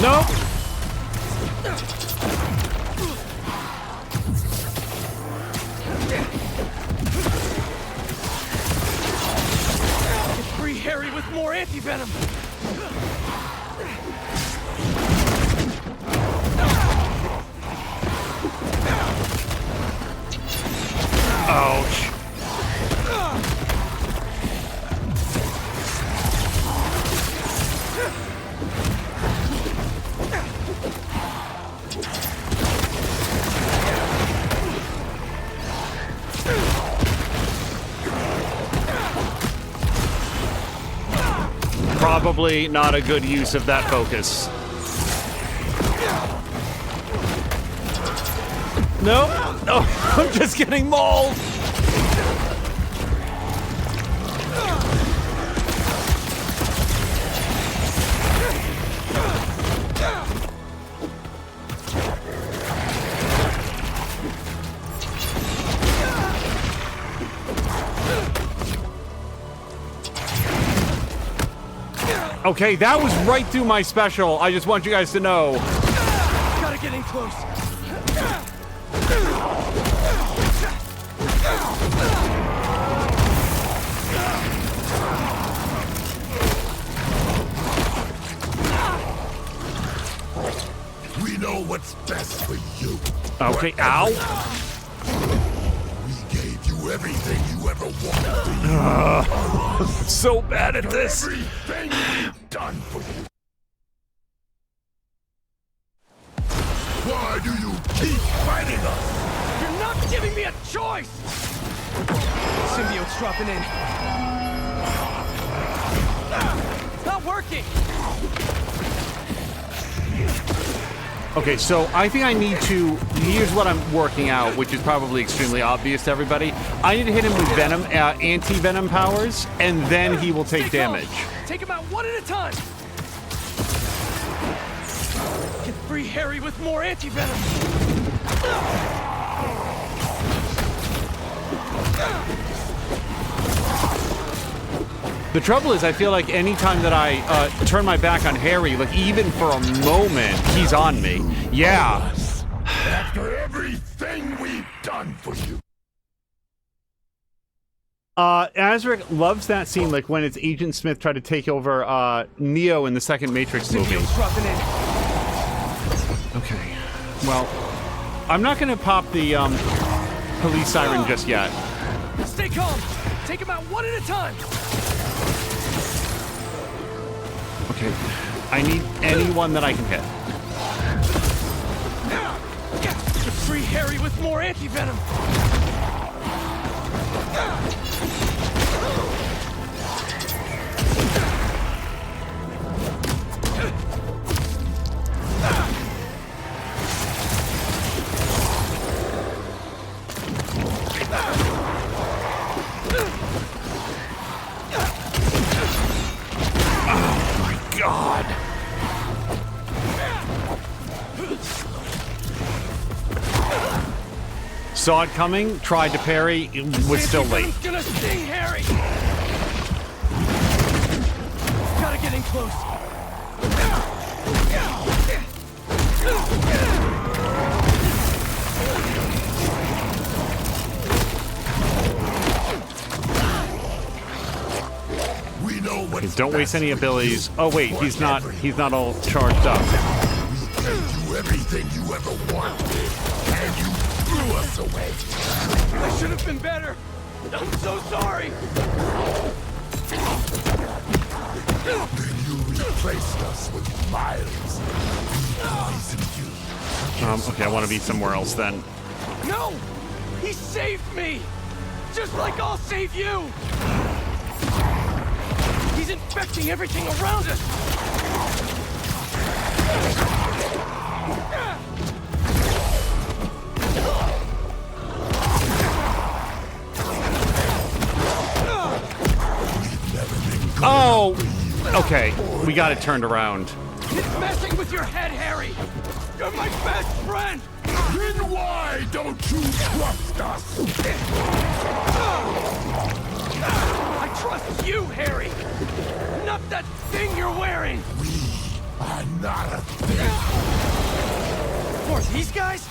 No. with more anti-venom! Ouch. Probably not a good use of that focus. No, no, I'm just getting mauled. Okay, that was right through my special. I just want you guys to know. Gotta get in close. We know what's best for you. Okay, ow. We gave you everything you ever wanted. I'm so bad at this. Everything we've done for you. Why do you keep fighting us? You're not giving me a choice! Symbiote's dropping in. It's not working! Okay, so I think I need to, here's what I'm working out, which is probably extremely obvious to everybody. I need to hit him with Venom, anti-Venom powers, and then he will take damage. Take him out one at a time! Can free Harry with more anti-Venom! The trouble is, I feel like anytime that I turn my back on Harry, like even for a moment, he's on me. Yeah. After everything we've done for you. Azric loves that scene, like when it's Agent Smith tried to take over Neo in the second Matrix movie. Okay. Well, I'm not gonna pop the police siren just yet. Stay calm. Take him out one at a time. Okay. I need anyone that I can hit. Free Harry with more anti-venom. God. Saw it coming, tried to parry, was still late. Gonna sting Harry. Gotta get in close. We know what. Don't waste any abilities. Oh wait, he's not all charged up. We gave you everything you ever wanted, and you threw us away. I should have been better. I'm so sorry. Then you replaced us with Miles. We poisoned you. Okay, I want to be somewhere else then. No! He saved me! Just like I'll save you! He's infecting everything around us! Oh! Okay, we got it turned around. He's messing with your head, Harry! You're my best friend! Then why don't you trust us? I trust you, Harry! Not that thing you're wearing! We are not a thing. For these guys?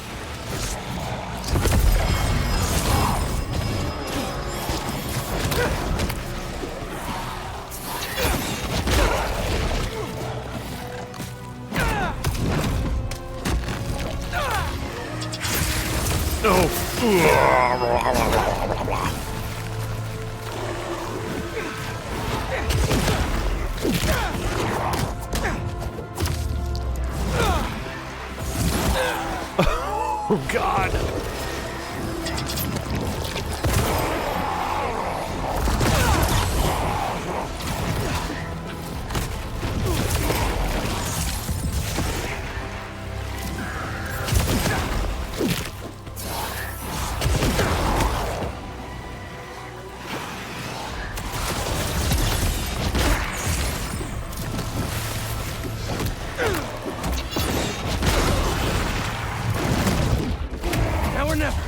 Oh, God. Now or never.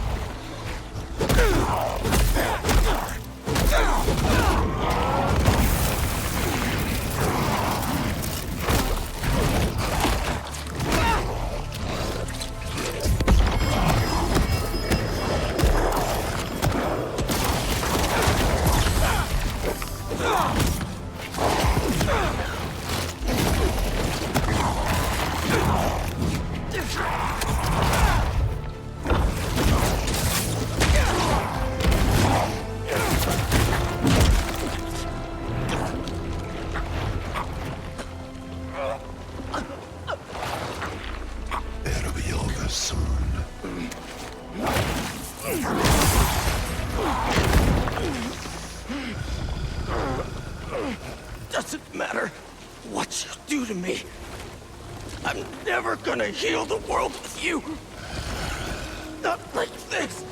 It'll be over soon. Doesn't matter what you do to me. I'm never gonna heal the world with you. Not like this.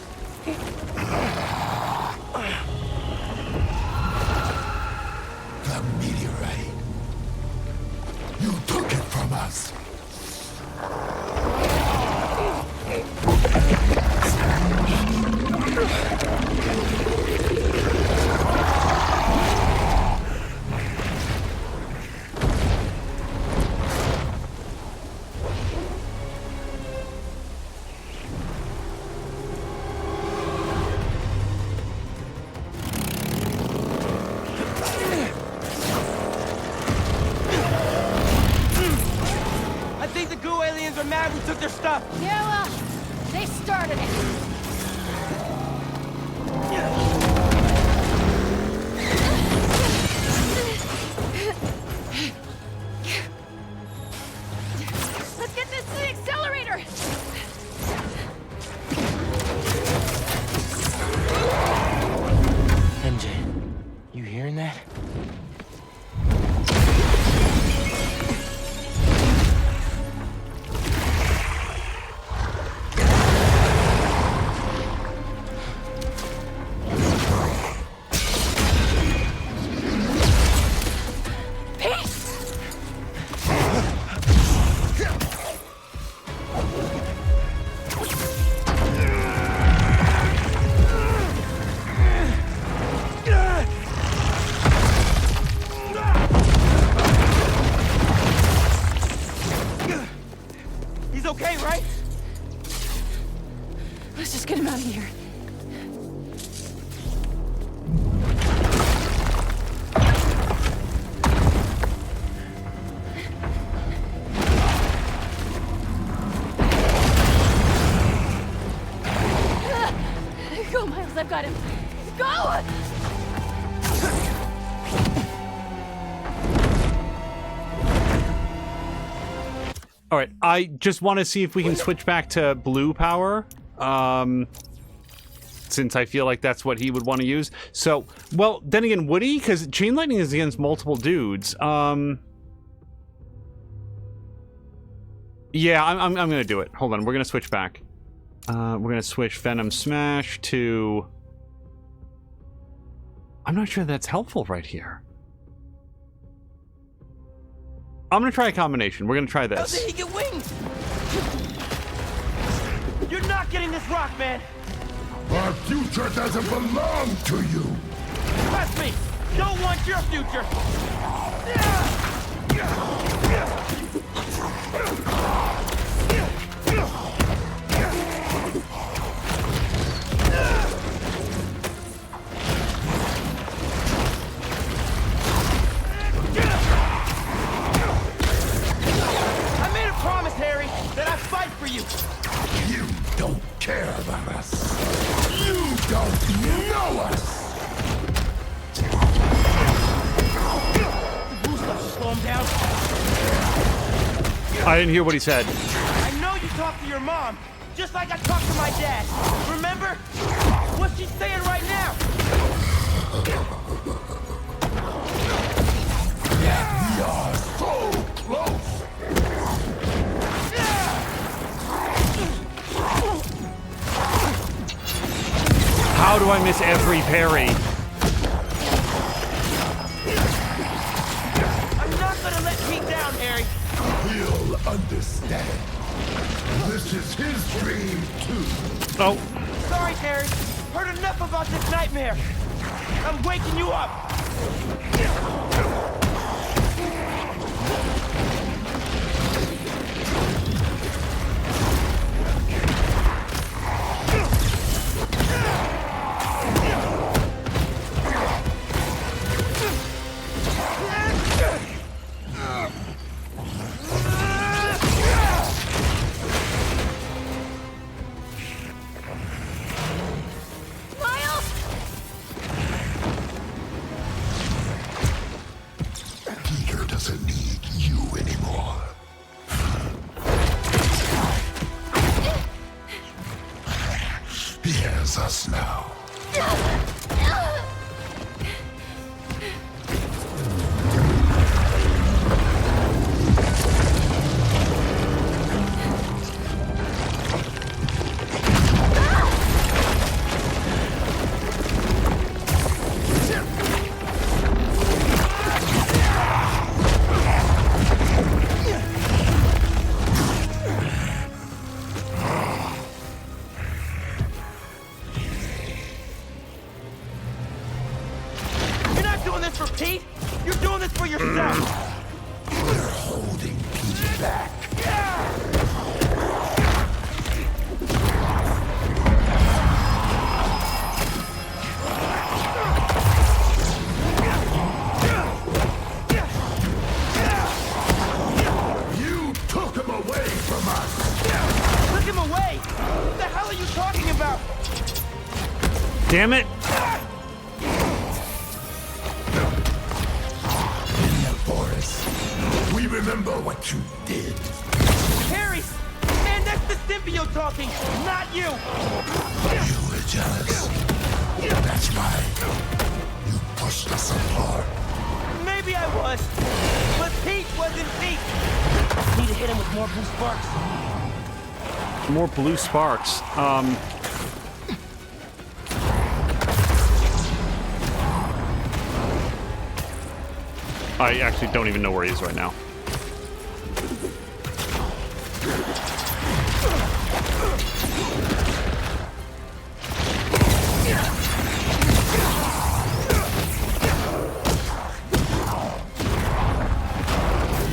The meteorite. You took it from us. I think the goo aliens are mad we took their stuff. Yeah, well, they started it. Let's get this to the accelerator! MJ, you hearing that? He's okay, right? Let's just get him out of here. Go, Miles, I've got him. Go! All right, I just want to see if we can switch back to blue power, since I feel like that's what he would want to use. So, well, then again, would he? Because chain lightning is against multiple dudes. Yeah, I'm gonna do it. Hold on, we're gonna switch back. We're gonna switch Venom Smash to. I'm not sure that's helpful right here. I'm gonna try a combination. We're gonna try How this. did he get wings? You're not getting this rock, man. Our future doesn't belong to you. Trust me. Don't want your future. I made a promise, Harry, that I'd fight for you. You don't care about us. You don't know us. The blue stuff should slow him down. I didn't hear what he said. I know you talked to your mom, just like I talked to my dad. Remember? What's she saying right now? We are so close. How do I miss every parry? I'm not gonna let Pete down, Harry. He'll understand. This is his dream, too. Oh. Sorry, Harry. Heard enough about this nightmare. I'm waking you up. Peter doesn't need you anymore. He has us now. You're not doing this for Pete. You're doing this for yourself. We're holding Pete back. You took him away from us. Took him away. What the hell are you talking about? Damn it. In the forest, we remember what you did. Harry! Man, that's the symbiote talking, not you! You were jealous. That's why you pushed us apart. Maybe I was, but Pete wasn't Pete. Need to hit him with more blue sparks. More blue sparks. I actually don't even know where he is right now.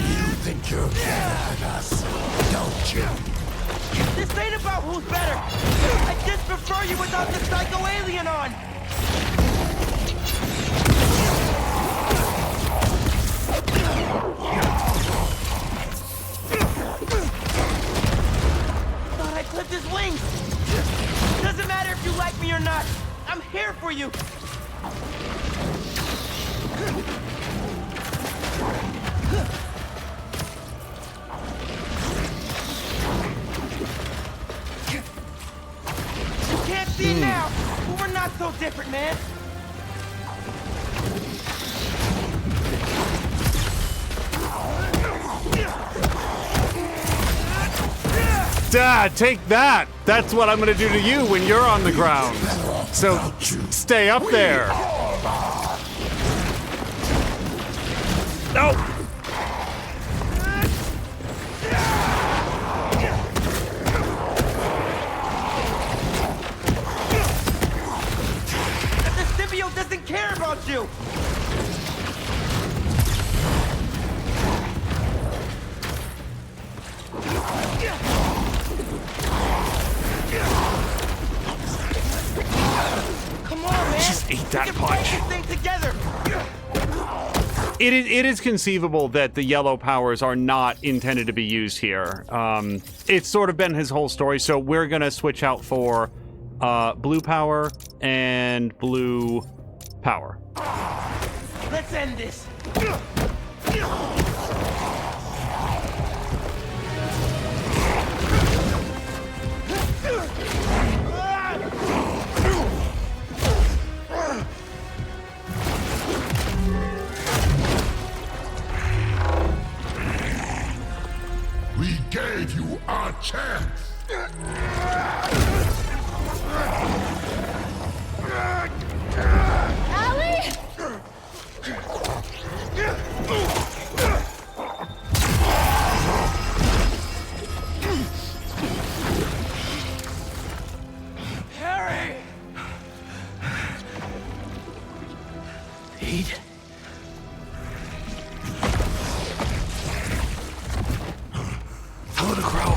You think you're better than us, don't you? This ain't about who's better. I just prefer you without the psycho alien on. Thought I clipped his wings. Doesn't matter if you like me or not. I'm here for you. You can't see it now, but we're not so different, man. Dad, take that! That's what I'm gonna do to you when you're on the ground. So stay up there. No! The symbiote doesn't care about you. Come on, man. Just ate that We can pull punch. this thing together. It is conceivable that the yellow powers are not intended to be used here. It's sort of been his whole story, so we're gonna switch out for blue power and blue power. Let's end this. give you a chance. Allie! Harry! Pete? Follow the crow.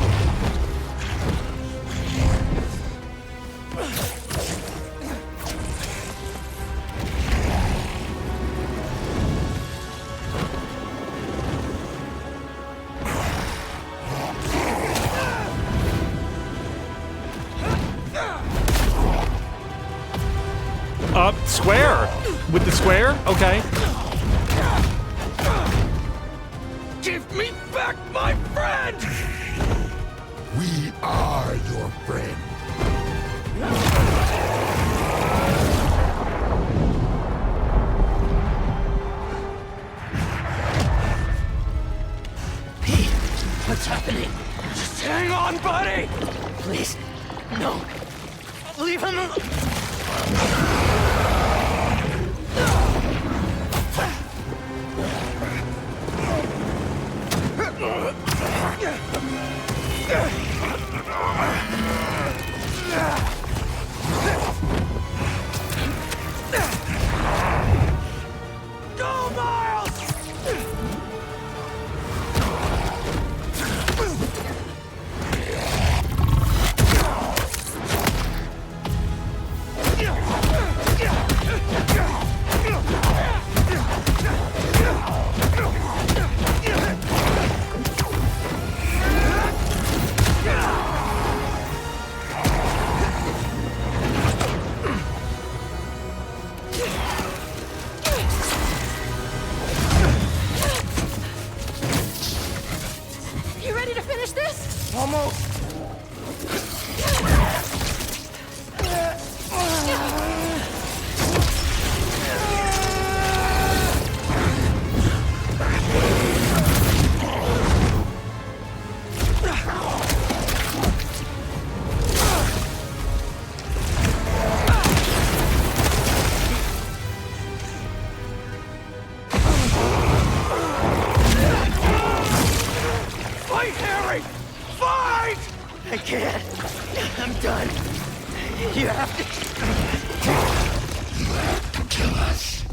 Square. With the square? Okay. Give me back my friend! We are your friend. Pete, what's happening? Just hang on, buddy! Please, no. Leave him alone. Go, Miles! You ready to finish this? Almost. Fight, Harry! Fight! I can't. I'm done. You have to. You have to kill us.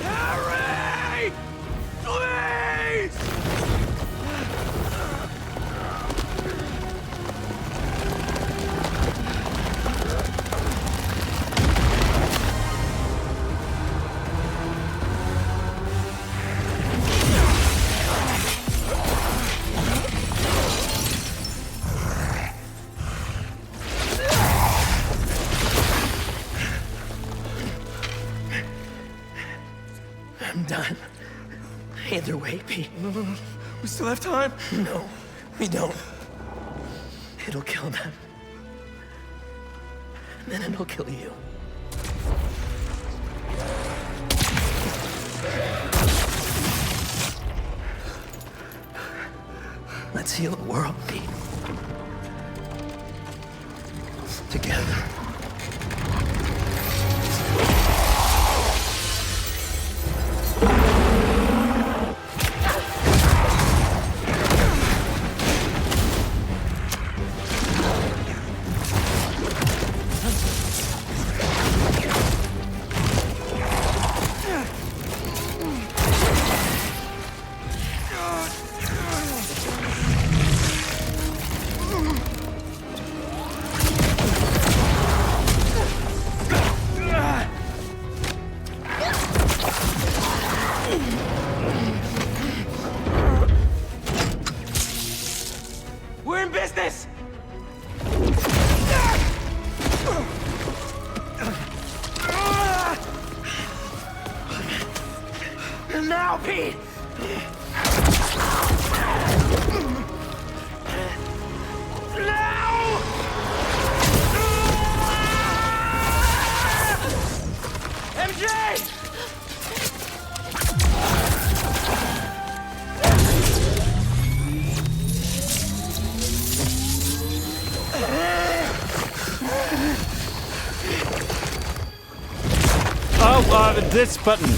Harry! Please! I'm done. Either way, Pete. We still have time? No, we don't. It'll kill them. And then it'll kill you. Let's heal the world, Pete. Together. We're in business! And now, Pete! MJ! Oh, this button.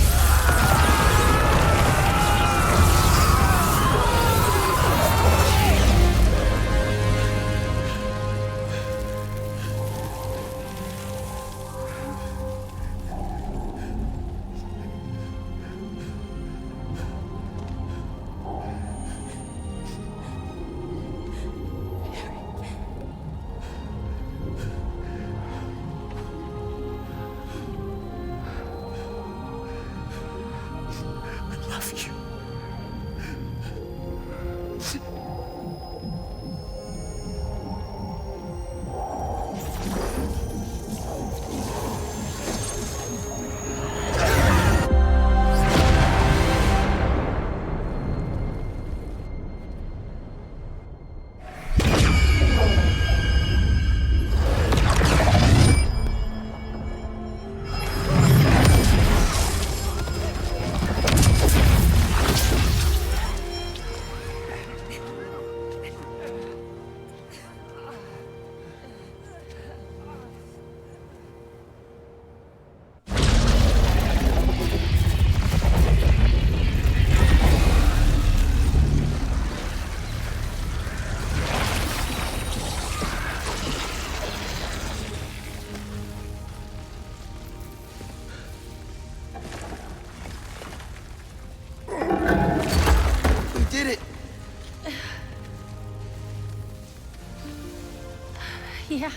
Yeah.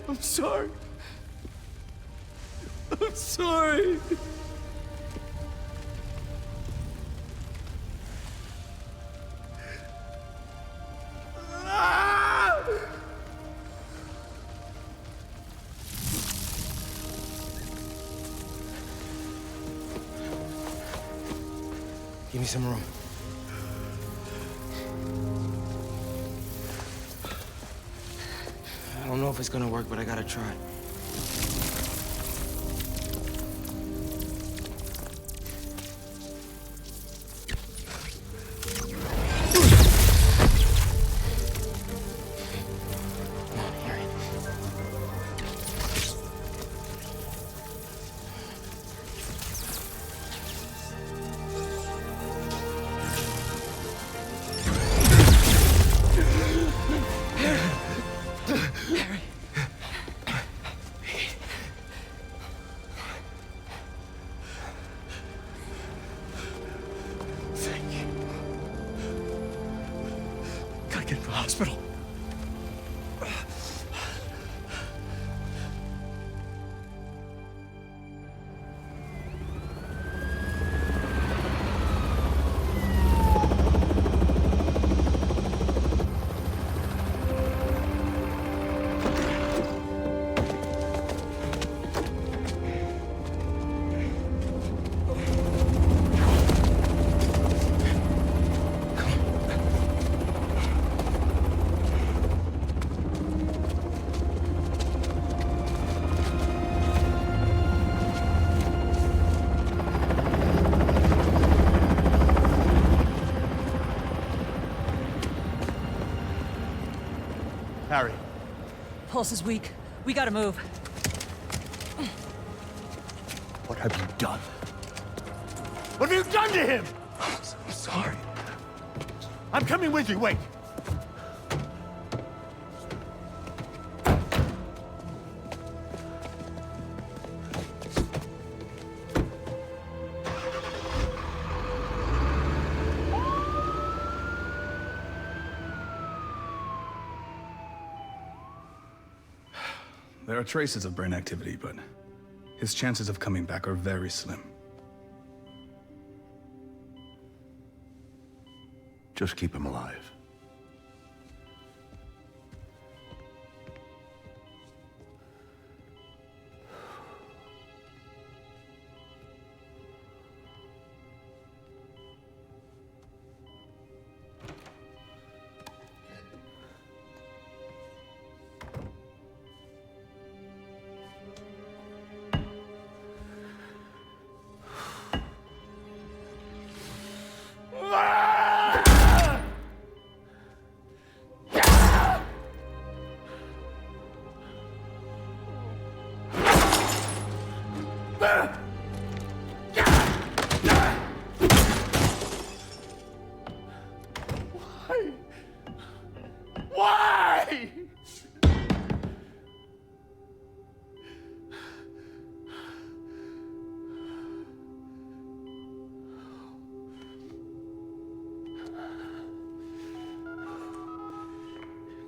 I'm sorry. I'm sorry. Give me some room. I don't know if it's gonna work, but I gotta try. Gotta get to the hospital. Harry. Pulse is weak. We gotta move. What have you done? What have you done to him? I'm sorry. I'm coming with you, wait. There are traces of brain activity, but his chances of coming back are very slim. Just keep him alive.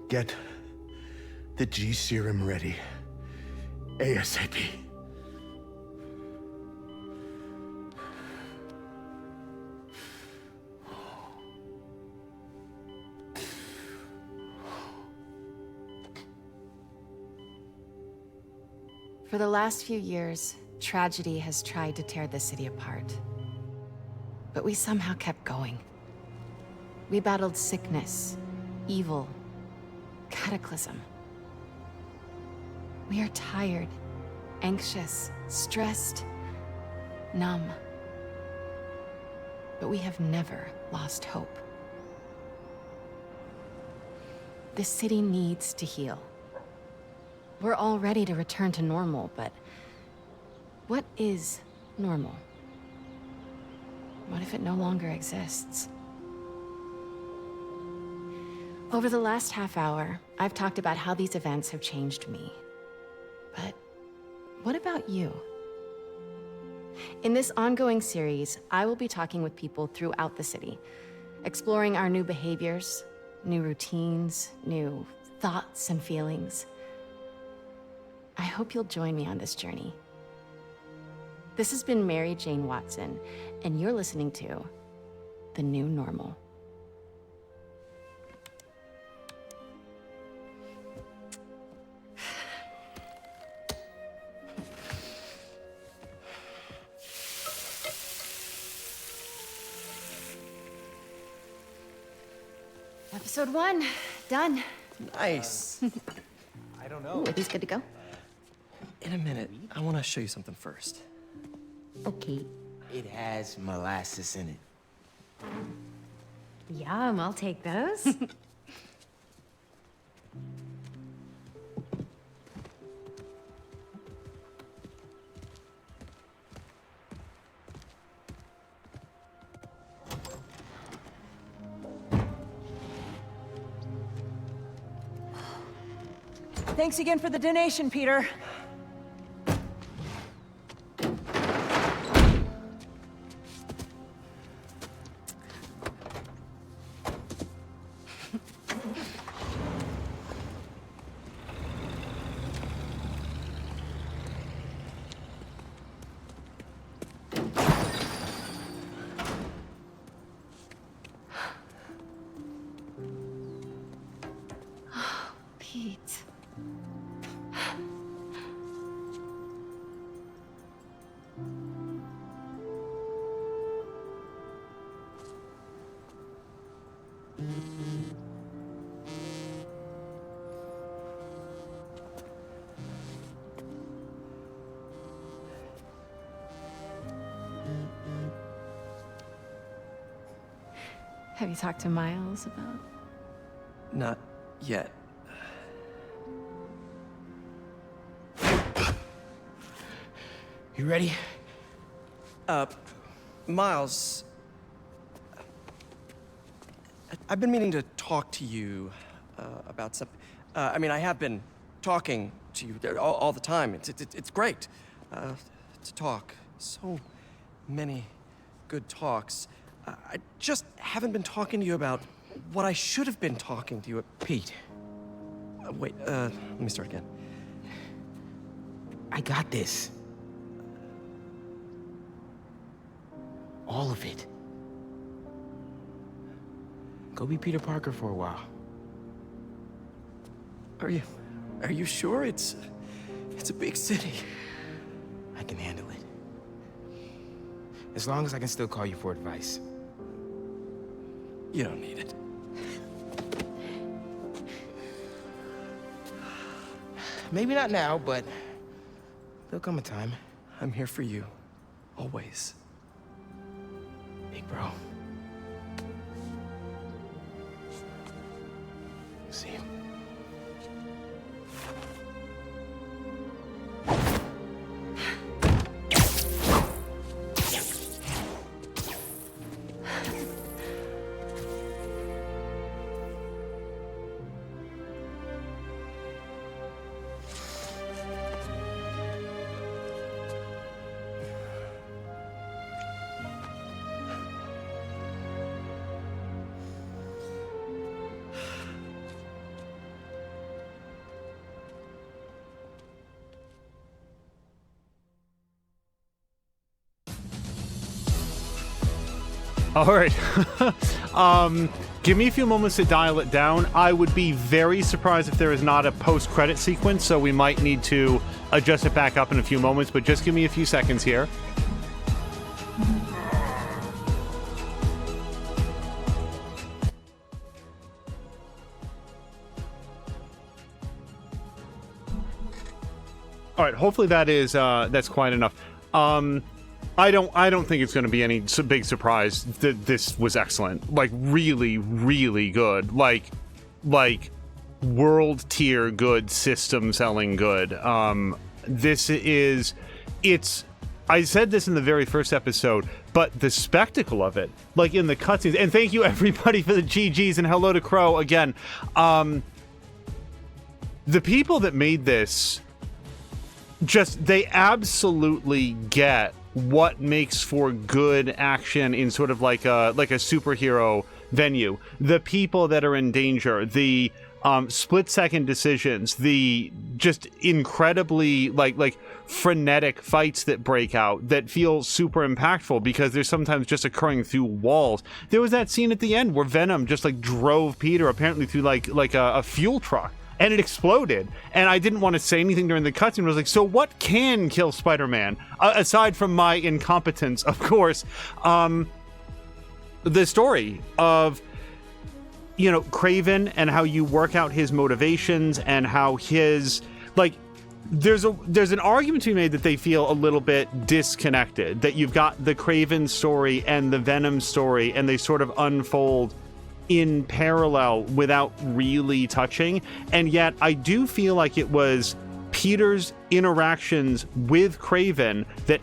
Get the G-Serum ready. ASAP. For the last few years, tragedy has tried to tear the city apart. But we somehow kept going. We battled sickness, evil, cataclysm. We are tired, anxious, stressed, numb. But we have never lost hope. This city needs to heal. We're all ready to return to normal, but what is normal? What if it no longer exists? Over the last half hour, I've talked about how these events have changed me. But what about you? In this ongoing series, I will be talking with people throughout the city, exploring our new behaviors, new routines, new thoughts and feelings. I hope you'll join me on this journey. This has been Mary Jane Watson, and you're listening to The New Normal. Episode 1, done. Nice. I don't know. Ooh, are these good to go? In a minute, I want to show you something first. Okay. It has molasses in it. Yum, I'll take those. Thanks again for the donation, Peter. Pete. Have you talked to Miles about? Not yet. You ready? Miles. I've been meaning to talk to you about something. I mean, I have been talking to you all the time. It's great to talk. So many good talks. I just haven't been talking to you about what I should have been talking to you about. Pete. Wait, let me start again. I got this. All of it. Go be Peter Parker for a while. Are you sure? It's a big city. I can handle it. As long as I can still call you for advice. You don't need it. Maybe not now, but there'll come a time. I'm here for you. Always. Big bro. See you. All right. Give me a few moments to dial it down. I would be very surprised if there is not a post-credit sequence, so we might need to adjust it back up in a few moments, but just give me a few seconds here. All right, hopefully that is that's quite enough. I don't think it's going to be any big surprise that this was excellent. Like really, really good. Like world tier good, system selling good. This is, it's. I said this in the very first episode, but the spectacle of it, like in the cutscenes, and thank you everybody for the GGs and hello to Crow again. The people that made this, just they absolutely get what makes for good action in sort of like a superhero venue. The people that are in danger, the split-second decisions, the just incredibly like frenetic fights that break out that feel super impactful because they're sometimes just occurring through walls. There was that scene at the end where Venom just like drove Peter apparently through like a fuel truck. And it exploded. And I didn't want to say anything during the cutscene. I was like, so what can kill Spider-Man? Aside from my incompetence, of course. The story of, you know, Kraven and how you work out his motivations and how his, like, there's an argument to be made that they feel a little bit disconnected. That you've got the Kraven story and the Venom story, and they sort of unfold in parallel without really touching. And yet I do feel like it was Peter's interactions with Kraven that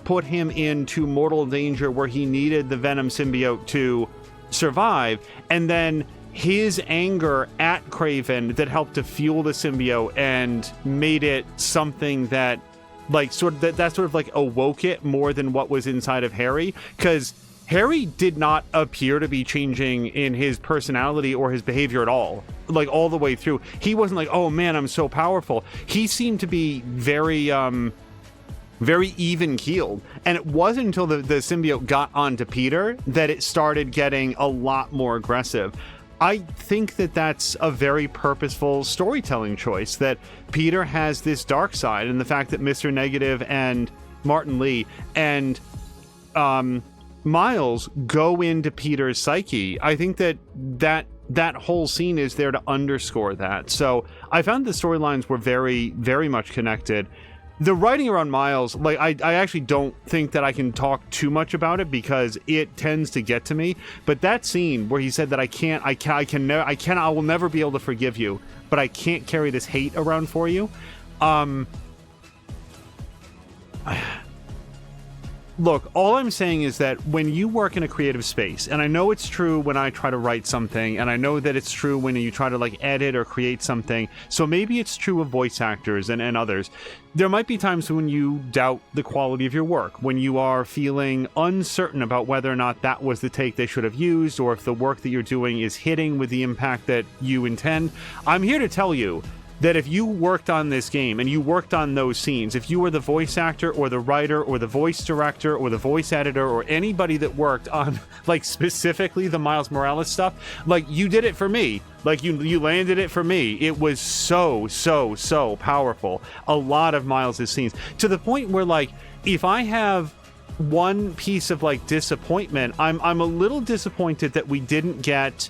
put him into mortal danger where he needed the Venom symbiote to survive, and then his anger at Kraven that helped to fuel the symbiote and made it something that like that sort of like awoke it more than what was inside of Harry, because Harry did not appear to be changing in his personality or his behavior at all, like all the way through. He wasn't like, oh man, I'm so powerful. He seemed to be very even keeled. And it wasn't until the symbiote got onto Peter that it started getting a lot more aggressive. I think that that's a very purposeful storytelling choice, that Peter has this dark side, and the fact that Mr. Negative and Martin Lee and Miles go into Peter's psyche. I think that whole scene is there to underscore that. So I found the storylines were very, very much connected. The writing around Miles, like I actually don't think that I can talk too much about it because it tends to get to me. But that scene where he said that I will never be able to forgive you, but I can't carry this hate around for you. Look, all I'm saying is that when you work in a creative space, and I know it's true when I try to write something, and I know that it's true when you try to like edit or create something, so maybe it's true of voice actors and others. There might be times when you doubt the quality of your work, when you are feeling uncertain about whether or not that was the take they should have used, or if the work that you're doing is hitting with the impact that you intend. I'm here to tell you that if you worked on this game and you worked on those scenes, if you were the voice actor or the writer or the voice director or the voice editor or anybody that worked on like specifically the Miles Morales stuff, like you did it for me. Like you landed it for me. It was so powerful. A lot of Miles's scenes, to the point where like if I have one piece of like disappointment, I'm a little disappointed that we didn't get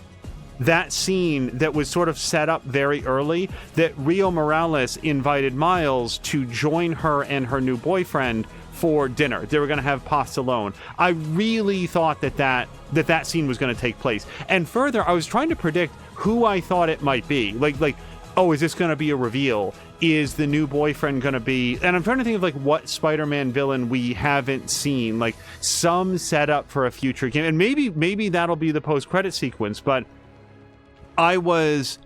that scene that was sort of set up very early, that Rio Morales invited Miles to join her and her new boyfriend for dinner. They were going to have pasta alone. I really thought that scene was going to take place. And further, I was trying to predict who I thought it might be. Like, oh, is this going to be a reveal? Is the new boyfriend going to be... And I'm trying to think of like what Spider-Man villain we haven't seen, like some setup for a future game. And maybe that'll be the post-credit sequence, but I was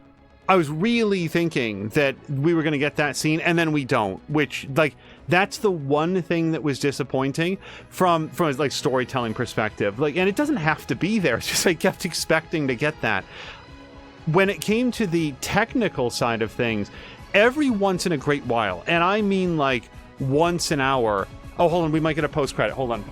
really thinking that we were going to get that scene, and then we don't, which, like, that's the one thing that was disappointing from a, like, storytelling perspective. Like, and it doesn't have to be there. It's just I kept expecting to get that. When it came to the technical side of things, every once in a great while, and I mean, like, once an hour... Oh, hold on, we might get a post-credit. Hold on.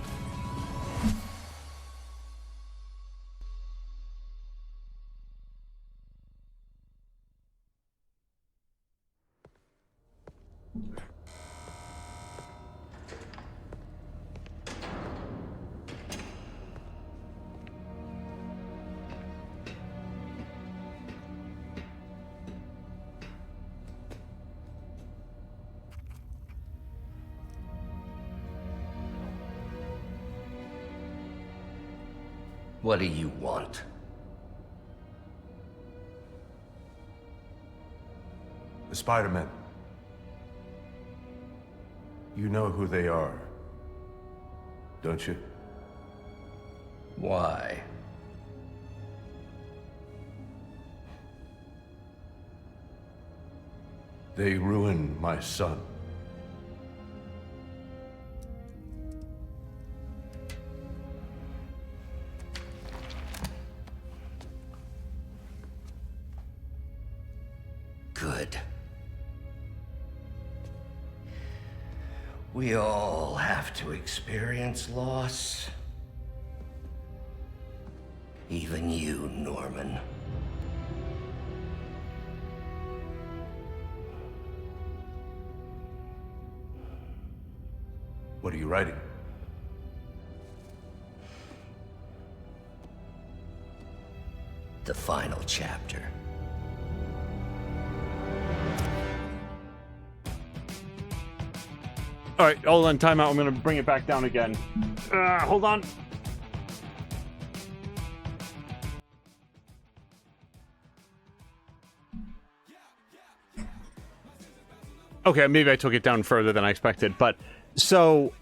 What do you want? The Spider-Men. You know who they are, don't you? Why? They ruined my son. Good. We all have to experience loss. Even you, Norman. What are you writing? The final chapter. All right, hold on, time out. I'm going to bring it back down again. Hold on. Okay, maybe I took it down further than I expected, but so...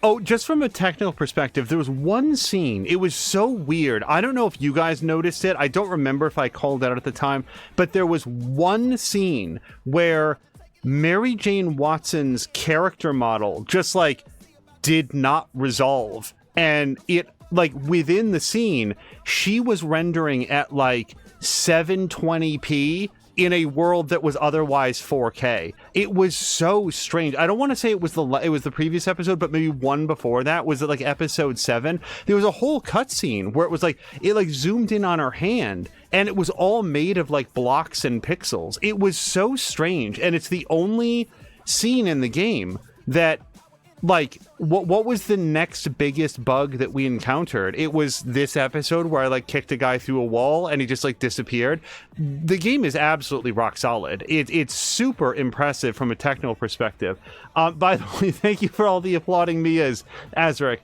Oh, just from a technical perspective, there was one scene. It was so weird. I don't know if you guys noticed it. I don't remember if I called it out at the time, but there was one scene where Mary Jane Watson's character model just, like, did not resolve. And it, like, within the scene, she was rendering at, like, 720p in a world that was otherwise 4K. It was so strange. I don't want to say it was the previous episode, but maybe one before that. Was it like episode 7? There was a whole cutscene where it was like, it like zoomed in on her hand, and it was all made of like blocks and pixels. It was so strange, and it's the only scene in the game that, like, what was the next biggest bug that we encountered? It was this episode where I like kicked a guy through a wall and he just like disappeared. The game is absolutely rock solid. It's super impressive from a technical perspective. By the way, thank you for all the applauding me as Azric.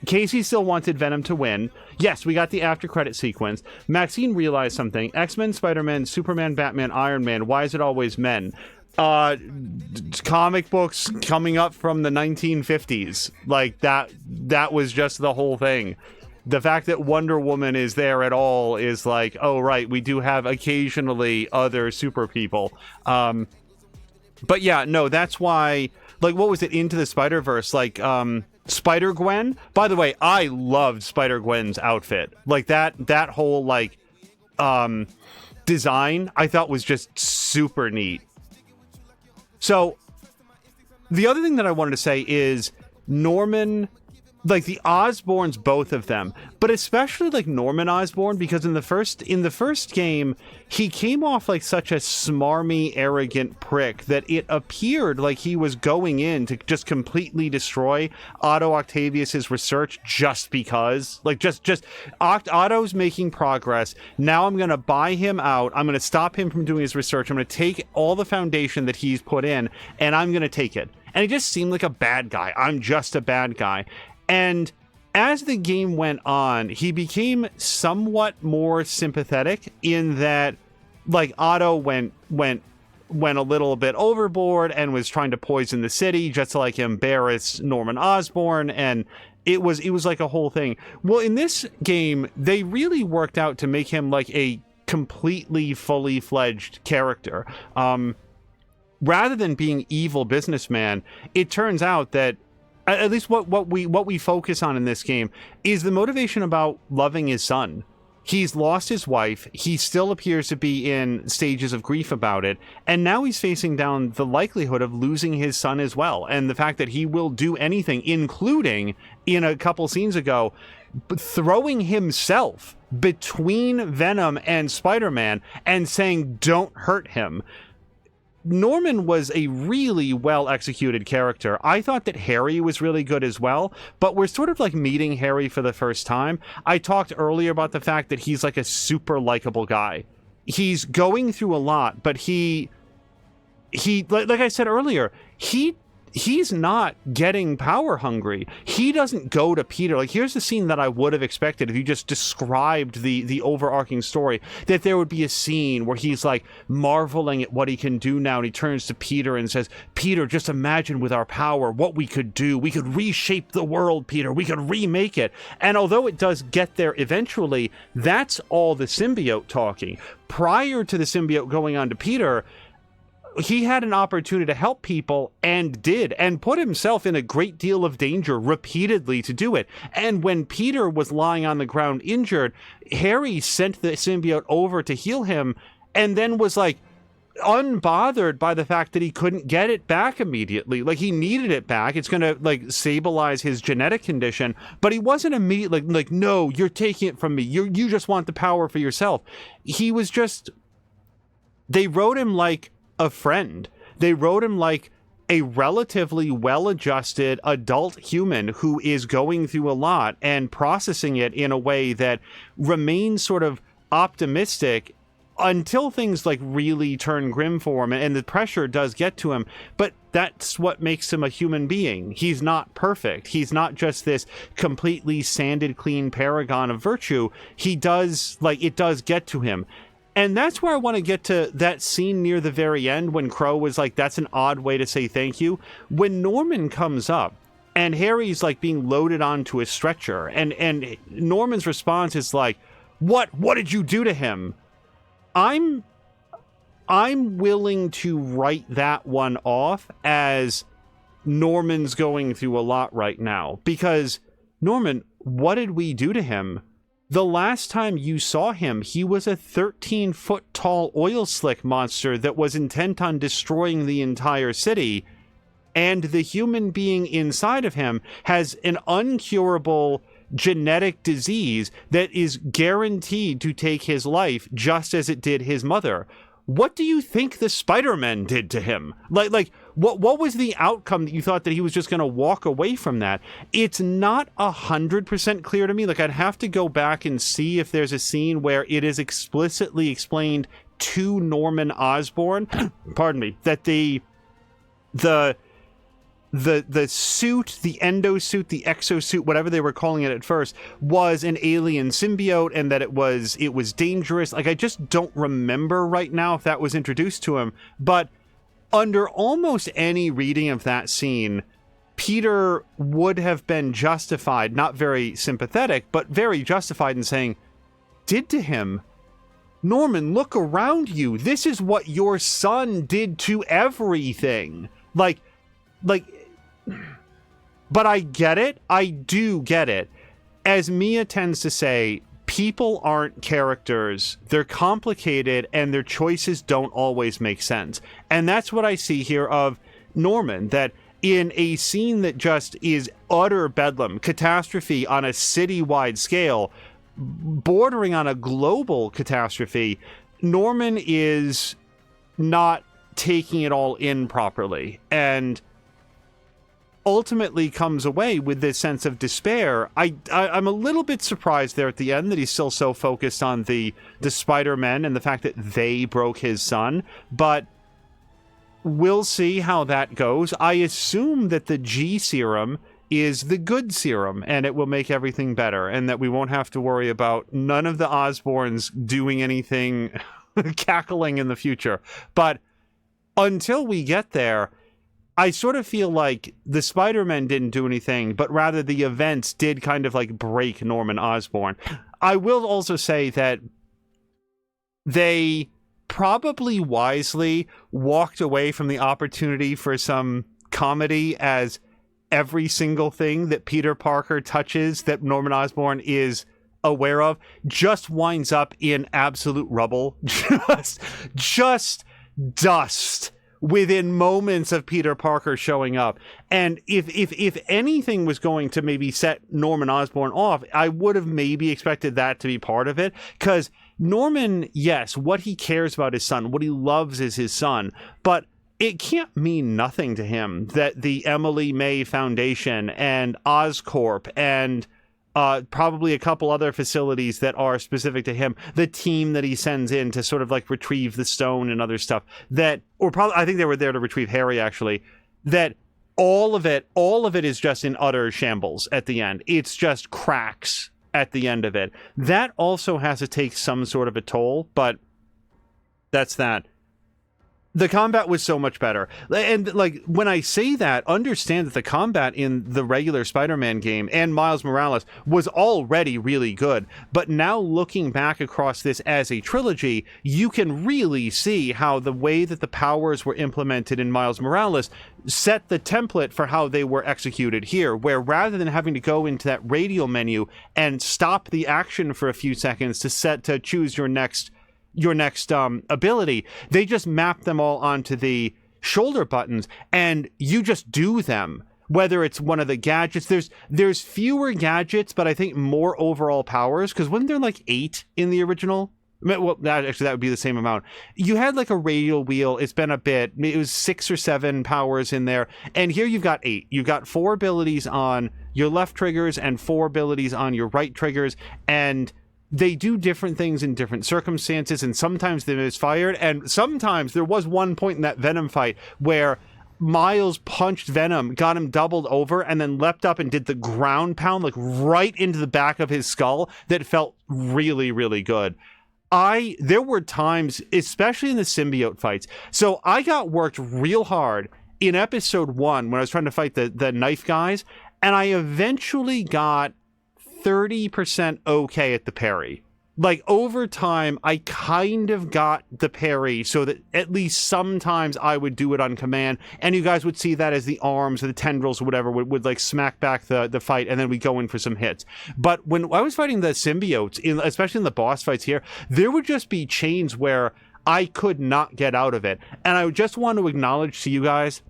Casey still wanted Venom to win. Yes, we got the after credit sequence. Maxine realized something. X-Men, Spider-Man, Superman, Batman, Iron Man. Why is it always men? Comic books coming up from the 1950s. Like, that was just the whole thing. The fact that Wonder Woman is there at all is like, oh right, we do have occasionally other super people. But yeah, no, that's why, like, what was it, Into the Spider-Verse, like, Spider-Gwen? By the way, I loved Spider-Gwen's outfit. Like, that whole, like, design, I thought was just super neat. So, the other thing that I wanted to say is Norman, like the Osborns, both of them, but especially like Norman Osborn, because in the first game, he came off like such a smarmy, arrogant prick that it appeared like he was going in to just completely destroy Otto Octavius's research just because, like, just Otto's making progress. Now I'm going to buy him out. I'm going to stop him from doing his research. I'm going to take all the foundation that he's put in, and I'm going to take it. And he just seemed like a bad guy. I'm just a bad guy. And as the game went on, he became somewhat more sympathetic in that, like, Otto went a little bit overboard and was trying to poison the city just to, like, embarrass Norman Osborn, and it was like a whole thing. Well, in this game, they really worked out to make him like a completely fully fledged character. Rather than being evil businessman, it turns out that at least what we focus on in this game is the motivation about loving his son. He's lost his wife. He still appears to be in stages of grief about it. And now he's facing down the likelihood of losing his son as well. And the fact that he will do anything, including in a couple scenes ago, throwing himself between Venom and Spider-Man and saying, "Don't hurt him." Norman was a really well-executed character. I thought that Harry was really good as well, but we're sort of like meeting Harry for the first time. I talked earlier about the fact that he's like a super likable guy. He's going through a lot, but he like I said earlier, he he's not getting power hungry. He doesn't go to Peter. Like, here's the scene that I would have expected if you just described the overarching story, that there would be a scene where he's like marveling at what he can do now, and he turns to Peter and says, Peter, just imagine with our power what we could do. We could reshape the world, Peter. We could remake it. And although it does get there eventually, that's all the symbiote talking. Prior to the symbiote going on to Peter, he had an opportunity to help people and did, and put himself in a great deal of danger repeatedly to do it. And when Peter was lying on the ground injured, Harry sent the symbiote over to heal him, and then was like unbothered by the fact that he couldn't get it back immediately. Like, he needed it back. It's going to like stabilize his genetic condition, but he wasn't immediately like, no, you're taking it from me. You just want the power for yourself. He was just, they wrote him like a friend. They wrote him like a relatively well-adjusted adult human who is going through a lot and processing it in a way that remains sort of optimistic until things like really turn grim for him and the pressure does get to him. But that's what makes him a human being. He's not perfect. He's not just this completely sanded clean paragon of virtue. He does, like, it does get to him. And that's where I want to get to that scene near the very end when Crow was like, that's an odd way to say thank you. When Norman comes up and Harry's like being loaded onto a stretcher, and Norman's response is like, what did you do to him? I'm willing to write that one off as Norman's going through a lot right now, because Norman, what did we do to him? The last time you saw him, he was a 13-foot tall oil slick monster that was intent on destroying the entire city. And the human being inside of him has an uncurable genetic disease that is guaranteed to take his life, just as it did his mother. What do you think the Spider-Men did to him? Like, what was the outcome that you thought that he was just going to walk away from that? It's not 100% clear to me. Like, I'd have to go back and see if there's a scene where it is explicitly explained to Norman Osborn, pardon me, that the suit, the endosuit, the exosuit, whatever they were calling it at first, was an alien symbiote, and that it was dangerous. Like, I just don't remember right now if that was introduced to him. But under almost any reading of that scene, Peter would have been justified, not very sympathetic, but very justified in saying, did to him? Norman, look around you. This is what your son did to everything. Like, but I get it. I do get it. As Mia tends to say, people aren't characters. They're complicated, and their choices don't always make sense. And that's what I see here of Norman, that in a scene that just is utter bedlam, catastrophe on a citywide scale, bordering on a global catastrophe, Norman is not taking it all in properly, and ultimately comes away with this sense of despair. I'm a little bit surprised there at the end that he's still so focused on the Spider-Men and the fact that they broke his son, but we'll see how that goes. I assume that the G serum is the good serum, and it will make everything better, and that we won't have to worry about none of the Osborns doing anything cackling in the future. But until we get there, I sort of feel like the Spider-Men didn't do anything, but rather the events did kind of like break Norman Osborn. I will also say that they probably wisely walked away from the opportunity for some comedy, as every single thing that Peter Parker touches that Norman Osborn is aware of just winds up in absolute rubble. Just dust within moments of Peter Parker showing up. And if anything was going to maybe set Norman Osborn off, I would have maybe expected that to be part of it. Because Norman, yes, what he cares about his son, what he loves is his son, but it can't mean nothing to him that the Emily May Foundation and Oscorp and probably a couple other facilities that are specific to him, the team that he sends in to sort of like retrieve the stone and other stuff, that, or probably, I think they were there to retrieve Harry actually, that all of it is just in utter shambles at the end. It's just cracks at the end of it. That also has to take some sort of a toll, but that's that. The combat was so much better. And like, when I say that, understand that the combat in the regular Spider-Man game and Miles Morales was already really good. But now looking back across this as a trilogy, you can really see how the way that the powers were implemented in Miles Morales set the template for how they were executed here, where rather than having to go into that radial menu and stop the action for a few seconds to choose your next ability, they just map them all onto the shoulder buttons and you just do them. Whether it's one of the gadgets, there's fewer gadgets, but I think more overall powers, because wasn't there like 8 in the original? Well, that would be the same amount. You had like a radial wheel. It's been a bit. It was 6 or 7 powers in there. And here you've got 8. You've got 4 abilities on your left triggers and 4 abilities on your right triggers. And they do different things in different circumstances, and sometimes they misfired, and sometimes there was one point in that Venom fight where Miles punched Venom, got him doubled over, and then leapt up and did the ground pound like right into the back of his skull that felt really, really good. There were times, especially in the symbiote fights, so I got worked real hard in episode 1 when I was trying to fight the knife guys, and I eventually got 30% okay at the parry. Like, over time, I kind of got the parry so that at least sometimes I would do it on command, and you guys would see that as the arms or the tendrils or whatever would like smack back the fight, and then we go in for some hits. But when I was fighting the symbiotes, especially in the boss fights here, there would just be chains where I could not get out of it. And I just want to acknowledge to you guys,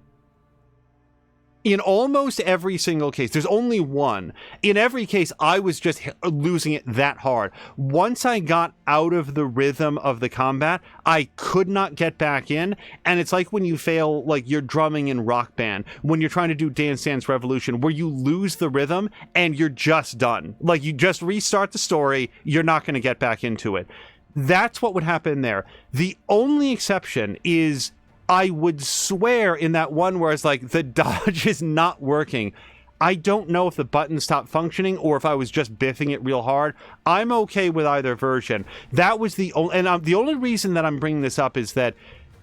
in almost every single case, there's only one. In every case, I was just losing it that hard. Once I got out of the rhythm of the combat, I could not get back in. And it's like when you fail, like you're drumming in Rock Band, when you're trying to do Dance Dance Revolution, where you lose the rhythm and you're just done. Like, you just restart the story, you're not going to get back into it. That's what would happen there. The only exception is, I would swear, in that one where it's like the dodge is not working. I don't know if the button stopped functioning or if I was just biffing it real hard. I'm okay with either version. That was the only, and the only reason that I'm bringing this up is that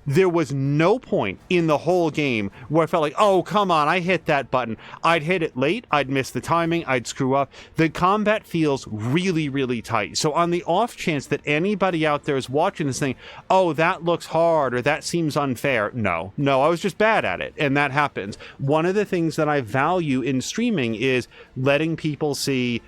there was no point in the whole game where I felt like, oh, come on, I hit that button. I'd hit it late, I'd miss the timing, I'd screw up. The combat feels really, really tight. So on the off chance that anybody out there is watching this thing, oh, that looks hard or that seems unfair. No, I was just bad at it, and that happens. One of the things that I value in streaming is letting people see.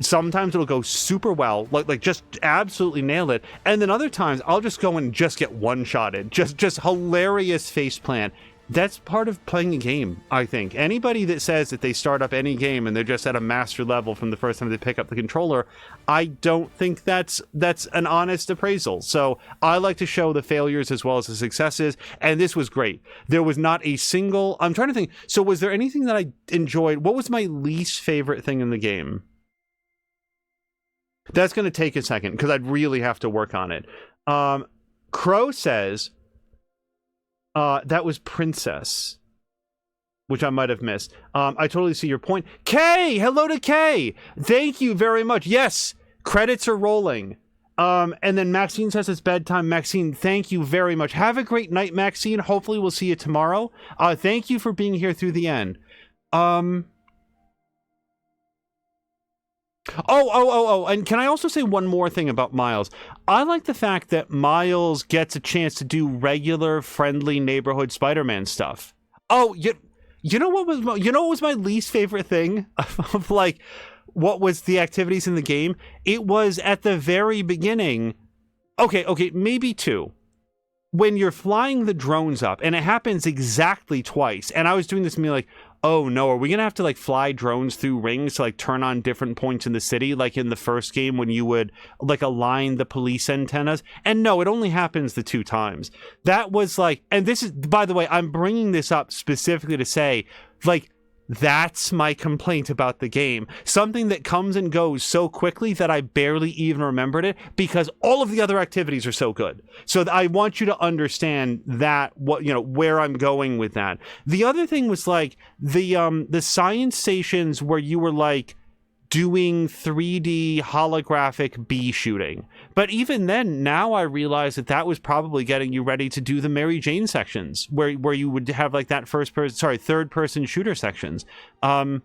Sometimes it'll go super well, like just absolutely nail it, and then other times I'll just go and just get one-shotted, just hilarious faceplant. That's part of playing a game, I think. Anybody that says that they start up any game and they're just at a master level from the first time they pick up the controller, I don't think that's an honest appraisal. So I like to show the failures as well as the successes, and this was great. There was not a single. I'm trying to think. So was there anything that I enjoyed? What was my least favorite thing in the game? That's going to take a second because I'd really have to work on it. Crow says that was Princess, which I might have missed. I totally see your point. Kay! Hello to Kay! Thank you very much. Yes, credits are rolling. And then Maxine says it's bedtime. Maxine, thank you very much. Have a great night, Maxine. Hopefully we'll see you tomorrow. Thank you for being here through the end. Oh, and can I also say one more thing about Miles? I like the fact that Miles gets a chance to do regular, friendly neighborhood Spider-Man stuff. Oh, you know what was my least favorite thing of like what was the activities in the game? It was at the very beginning. Okay, maybe 2. When you're flying the drones up, and it happens exactly twice, and I was doing this and being like, oh no, are we gonna have to like fly drones through rings to like turn on different points in the city, like in the first game when you would like align the police antennas? And no, it only happens the 2 times. That was like, and this is, by the way, I'm bringing this up specifically to say, like, That's my complaint about the game. Something that comes and goes so quickly that I barely even remembered it because all of the other activities are so good. So I want you to understand that, where I'm going with that. The other thing was like the science stations where you were like doing 3D holographic bee shooting. But even then, now I realize that was probably getting you ready to do the Mary Jane sections where you would have like that third person shooter sections. No,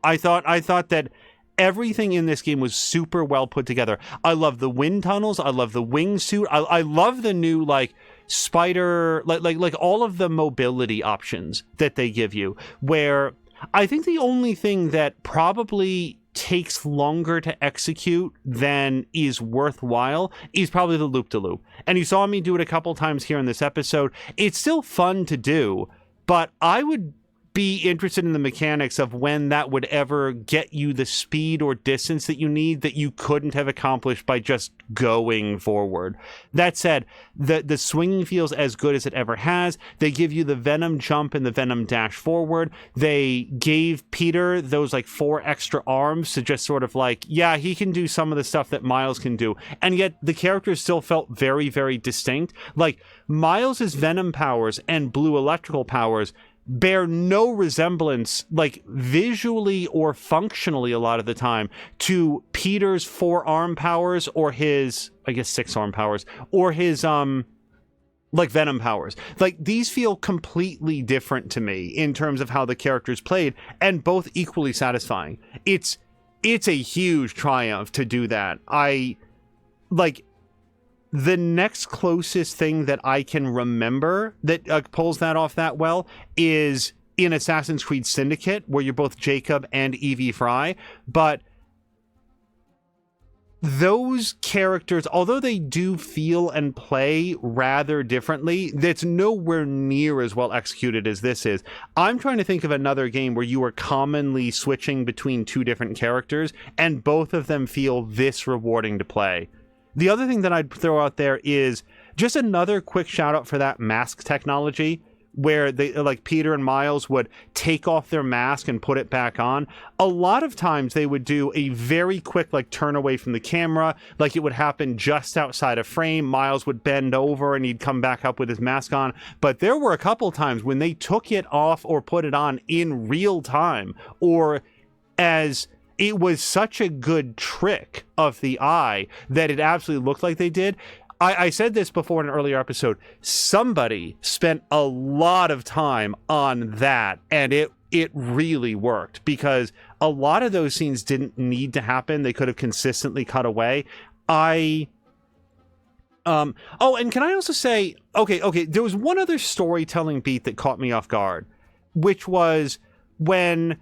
I thought that everything in this game was super well put together. I love the wind tunnels. I love the wingsuit. I love the new like spider, like all of the mobility options that they give you, where I think the only thing that probably takes longer to execute than is worthwhile is probably the loop-de-loop. And you saw me do it a couple times here in this episode. It's still fun to do, but I would be interested in the mechanics of when that would ever get you the speed or distance that you need that you couldn't have accomplished by just going forward. That said, the swinging feels as good as it ever has. They give you the Venom jump and the Venom dash forward. They gave Peter those like 4 extra arms to just sort of like, yeah, he can do some of the stuff that Miles can do. And yet the characters still felt very, very distinct. Like Miles's Venom powers and Blue electrical powers bear no resemblance, like visually or functionally a lot of the time, to Peter's 4-arm powers or his, I guess 6-arm powers, or his like Venom powers. Like these feel completely different to me in terms of how the characters played, and both equally satisfying. It's a huge triumph to do that. The next closest thing that I can remember that pulls that off that well is in Assassin's Creed Syndicate, where you're both Jacob and Evie Fry. But those characters, although they do feel and play rather differently, that's nowhere near as well executed as this is. I'm trying to think of another game where you are commonly switching between 2 different characters, and both of them feel this rewarding to play. The other thing that I'd throw out there is just another quick shout out for that mask technology where they like Peter and Miles would take off their mask and put it back on. A lot of times they would do a very quick like turn away from the camera, like it would happen just outside of frame. Miles would bend over and he'd come back up with his mask on. But there were a couple times when they took it off or put it on in real time, or as it was such a good trick of the eye that it absolutely looked like they did. I said this before in an earlier episode. Somebody spent a lot of time on that, and it really worked because a lot of those scenes didn't need to happen. They could have consistently cut away. And can I also say, okay, there was one other storytelling beat that caught me off guard, which was when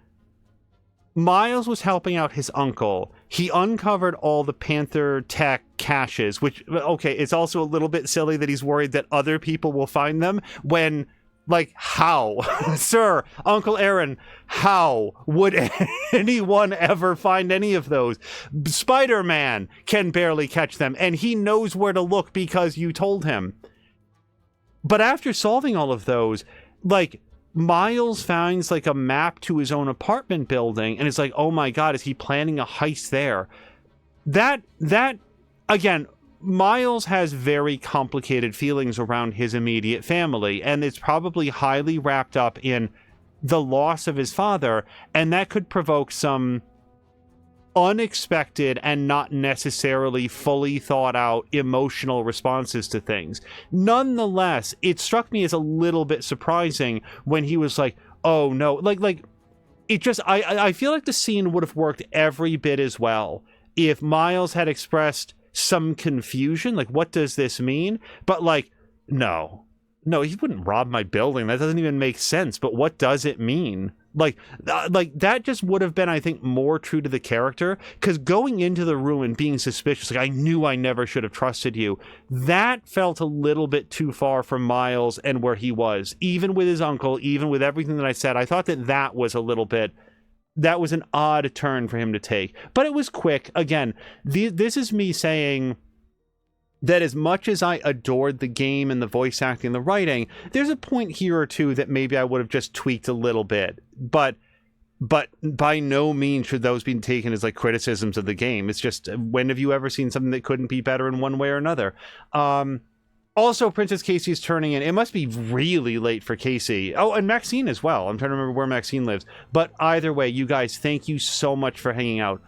Miles was helping out his uncle. He uncovered all the Panther Tech caches, which, okay, it's also a little bit silly that he's worried that other people will find them when, like, how? Sir, Uncle Aaron, how would anyone ever find any of those? Spider-Man can barely catch them, and he knows where to look because you told him. But after solving all of those, like, Miles finds like a map to his own apartment building and it's like, oh my god, is he planning a heist there? That again, Miles has very complicated feelings around his immediate family, and it's probably highly wrapped up in the loss of his father, and that could provoke some unexpected and not necessarily fully thought out emotional responses to things. Nonetheless, it struck me as a little bit surprising when he was like, oh no, like it just, I feel like the scene would have worked every bit as well if Miles had expressed some confusion, like, what does this mean? But like, no, he wouldn't rob my building. That doesn't even make sense. But what does it mean? Like that just would have been, I think, more true to the character, because going into the room and being suspicious, like, I knew I never should have trusted you, that felt a little bit too far from Miles and where he was, even with his uncle, even with everything that I said. I thought that was a little bit, that was an odd turn for him to take, but it was quick. Again, this is me saying that as much as I adored the game and the voice acting and the writing, there's a point here or two that maybe I would have just tweaked a little bit. But by no means should those be taken as like criticisms of the game. It's just, when have you ever seen something that couldn't be better in one way or another? Also, Princess Casey's turning in. It must be really late for Casey. Oh, and Maxine as well. I'm trying to remember where Maxine lives. But either way, you guys, thank you so much for hanging out.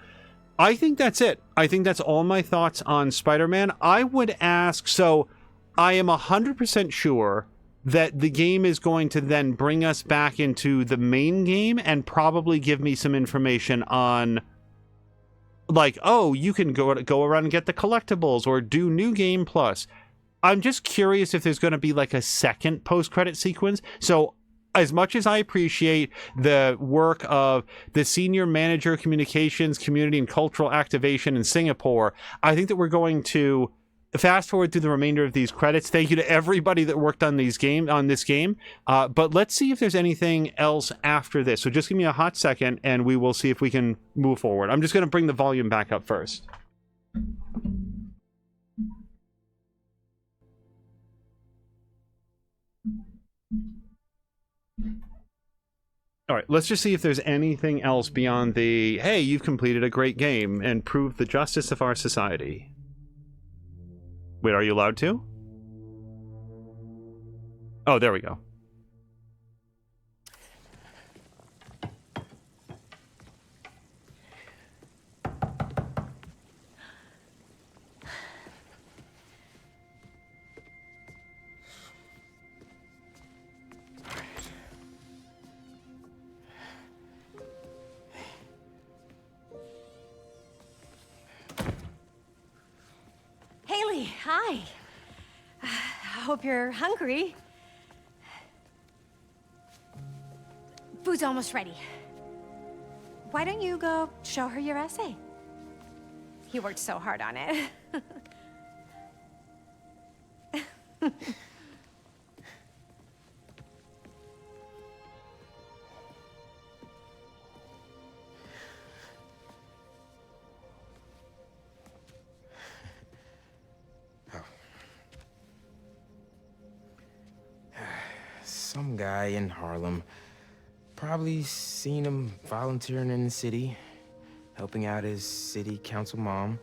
I think that's it. I think that's all my thoughts on Spider-Man. I would ask, so I am 100% sure that the game is going to then bring us back into the main game and probably give me some information on, like, oh, you can go around and get the collectibles or do New Game Plus. I'm just curious if there's going to be like a second post-credit sequence. So as much as I appreciate the work of the Senior Manager Communications, Community and Cultural Activation in Singapore, I think that we're going to fast forward through the remainder of these credits. Thank you to everybody that worked on this game. But let's see if there's anything else after this. So just give me a hot second and we will see if we can move forward. I'm just going to bring the volume back up first. All right, let's just see if there's anything else beyond the, hey, you've completed a great game and proved the justice of our society. Wait, are you allowed to? Oh, there we go. Haley, hi. I hope you're hungry. Food's almost ready. Why don't you go show her your essay? You worked so hard on it. Some guy in Harlem. Probably seen him volunteering in the city, helping out his city council mom,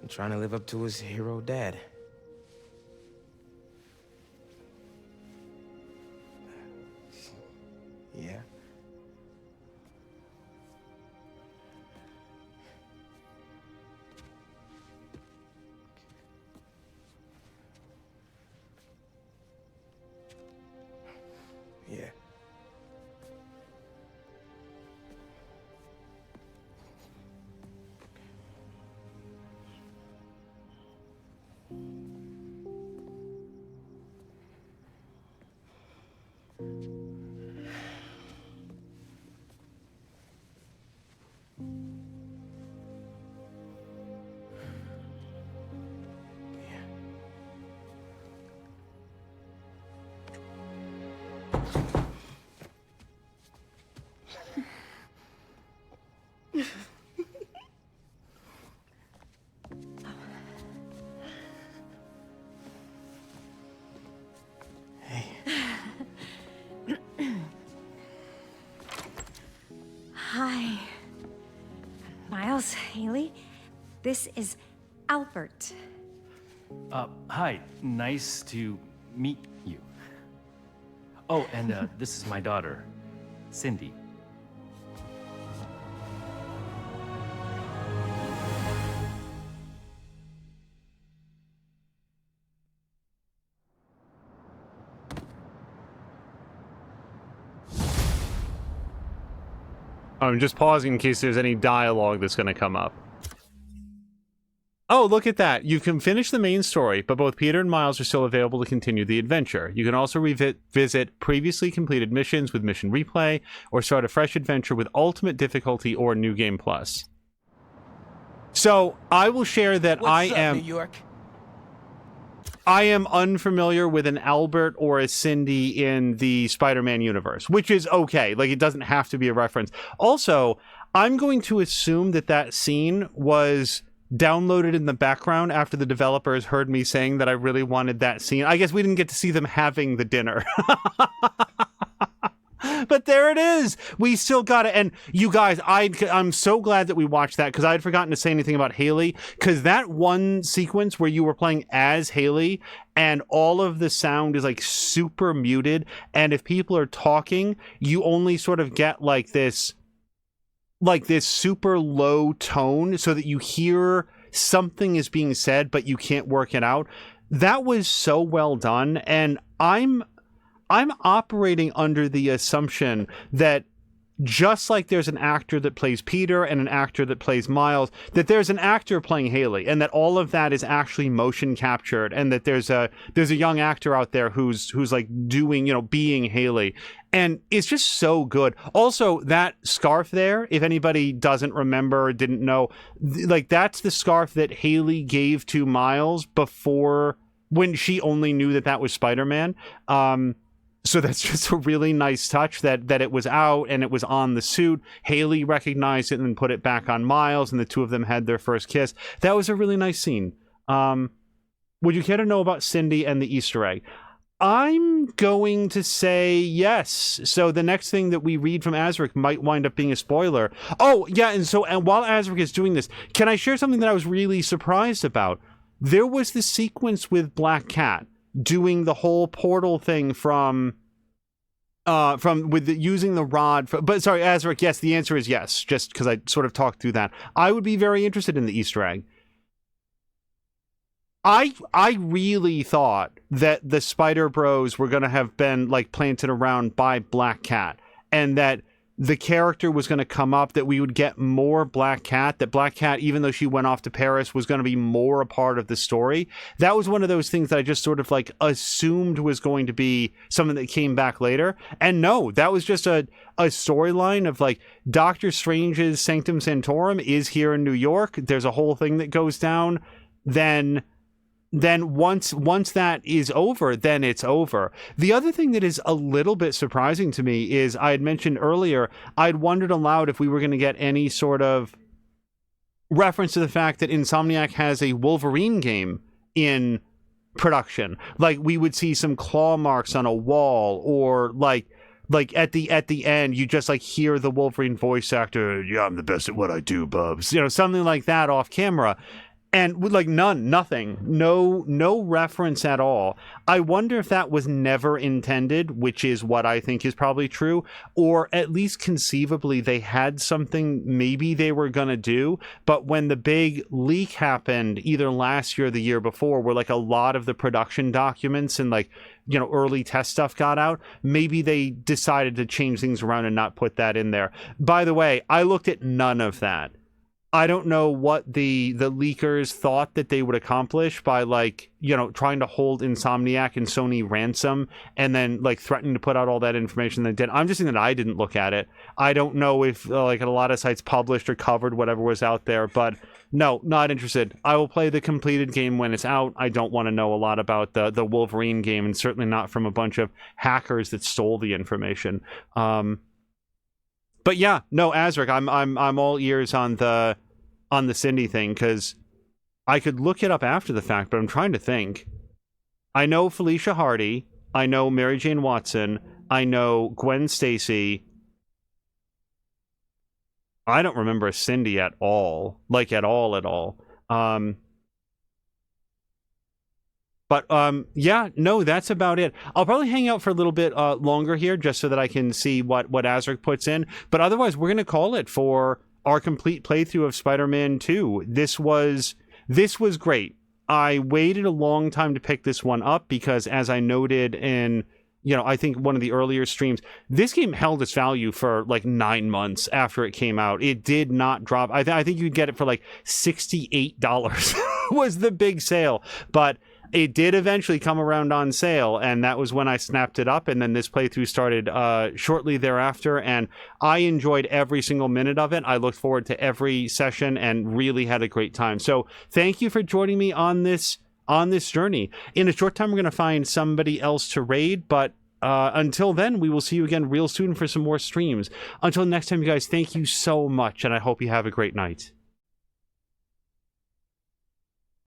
and trying to live up to his hero dad. Yeah. Yeah. Hi. Miles, Haley, this is Albert. Hi. Nice to meet you. Oh, and this is my daughter, Cindy. I'm just pausing in case there's any dialogue that's going to come up. Oh, look at that. You can finish the main story, but both Peter and Miles are still available to continue the adventure. You can also visit previously completed missions with Mission Replay, or start a fresh adventure with Ultimate Difficulty or New Game Plus. So, I will share that What's up, New York? I am unfamiliar with an Albert or a Cindy in the Spider-Man universe, which is okay. Like, it doesn't have to be a reference. Also, I'm going to assume that that scene was downloaded in the background after the developers heard me saying that I really wanted that scene. I guess we didn't get to see them having the dinner. But there it is. We still got it. And you guys, I'm so glad that we watched that, because I had forgotten to say anything about Haley, because that one sequence where you were playing as Haley and all of the sound is like super muted, and if people are talking, you only sort of get like this super low tone so that you hear something is being said, but you can't work it out. That was so well done. And I'm operating under the assumption that just like there's an actor that plays Peter and an actor that plays Miles, that there's an actor playing Haley, and that all of that is actually motion captured, and that there's a young actor out there who's like doing, being Haley. And it's just so good. Also, that scarf there, if anybody doesn't remember or didn't know, like that's the scarf that Haley gave to Miles before, when she only knew that was Spider-Man. So that's just a really nice touch that it was out and it was on the suit. Haley recognized it and then put it back on Miles, and the two of them had their first kiss. That was a really nice scene. Would you care to know about Cindy and the Easter egg? I'm going to say yes. So the next thing that we read from Azric might wind up being a spoiler. Oh, yeah, and while Azric is doing this, can I share something that I was really surprised about? There was the sequence with Black Cat doing the whole portal thing using the rod. But sorry, Azric, yes, the answer is yes, just because I sort of talked through that. I would be very interested in the Easter egg. I really thought that the Spider Bros were going to have been like planted around by Black Cat, and that the character was going to come up, that we would get more Black Cat, that Black Cat, even though she went off to Paris, was going to be more a part of the story. That was one of those things that I just sort of like assumed was going to be something that came back later. And no, that was just a storyline of like Doctor Strange's Sanctum Sanctorum is here in New York. There's a whole thing that goes down. Then once that is over, then it's over. The other thing that is a little bit surprising to me is, I had mentioned earlier, I'd wondered aloud if we were going to get any sort of reference to the fact that Insomniac has a Wolverine game in production. Like we would see some claw marks on a wall, or like at the end, you just like hear the Wolverine voice actor, "Yeah, I'm the best at what I do, Bubs." Something like that off camera. And with like nothing, no reference at all. I wonder if that was never intended, which is what I think is probably true, or at least conceivably they had something maybe they were going to do, but when the big leak happened, either last year or the year before, where like a lot of the production documents and like, early test stuff got out, maybe they decided to change things around and not put that in there. By the way, I looked at none of that. I don't know what the leakers thought that they would accomplish by like, trying to hold Insomniac and Sony ransom and then like threatening to put out all that information they did. I'm just saying that I didn't look at it. I don't know if like a lot of sites published or covered whatever was out there, but no, not interested. I will play the completed game when it's out. I don't want to know a lot about the Wolverine game, and certainly not from a bunch of hackers that stole the information. But yeah, no, Azric, I'm all ears on the Cindy thing, because I could look it up after the fact, but I'm trying to think. I know Felicia Hardy, I know Mary Jane Watson, I know Gwen Stacy. I don't remember Cindy at all, like at all. But yeah, no, that's about it. I'll probably hang out for a little bit longer here, just so that I can see what Azric puts in. But otherwise, we're going to call it for our complete playthrough of Spider-Man 2. This was great. I waited a long time to pick this one up because, as I noted in, I think one of the earlier streams, this game held its value for like 9 months after it came out. It did not drop. I think you could get it for like $68 was the big sale, but it did eventually come around on sale, and that was when I snapped it up, and then this playthrough started shortly thereafter, and I enjoyed every single minute of it. I looked forward to every session and really had a great time. So thank you for joining me on this journey. In a short time, we're going to find somebody else to raid, but until then, we will see you again real soon for some more streams. Until next time, you guys, thank you so much, and I hope you have a great night.